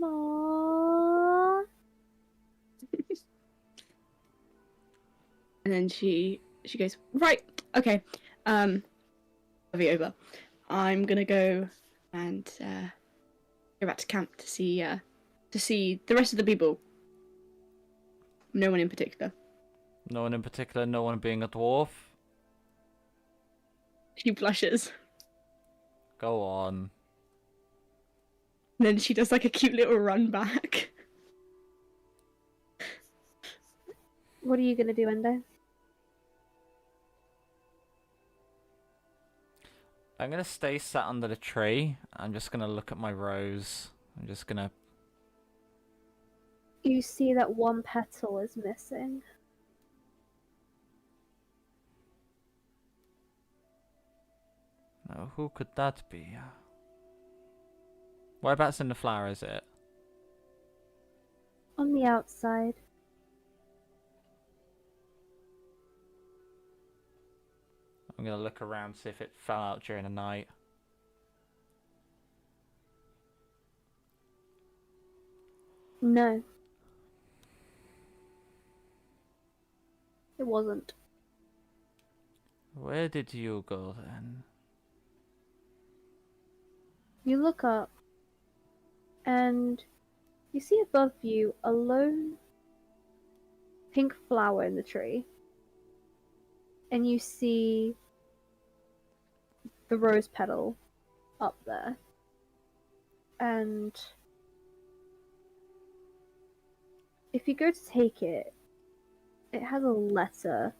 Aww. And then she goes, right, okay, be over. I'm gonna go and go back to camp to see the rest of the people. No one in particular. No one in particular, no one being a dwarf. She blushes. Go on. And then she does like a cute little run back. What are you gonna do, Endo? I'm gonna stay sat under the tree. I'm just gonna look at my rose. I'm just gonna... You see that one petal is missing. Now, who could that be? Whereabouts in the flower is it? On the outside. I'm gonna look around, see if it fell out during the night. No. It wasn't. Where did you go then? You look up, and you see above you a lone pink flower in the tree. And you see the rose petal up there. And if you go to take it, it has a letter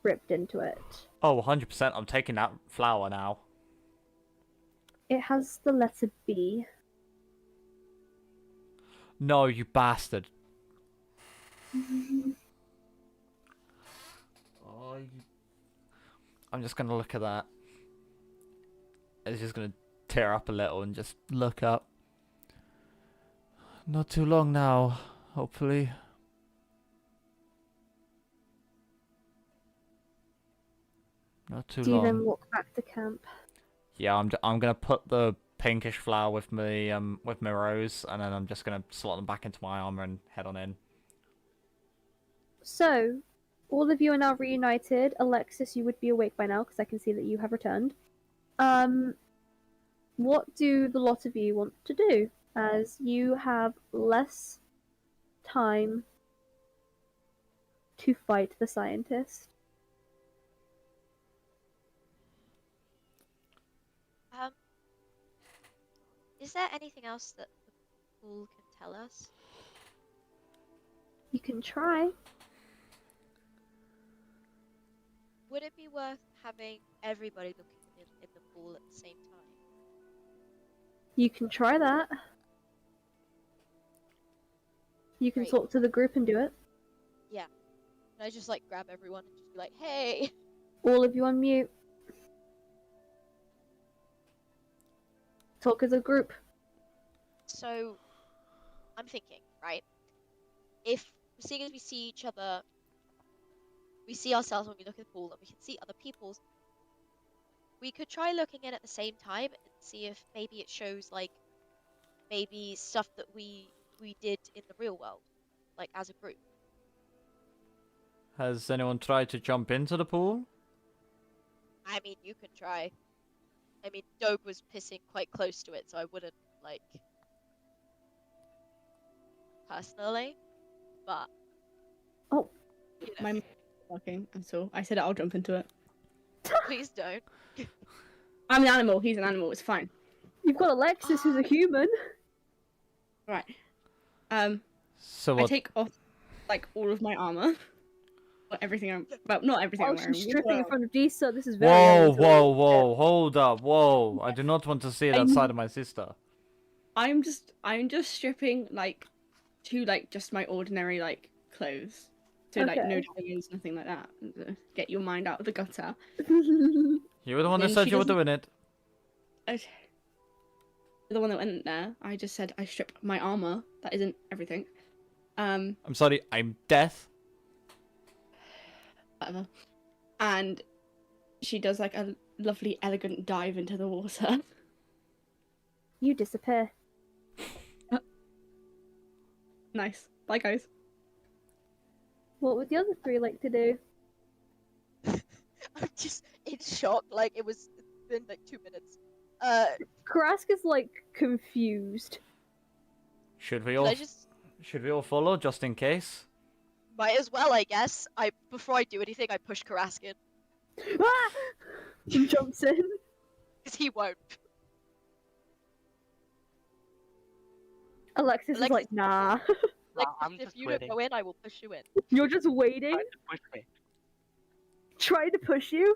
ripped into it. Oh, 100%. I'm taking that flower now. It has the letter B. No, you bastard. Oh, I'm just gonna look at that. It's just gonna tear up a little and just look up. Not too long now, hopefully. Not too Do you long. then walk back to camp? Yeah, I'm gonna put the pinkish flower with my rose, and then I'm just gonna slot them back into my armor and head on in. So, all of you are now reunited. Alexis, you would be awake by now because I can see that you have returned. What do the lot of you want to do? As you have less time to fight the scientist. Is there anything else that the pool can tell us? You can try. Would it be worth having everybody looking in the pool at the same time? You can try that. You can Great. talk to the group and do it. Yeah. Can I just like grab everyone and just be like, hey? All of you on mute. Talk as a group. So, I'm thinking, right? If, seeing as we see each other, we see ourselves when we look at the pool, and we can see other people's, we could try looking in at the same time and see if maybe it shows, like, maybe stuff that we did in the real world, like, as a group. Has anyone tried to jump into the pool? I mean, you can try. I mean, Dogue was pissing quite close to it, so I wouldn't, like, personally, but... Oh. You know, My talking, and so I said I'll jump into it. please don't. I'm an animal, he's an animal, it's fine. You've got Alexis who's a human. Right. So I what? take off, like, all of my armor. Or everything I'm... Well, not everything I'm Oh, wearing. she's stripping in well, front of Disa. This is very Whoa, unusual. whoa, whoa! Hold up, whoa! I do not want to see that I'm- side of my sister. I'm just stripping, like, to, like, just my ordinary, like, clothes. So, like, no Okay. diamonds, nothing like that. Get your mind out of the gutter. You were the one that Then said she you were doesn't- doing it. The one that went there, I just said I strip my armor. That isn't everything. I'm sorry, I'm deaf. Whatever. And she does, like, a lovely, elegant dive into the water. You disappear. Nice. Bye, guys. What would the other three like to do? I'm just in shock, like, it's been, like, 2 minutes. Karaska's like confused. Should we Can all? I just... Should we all follow just in case? Might as well, I guess. Before I do anything, I push Karaskin. Ah! He jumps in. Because he won't. Alexis is Alexis- like, nah. Like, I'm if just you waiting. don't go in, I will push you in. You're just waiting, Try to push me. trying to push you.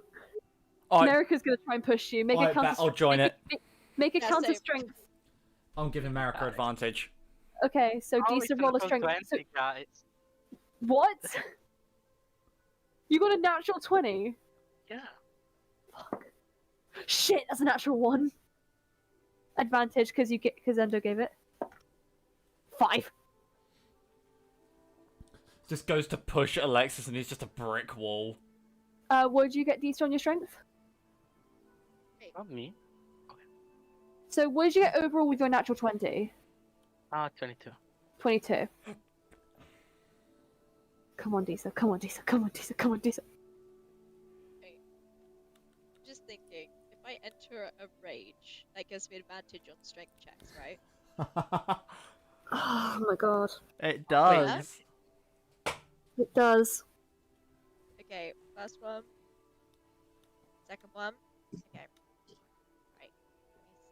Alright, America's gonna try and push you. Make a alright, counter. bet I'll join it. Make a Yeah, counter same. strength. I'm giving America Guys. advantage. Okay, so How Disa is roll a it strength. 20, So, guys? what? You got a natural 20. Yeah. Shit, that's a natural 1. Advantage because Endo gave it. 5. Just goes to push Alexis and he's just a brick wall. What did you get, Disa, on your strength? Not me. So what did you get overall with your natural 20? 22. 22. Come on, Disa. Come on, Disa. Come on, Disa. Come on, Disa. Just thinking, if I enter a rage, that gives me advantage on strength checks, right? Oh my god. It does. It does. Okay, first one. Second one. Okay.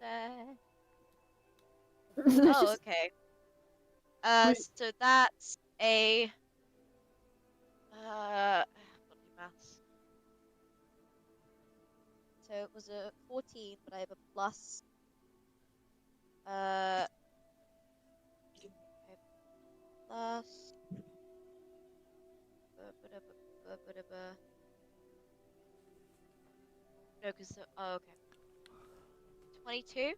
Right. Oh, okay. So that's a not do maths. So it was a 14, but I have a plus. I have plus. No, because oh, okay. 22.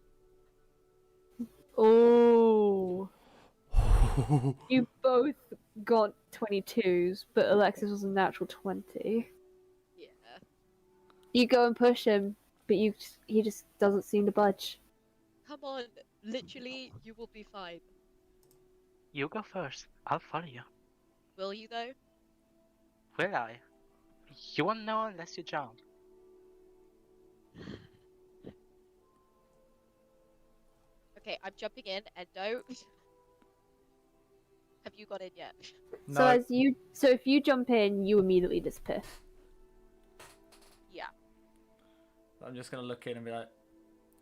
Oh. You both got 22s, but Alexis was a natural 20. Yeah. You go and push him, but he just doesn't seem to budge. Come on, literally, you will be fine. You go first. I'll follow you. Will you though? Will I? You won't know unless you jump. Okay, I'm jumping in, and don't. Have you got in yet? No. So if you jump in, you immediately disappear. Yeah. I'm just gonna look in and be like,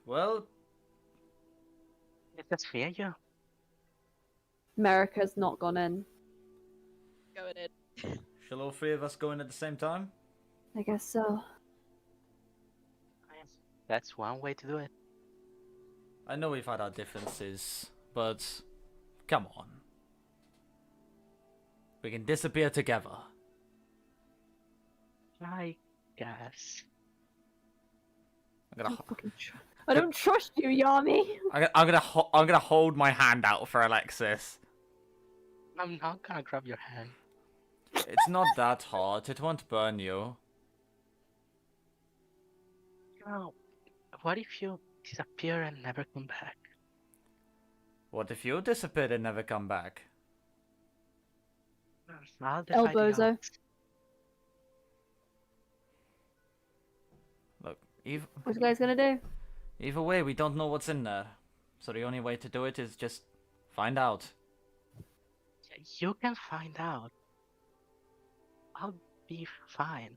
well, It just fear you. America's not gone in. Going in. shall all three of us go in at the same time? I guess so. That's one way to do it. I know we've had our differences, but come on. We can disappear together. I guess. I don't trust you, Yami. I'm gonna hold my hand out for Alexis. I'm not gonna grab your hand. It's not that hard. It won't burn you. You know, what if you disappear and never come back? What if you disappear and never come back? I'll decide the Bozo. odds. Look, What you guys gonna do? either way, we don't know what's in there. So the only way to do it is just find out. You can find out. I'll be fine.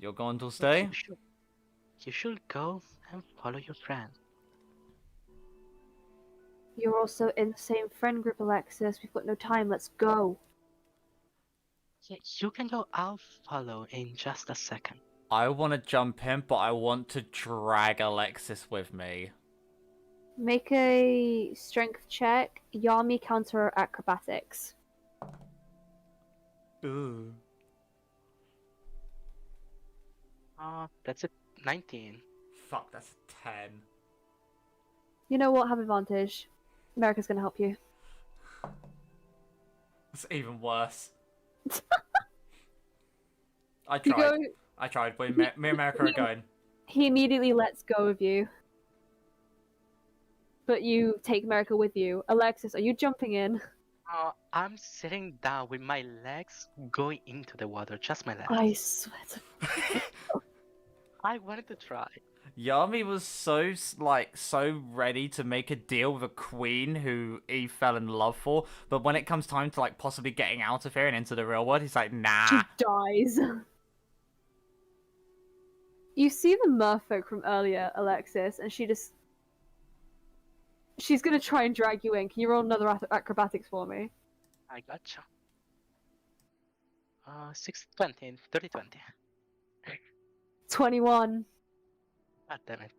You're going to stay? You should go and follow your friend. You're also in the same friend group, Alexis. We've got no time. Let's go. Yeah, you can go. I'll follow in just a second. I want to jump in, but I want to drag Alexis with me. Make a strength check. Yami counter acrobatics. Ooh. That's a 19. Fuck, that's a 10. You know what? Have advantage. America's gonna help you. That's even worse. I You tried. go. I tried, but me and America are going. He immediately lets go of you. But you take America with you. Alexis, are you jumping in? I'm sitting down with my legs going into the water. Just my legs. I swear. I wanted to try. Yami was so ready to make a deal with a queen who he fell in love for, but when it comes time to possibly getting out of here and into the real world, he's like, nah. She dies. You see the merfolk from earlier, Alexis, and she's gonna try and drag you in. Can you roll another acrobatics for me? I gotcha. 620, 30, 20. 21. God damn it.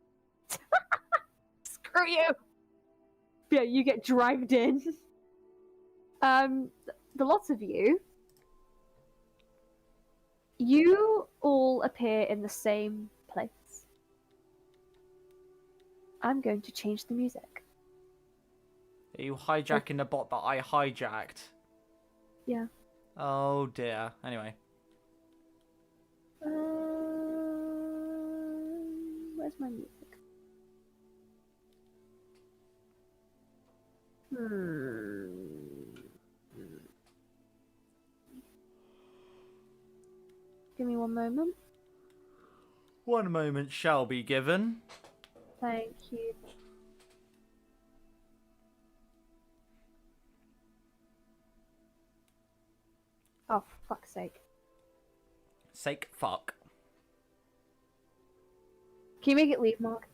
Screw you! Yeah, you get dragged in. The lots of you all appear in the same place. I'm going to change the music. Are you hijacking the bot that I hijacked? Yeah. Oh dear. Anyway. Where's my music? Give me one moment. 1 moment shall be given. Thank you. Oh, for fuck's sake. Sake fuck. Can you make it leave, Mark?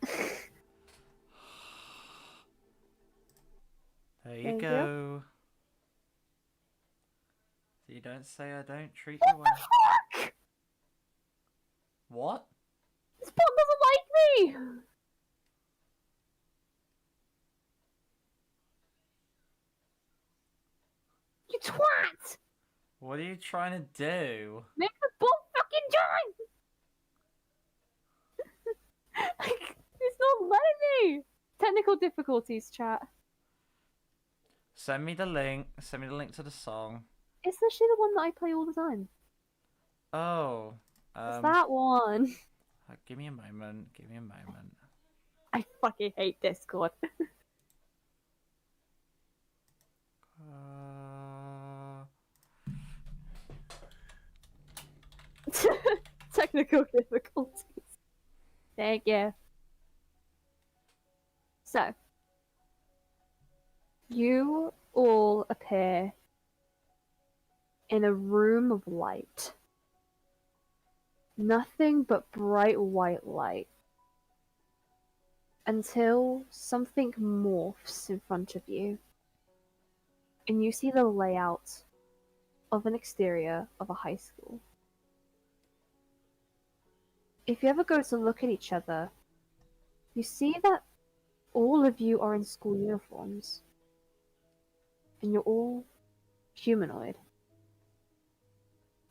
There you Thank you. go. So you don't say I don't treat you well. Fuck! What? This bot doesn't like me! You twat! What are you trying to do? Make the bot fucking join! It's not letting me! Technical difficulties, chat. Send me the link. Send me the link to the song. It's literally the one that I play all the time. Oh. It's that one. Give me a moment. Give me a moment. I fucking hate Discord. Technical difficulties. Thank you. So, you all appear in a room of light. Nothing but bright white light. Until something morphs in front of you. And you see the layout of an exterior of a high school. If you ever go to look at each other, you see that all of you are in school uniforms. And you're all humanoid.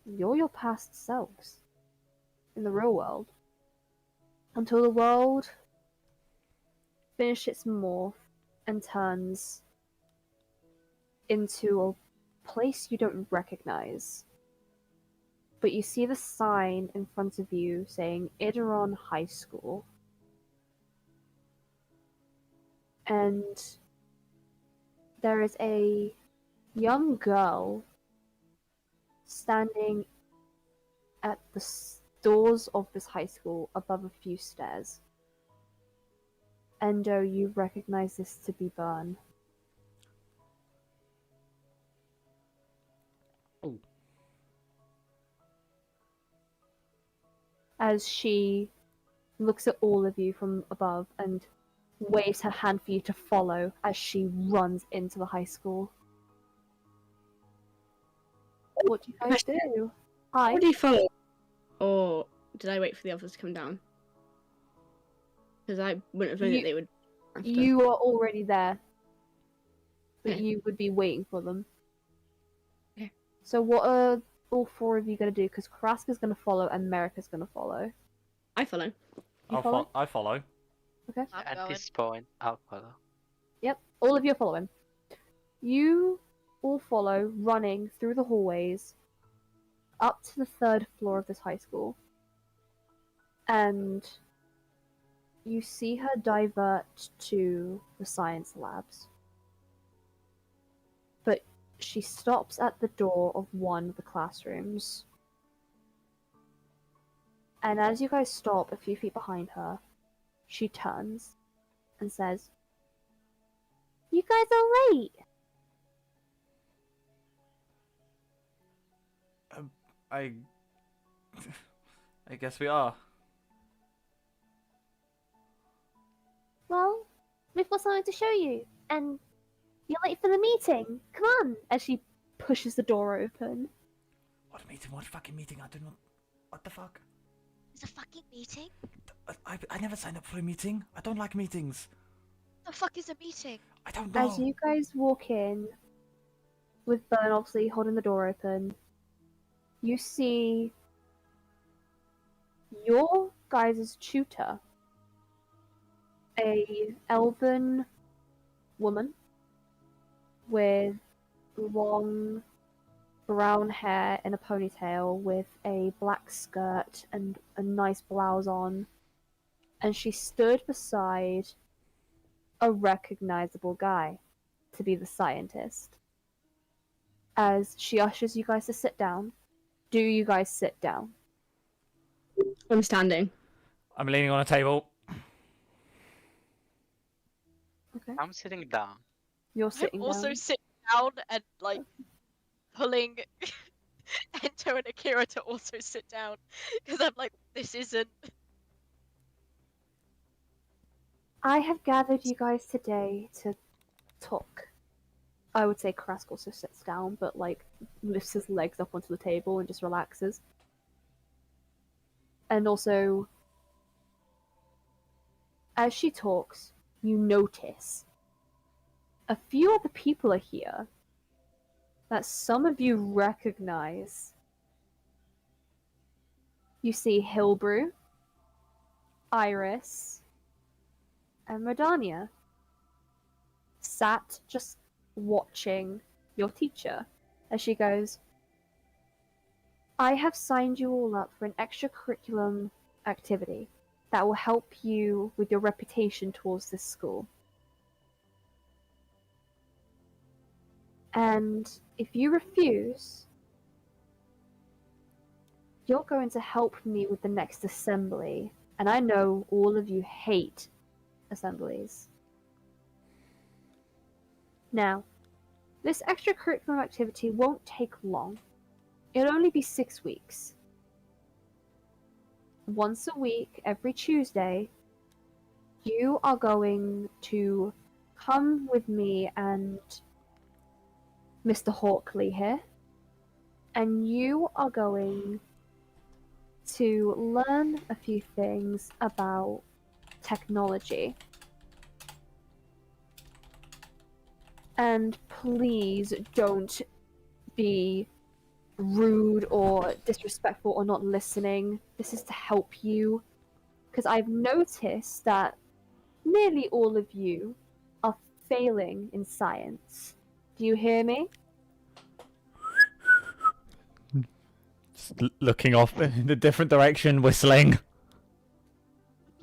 You're your past selves in the real world. Until the world finishes its morph and turns into a place you don't recognize. But you see the sign in front of you saying Idaron High School. And there is a young girl standing at the doors of this high school above a few stairs. Endo, you recognize this to be Byrne. Oh. As she looks at all of you from above and waves her hand for you to follow as she runs into the high school. What do you guys do? Hi. What do you follow? Or did I wait for the others to come down? Because I wouldn't have known that they would. After. You are already there. But Okay. you would be waiting for them. Okay. So what are all four of you going to do? Because Karaska's going to follow and Merika's going to follow. I follow. You follow? I follow. Okay. I'm At going. this point, I'll follow. Yep, all of you are following. You all follow, running through the hallways, up to the 3rd floor of this high school. And you see her divert to the science labs. But she stops at the door of one of the classrooms. And as you guys stop a few feet behind her, she turns and says, "You guys are late." I guess we are. Well, we've got something to show you, and you're late for the meeting. Come on! As she pushes the door open. What meeting? What fucking meeting? I don't know. What the fuck? It's a fucking meeting. I never signed up for a meeting. I don't like meetings. The fuck is a meeting? I don't know. As you guys walk in, with Bern obviously holding the door open, you see your guys' tutor, a elven woman with long brown hair in a ponytail with a black skirt and a nice blouse on, and she stood beside a recognizable guy to be the scientist. As she ushers you guys to sit down, do you guys sit down? I'm standing. I'm leaning on a table. Okay. I'm sitting down. You're sitting I'm also down. sitting down and like pulling Ento and Akira to also sit down because I'm like, this isn't. I have gathered you guys today to talk. I would say Krask also sits down, but like lifts his legs up onto the table and just relaxes. And also, as she talks, you notice a few other people are here that some of you recognize. You see Hilbrew, Iris, and Modania sat just watching your teacher as she goes, I have signed you all up for an extracurriculum activity that will help you with your reputation towards this school. And if you refuse, you're going to help me with the next assembly. And I know all of you hate assemblies. Now, this extracurricular activity won't take long. It'll only be 6 weeks. Once a week, every Tuesday, you are going to come with me and Mr. Hawkley here, and you are going to learn a few things about technology. And please don't be rude or disrespectful or not listening. This is to help you, because I've noticed that nearly all of you are failing in science. Do you hear me? Just looking off in a different direction, whistling.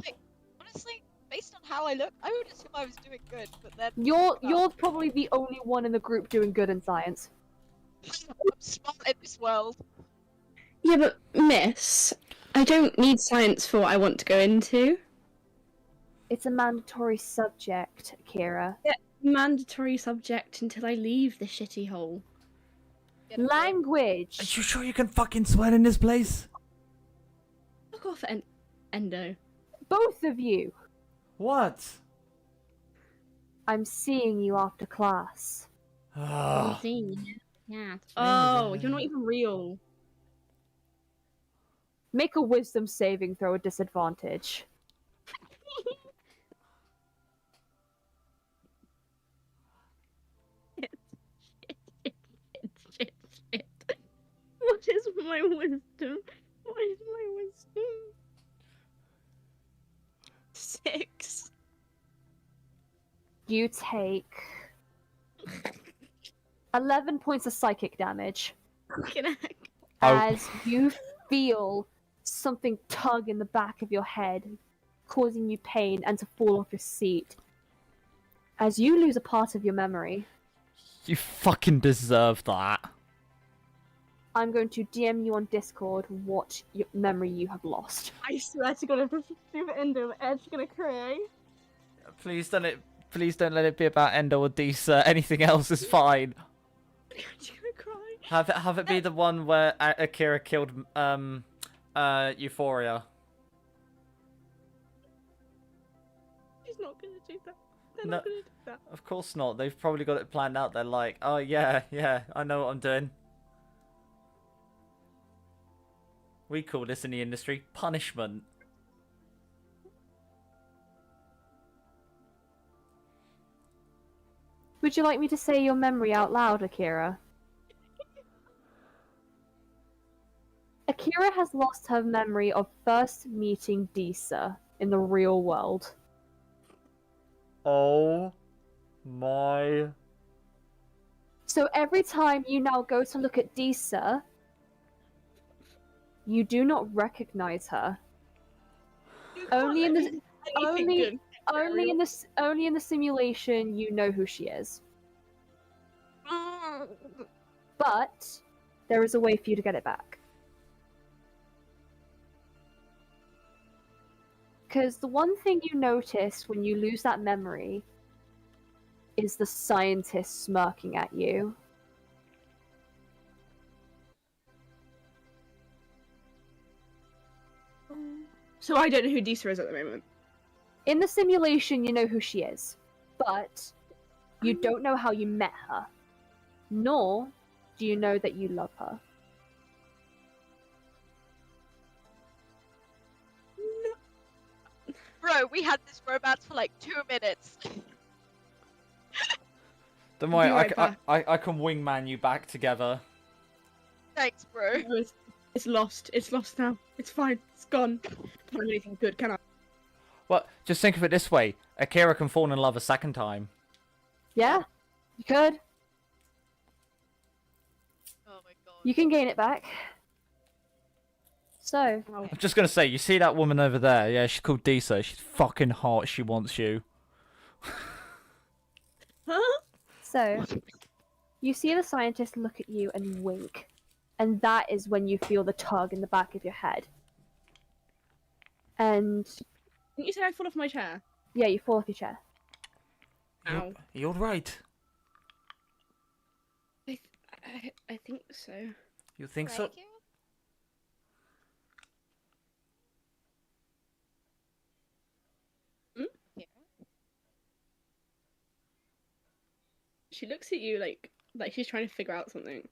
Like, honestly, based on how I look, I would assume I was doing good, but then You're probably the only one in the group doing good in science. I'm smart in this world. Yeah, but miss, I don't need science for what I want to go into. It's a mandatory subject, Kira. Mandatory subject until I leave the shitty hole. Language! Are you sure you can fucking swear in this place? Fuck off, Endo. Both of you! What? I'm seeing you after class. I'm seeing you. Yeah. Oh, you're not even real. Make a wisdom saving throw at disadvantage. Shit. What is my wisdom? What is my wisdom? 6. You take 11 points of psychic damage as you feel something tug in the back of your head, causing you pain and to fall off your seat. As you lose a part of your memory, You fucking deserve that. I'm going to DM you on Discord what memory you have lost. I swear to God, if this is stupid Endo, Ed's gonna cry. Please don't let it be about Endo or Disa. Anything else is fine. Ed's gonna cry. Have it be the one where Akira killed Euphoria. She's not gonna do that. They're No. not gonna do that. Of course not. They've probably got it planned out. They're like, oh yeah, I know what I'm doing. We call this in the industry punishment. Would you like me to say your memory out loud, Akira? Akira has lost her memory of first meeting Disa in the real world. Oh my. So every time you now go to look at Disa, you do not recognize her. Only in the only in the simulation you know who she is. But there is a way for you to get it back. Because the one thing you notice when you lose that memory is the scientist smirking at you. So I don't know who Disa is at the moment. In the simulation, you know who she is, but you don't know how you met her, nor do you know that you love her. Bro, we had this romance for like 2 minutes. Don't worry, Be right back. I can wingman you back together. Thanks, bro. No, it's lost. It's lost now. It's fine. It's gone. Can't do anything good, can I? Well, just think of it this way. Akira can fall in love a second time. Yeah, you could. Oh my god. You can gain it back. So, I'm just gonna say, you see that woman over there? Yeah, she's called Disa. She's fucking hot. She wants you. Huh? so you see the scientist look at you and wink, and that is when you feel the tug in the back of your head. And Didn't you say I fall off my chair? yeah, you fall off your chair. Ow. You're right. I think so. You think Right, so? Kira? Hmm? Kira? She looks at you like she's trying to figure out something.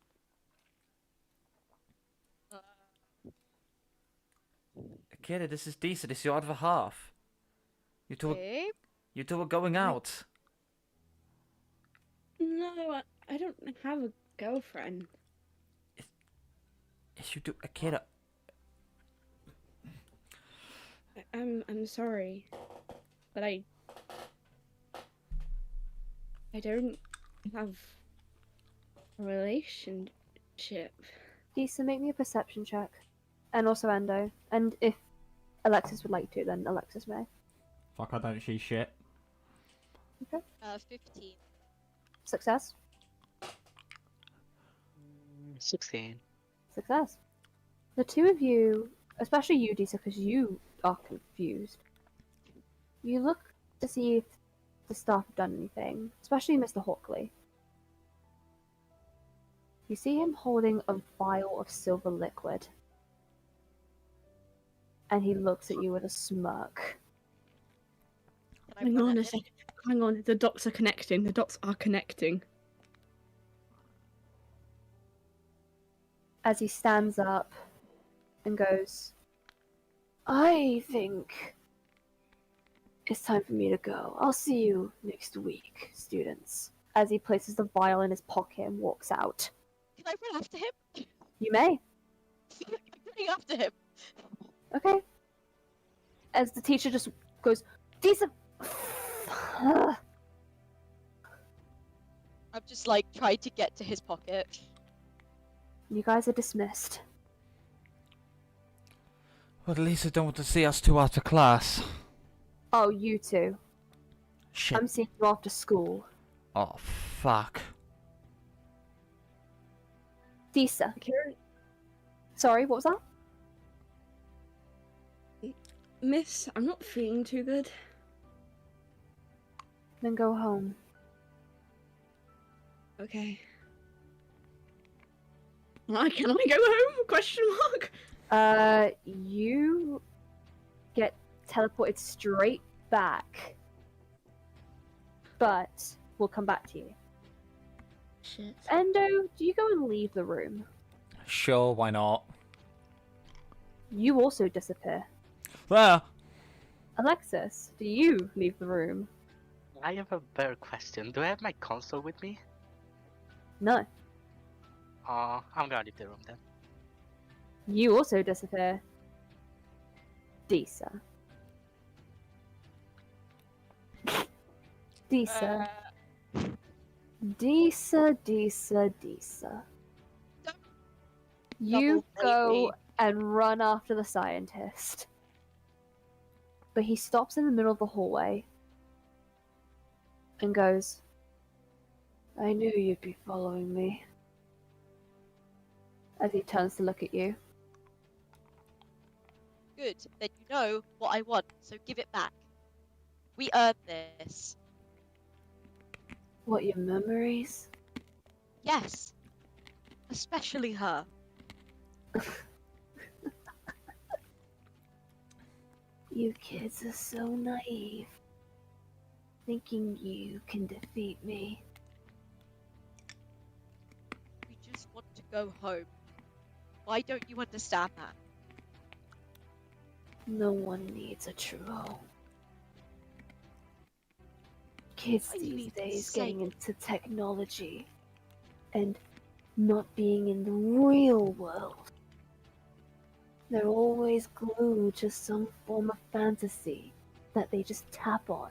Akira, this is Disa. This is your other half. You two, Babe? you two are going out. No, I don't have a girlfriend. Yes, you do. Akira. I'm sorry, but I don't have a relationship. Disa, make me a perception check. And also Endo. And if Alexis would like to, then Alexis may. Fuck, I don't see shit. 15. Success. 16. Success. The two of you, especially you, Disa, because you are confused. You look to see if the staff have done anything, especially Mr. Hawkley. You see him holding a vial of silver liquid. And he looks at you with a smirk. Can I Hang put on that a in? second. Hang on, the dots are connecting. The dots are connecting. As he stands up and goes, I think it's time for me to go. I'll see you next week, students. As he places the vial in his pocket and walks out. Can I run after him? You may. I'm running after him. Okay. As the teacher just goes, Disa. I'm just like trying to get to his pocket. You guys are dismissed. Well, at least I don't want to see us two out of class. Oh, you two. Shit. I'm seeing you after school. Oh, fuck. Disa. Sorry, what was that? Miss, I'm not feeling too good. Then go home. Okay. Can I go home? Question mark. You get teleported straight back but we'll come back to you. Shit. Endo, do you go and leave the room? Sure, why not? You also disappear. Ah! Alexis, do you leave the room? I have a better question. Do I have my console with me? No. I'm gonna leave the room then. You also disappear. Disa. Disa. Disa. You go baby. and run after the scientist. But he stops in the middle of the hallway and goes, I knew you'd be following me. As he turns to look at you. Good. Then you know what I want, so give it back. We earned this. What, your memories? Yes. Especially her. You kids are so naive. Thinking you can defeat me. We just want to go home. Why don't you understand that? No one needs a true home. Kids Why do you these need to days say getting it? into technology and not being in the real world. They're always glued to some form of fantasy that they just tap on.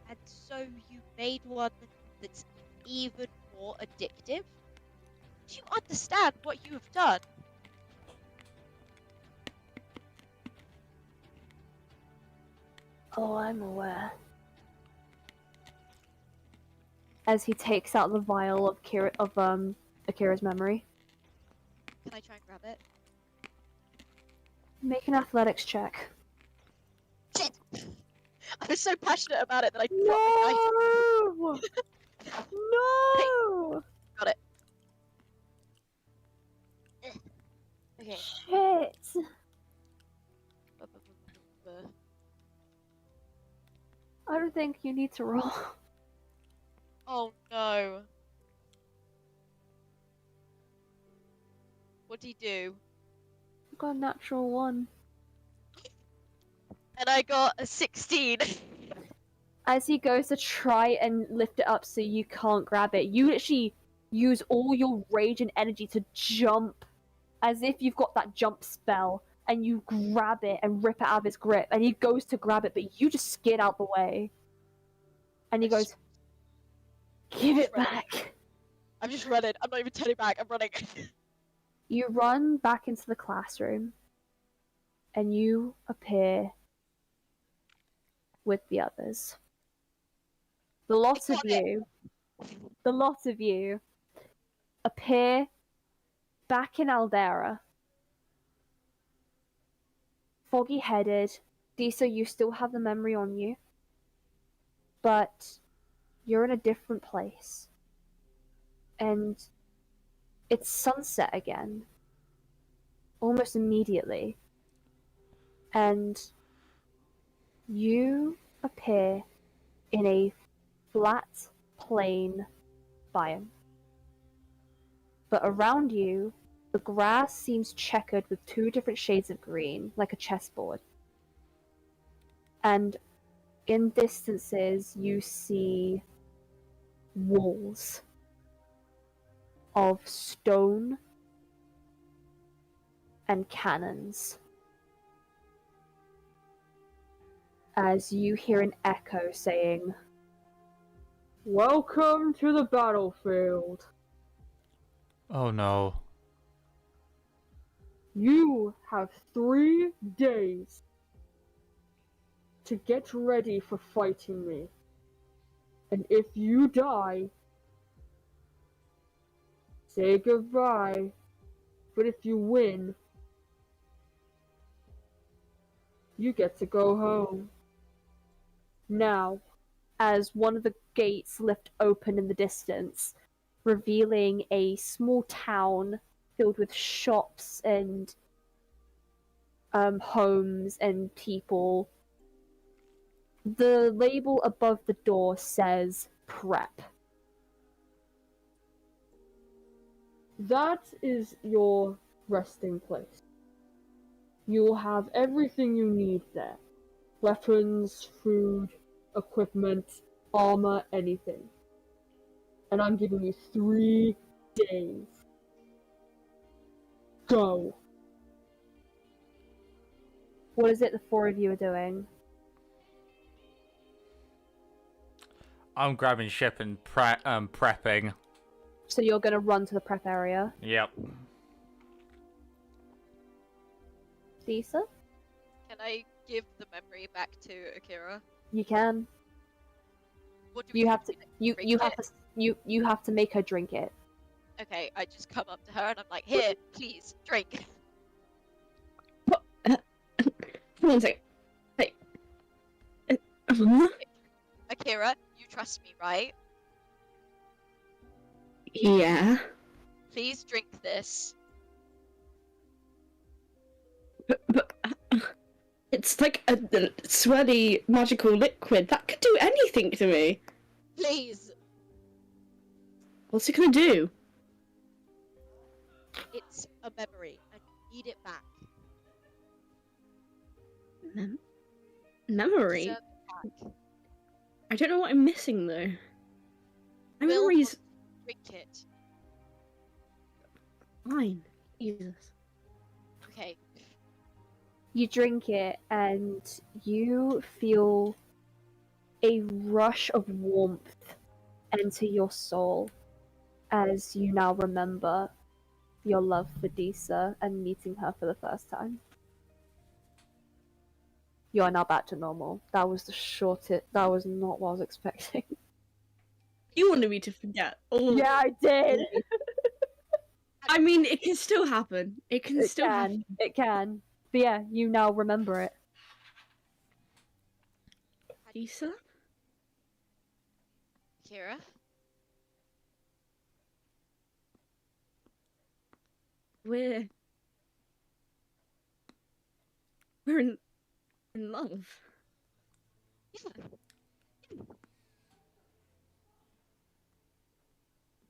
And so you made one that's even more addictive? Do you understand what you have done? Oh, I'm aware. As he takes out the vial of Akira's memory. Can I try and grab it? Make an athletics check. Shit! I was so passionate about it that I dropped my knife. No! Got it. Okay. Shit! I don't think you need to roll. Oh no. What do you do? I got a natural 1. And I got a 16. As he goes to try and lift it up so you can't grab it, you literally use all your rage and energy to jump as if you've got that jump spell, and you grab it and rip it out of his grip, and he goes to grab it, but you just skid out the way. And he goes, give it back. I'm just running. I'm not even turning back. I'm running. You run back into the classroom, and you appear with the others. The lot of you appear back in Allderra. Foggy-headed. Disa, you still have the memory on you. But you're in a different place. And it's sunset again. Almost immediately. And you appear in a flat, plain biome. But around you, the grass seems checkered with 2 different shades of green, like a chessboard. And in distances, you see walls of stone and cannons. As you hear an echo saying, "Welcome to the battlefield. Oh no. You have 3 days to get ready for fighting me. And if you die, say goodbye. But if you win, you get to go home." Now, as one of the gates lift open in the distance, revealing a small town filled with shops and homes and people, The label above the door says prep. That is your resting place. You'll have everything you need there. Weapons, food, equipment, armor, anything. And I'm giving you 3 days. Go. What is it the 4 of you are doing? I'm grabbing ship and prepping. So you're gonna run to the prep area. Yep. Lisa? Can I give the memory back to Akira? You can. What do we You do? have to. You Drink have it? to. You have to make her drink it. Okay, I just come up to her and I'm like, here, please, drink. One second. Hey. Akira, you trust me, right? Yeah. Please drink this. But it's like a sweaty magical liquid that could do anything to me. Please. What's it gonna do? It's a memory. I need it back. Memory? Deserve it back. I don't know what I'm missing though. My Will memory's drink it. fine. Jesus. Okay. You drink it, and you feel a rush of warmth enter your soul as you now remember your love for Disa and meeting her for the first time. You are now back to normal. That was the shortest. That was not what I was expecting. You wanted me to forget all. Yeah, I did. I mean, it can still happen. It can It still can. happen. It can. But yeah, you now remember it. Lisa? Akira? We're in love.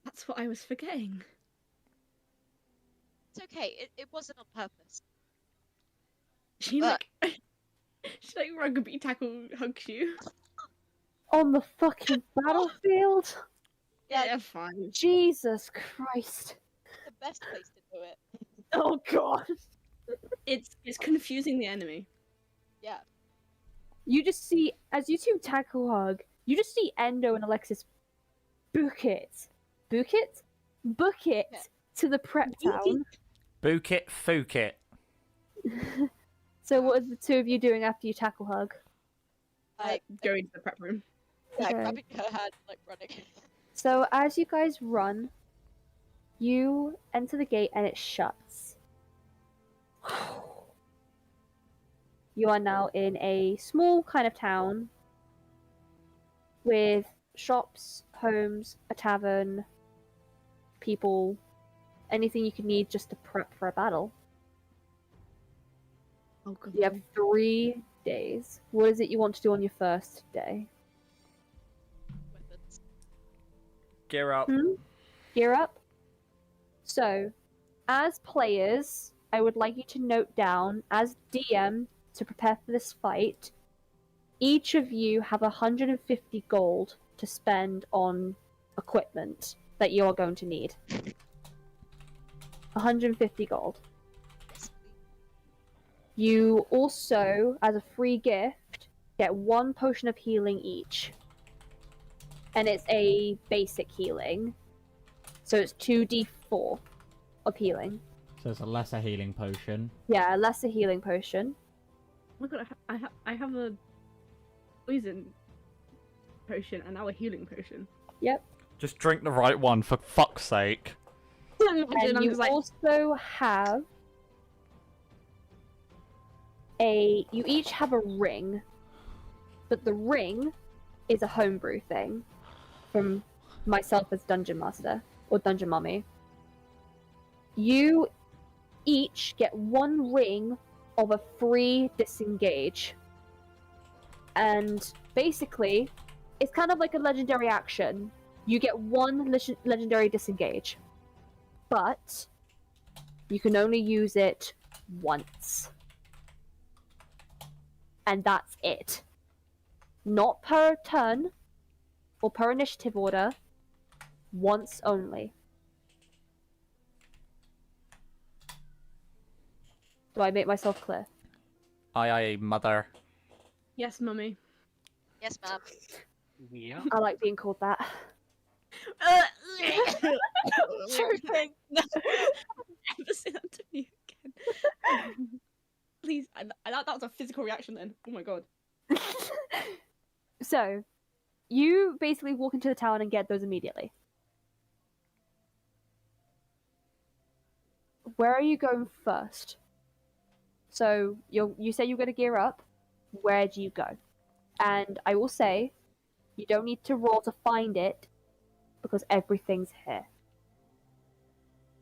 That's what I was forgetting. It's okay. It wasn't on purpose. She But- like she like rugby tackle hugs you. On the fucking battlefield? Yeah, fine. Jesus Christ. The best place to do it. Oh god. It's confusing the enemy. Yeah. You just see, as you two tackle hug, you just see Endo and Alexis book it Yeah. to the prep town. Book it, fook it. So what are the two of you doing after you tackle hug? I Go into the prep room. yeah, Okay. grabbing her hand, like running. So as you guys run, you enter the gate and it shuts. You are now in a small kind of town with shops, homes, a tavern, people, anything you could need just to prep for a battle. Oh god. You have 3 days. What is it you want to do on your first day? Weapons. Gear up. Gear up. So, as players, I would like you to note down, as DM, to prepare for this fight, each of you have 150 gold to spend on equipment that you are going to need. 150 gold. Yes, You also, as a free gift, get 1 potion of healing each. And it's a basic healing. So it's 2d4 of healing. So it's a lesser healing potion. Yeah, a lesser healing potion. Oh my god, I have a poison potion and now a healing potion. Yep. Just drink the right one, for fuck's sake. And you also have you each have a ring, but the ring is a homebrew thing from myself as Dungeon Master, or Dungeon Mummy. You each get 1 ring of a free disengage. And basically, it's kind of like a legendary action. You get one legendary disengage, but you can only use it once. And that's it. Not per turn or per initiative order, once only. Do I make myself clear? Aye, mother. Yes, mummy. Yes, ma'am. Yeah. I like being called that. Joking. Never say that to me again. Please, that was a physical reaction then. Oh my god. So, you basically walk into the town and get those immediately. Where are you going first? So, you say you're going to gear up. Where do you go? And I will say, you don't need to roll to find it, because everything's here.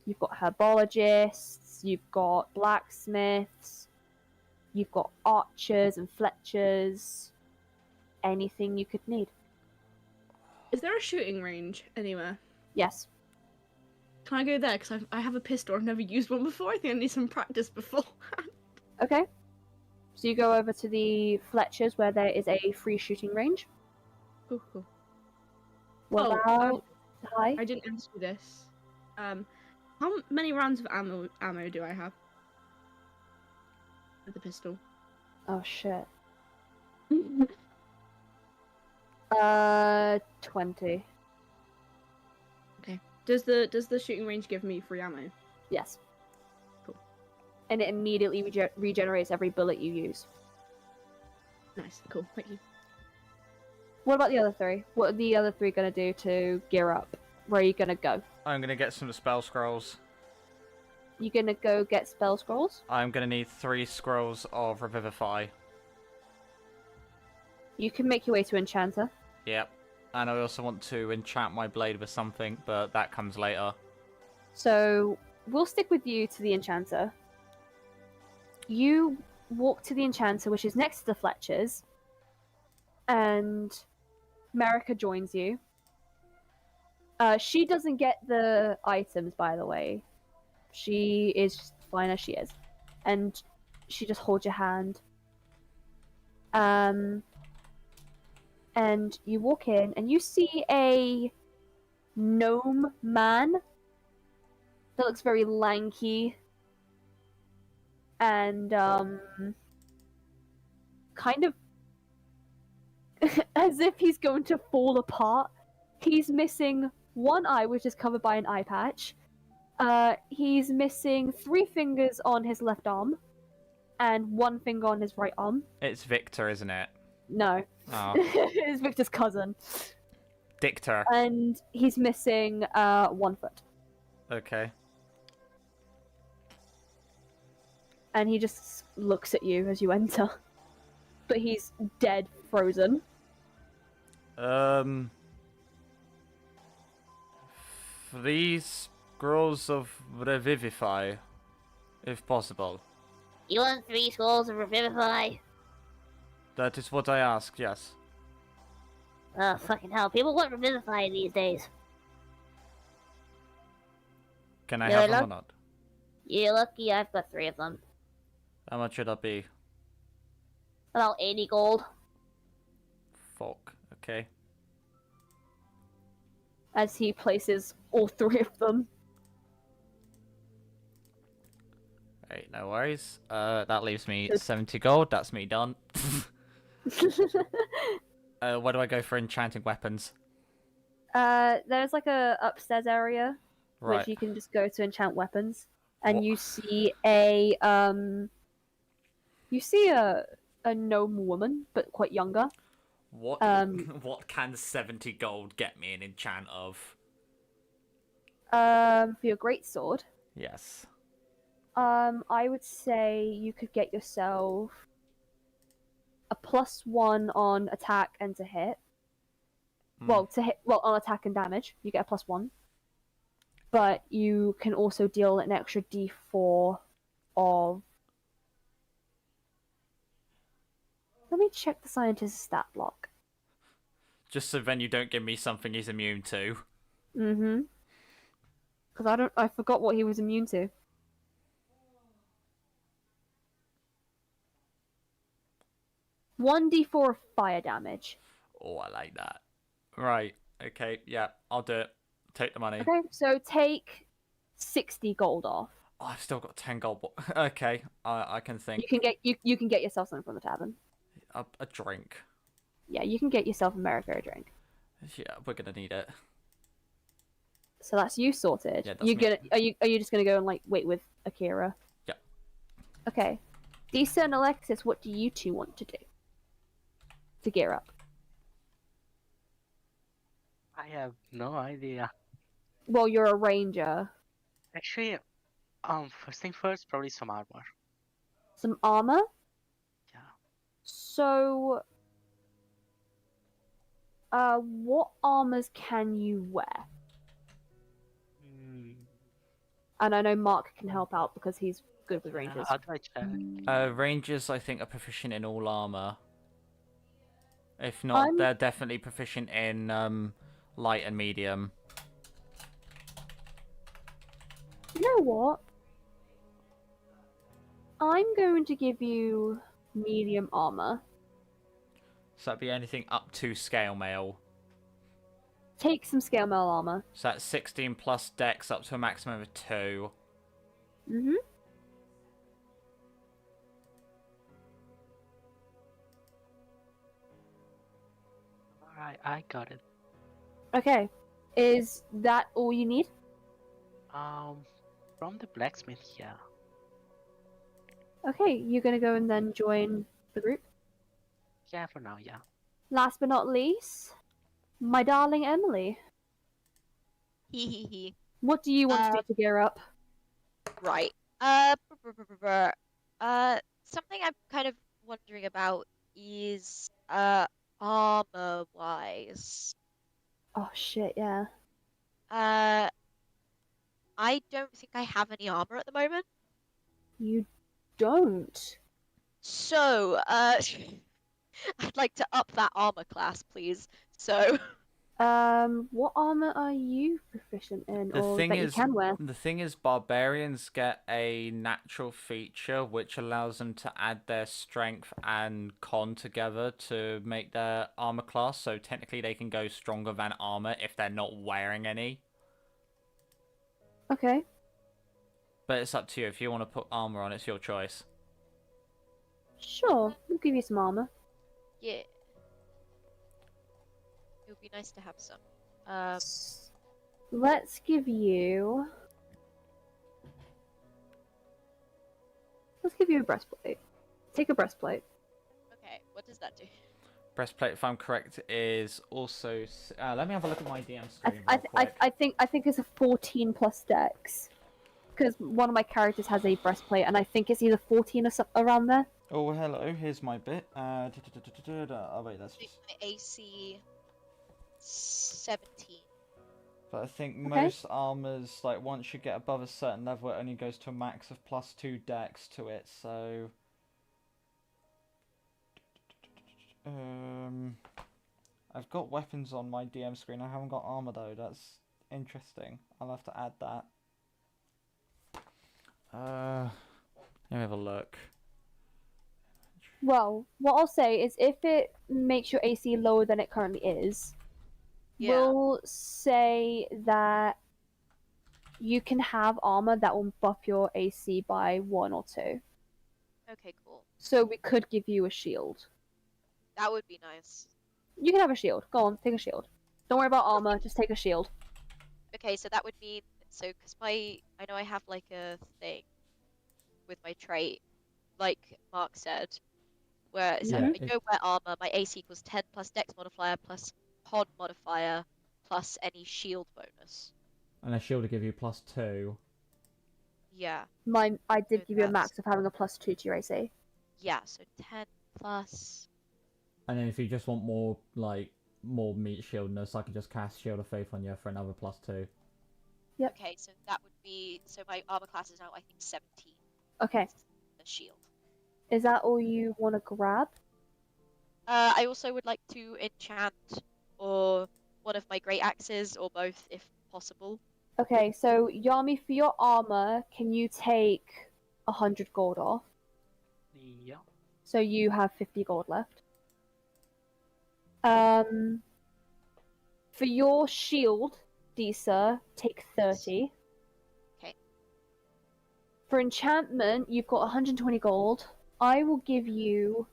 You've got herbologists, you've got blacksmiths, you've got archers and fletchers, anything you could need. Is there a shooting range anywhere? Yes. Can I go there? Because I have a pistol. I've never used one before. I think I need some practice before. Okay. So you go over to the Fletchers where there is a free shooting range. Cool. Well, hi. I didn't ask you this. How many rounds of ammo do I have? With the pistol. Oh shit. 20. Okay. Does the shooting range give me free ammo? Yes. Cool. And it immediately regenerates every bullet you use. Nice. Cool. Thank you. What about the other three? What are the other three gonna do to gear up? Where are you gonna go? I'm gonna get some spell scrolls. You gonna go get spell scrolls? I'm gonna need 3 scrolls of Revivify. You can make your way to Enchanter. Yep. And I also want to enchant my blade with something, but that comes later. So we'll stick with you to the Enchanter. You walk to the Enchanter, which is next to the Fletchers, and Marika joins you. She doesn't get the items, by the way. She is just fine as she is. And she just holds your hand. And you walk in, and you see a gnome man that looks very lanky and kind of as if he's going to fall apart. He's missing one eye, which is covered by an eye patch. He's missing 3 fingers on his left arm and 1 finger on his right arm. It's Victor, isn't it? No. Oh. It's Victor's cousin. Dictor. And he's missing 1 foot. Okay. And he just looks at you as you enter. But he's dead, frozen. These scrolls of Revivify, if possible. You want 3 scrolls of Revivify? That is what I asked, yes. Oh, fucking hell. People want Revivify these days. Can I Yeah, have them look- or not? You're lucky I've got 3 of them. How much should that be? About 80 gold. Fuck. Okay. As he places all 3 of them. Right, no worries. That leaves me 70 gold. That's me done. Where do I go for enchanting weapons? There's like a upstairs area Right. which you can just go to enchant weapons, and you see a gnome woman, but quite younger. What what can 70 gold get me an enchant of? For your greatsword, Yes. I would say you could get yourself a +1 on attack and to hit. Well, on attack and damage, you get a +1. But you can also deal an extra D4 of... Let me check the scientist's stat block. Just so then you don't give me something he's immune to. Mm-hmm. Because I forgot what he was immune to. 1d4 fire damage. Oh, I like that. Right. Okay. Yeah, I'll do it. Take the money. Okay, so take 60 gold off. Oh, I've still got 10 gold. Okay, I can think. You can get yourself something from the tavern. A drink. Yeah, you can get yourself America a drink. Yeah, we're gonna need it. So that's you sorted. Yeah, are you just gonna go and like wait with Akira? Yeah. Okay. Disa and Alexis, what do you two want to do to gear up? I have no idea. Well, you're a ranger. Actually, first thing first, probably some armor. Some armor? Yeah. So, what armors can you wear? And I know Mark can help out because he's good with rangers. How do I check? Rangers, I think, are proficient in all armor. If not, they're definitely proficient in light and medium. You know what? I'm going to give you medium armor. So that'd be anything up to scale mail. Take some scale mail armor. So that's 16 plus dex up to a maximum of 2. Mm-hmm. Alright, I got it. Okay. Is that all you need? From the blacksmith, yeah. Okay, you're gonna go and then join the group. Yeah, for now, yeah. Last but not least, my darling Emily. Hee. What do you want to do to gear up? Right. Something I'm kind of wondering about is armor wise. Oh shit, yeah. I don't think I have any armor at the moment. You don't? So, I'd like to up that armor class, please. So, What armor are you proficient in, The or thing that is, you can wear? the thing is, barbarians get a natural feature which allows them to add their strength and con together to make their armor class. So technically, they can go stronger than armor if they're not wearing any. Okay. But it's up to you. If you want to put armor on, it's your choice. Sure, we'll give you some armor. yeah. It would be nice to have some. Let's give you... Let's give you a breastplate. Take a breastplate. Okay, what does that do? Breastplate, if I'm correct, is also. Let me have a look at my DM screen. I think it's a 14 plus dex. Because one of my characters has a breastplate, and I think it's either 14 or something around there. Oh, hello. Here's my bit. Oh wait, that's just. My AC 17. But I think most armors, like once you get above a certain level, it only goes to a max of +2 dex to it. So. I've got weapons on my DM screen. I haven't got armor though. That's interesting. I'll have to add that. Let me have a look. Well, what I'll say is if it makes your AC lower than it currently is, we'll say that you can have armor that will buff your AC by 1 or 2. Okay, cool. So we could give you a shield. That would be nice. You can have a shield. Go on, take a shield. Don't worry about armor, just take a shield. Okay, so that would mean because I know I have like a thing with my trait, like Mark said, where it's like, I don't wear armor, my AC equals 10 plus dex modifier plus con modifier plus any shield bonus. And a shield will give you +2. Yeah. I did So give you a that's- max of having a +2 to your AC. Yeah, so 10 plus. And then if you just want more meat shieldness, I can just cast Shield of Faith on you for another +2. Yep. Okay, so that would be my armor class is now I think 17. Okay. The shield. Is that all you want to grab? I also would like to enchant or one of my great axes, or both, if possible. Okay, so Yami, for your armor, can you take 100 gold off? Yeah. So you have 50 gold left. For your shield, Disa, take 30. Okay. For enchantment, you've got 120 gold. I will give you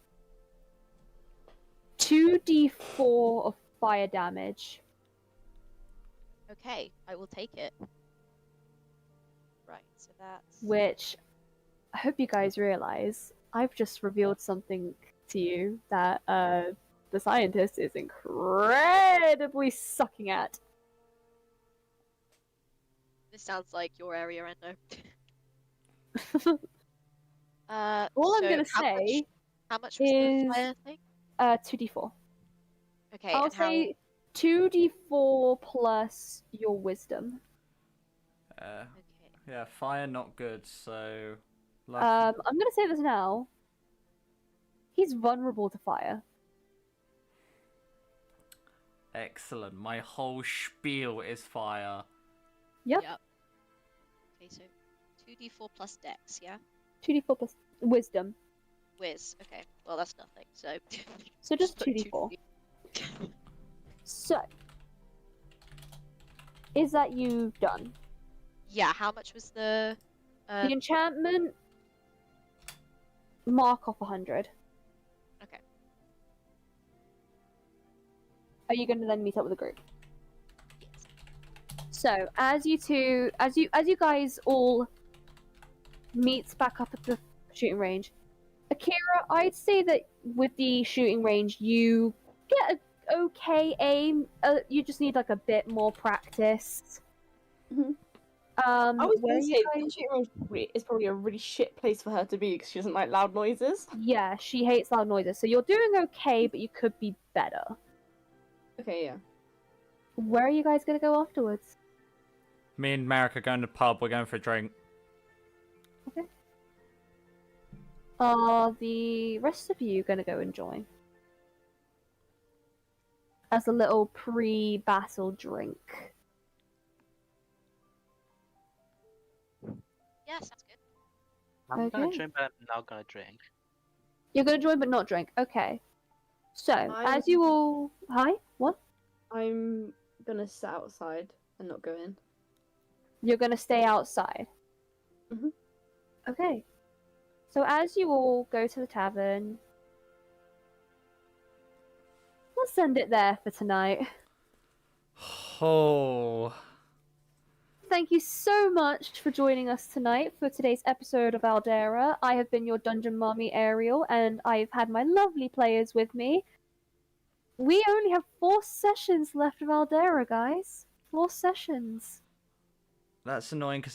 2d4 of fire damage. Okay, I will take it. Right, so that's... Which I hope you guys realize I've just revealed something to you that the scientist is incredibly sucking at. This sounds like your area, Endo. All I'm So gonna say how much was the is fire thing? 2d4. Okay, I'll and how... say 2d4 plus your wisdom. Uh, Okay. yeah, fire not good, so... I'm gonna say this now. He's vulnerable to fire. Excellent. My whole spiel is fire. Yep. Okay, so 2d4 plus dex, yeah? 2d4 plus wisdom. Whiz. Okay, well that's nothing, so... So just put 2d4. So, is that you done? Yeah, how much was the... The enchantment, mark off 100. Okay. Are you going to then meet up with the group? Yes. So, as you guys all meet back up at the shooting range, Akira, I'd say that with the shooting range, you get a okay aim. You just need like a bit more practice. Mhm. I was where going to you say guys... the shooting range is probably a really shit place for her to be because she doesn't like loud noises. Yeah, she hates loud noises. So you're doing okay, but you could be better. Okay, yeah. Where are you guys gonna go afterwards? Me and Merrick are going to the pub. We're going for a drink. Okay. Are the rest of you gonna go and join? As a little pre-battle drink. Yeah, sounds good. I'm gonna Okay. drink, but I'm not gonna drink. You're gonna join but not drink. Okay. So, as you all... Hi? What? I'm gonna sit outside and not go in. You're gonna stay outside? Mhm. Okay. So as you all go to the tavern... Let's end it there for tonight. Oh. Thank you so much for joining us tonight for today's episode of Allderra. I have been your Dungeon Mommy, Ariel, and I've had my lovely players with me. We only have 4 sessions left of Allderra, guys. 4 sessions. That's annoying because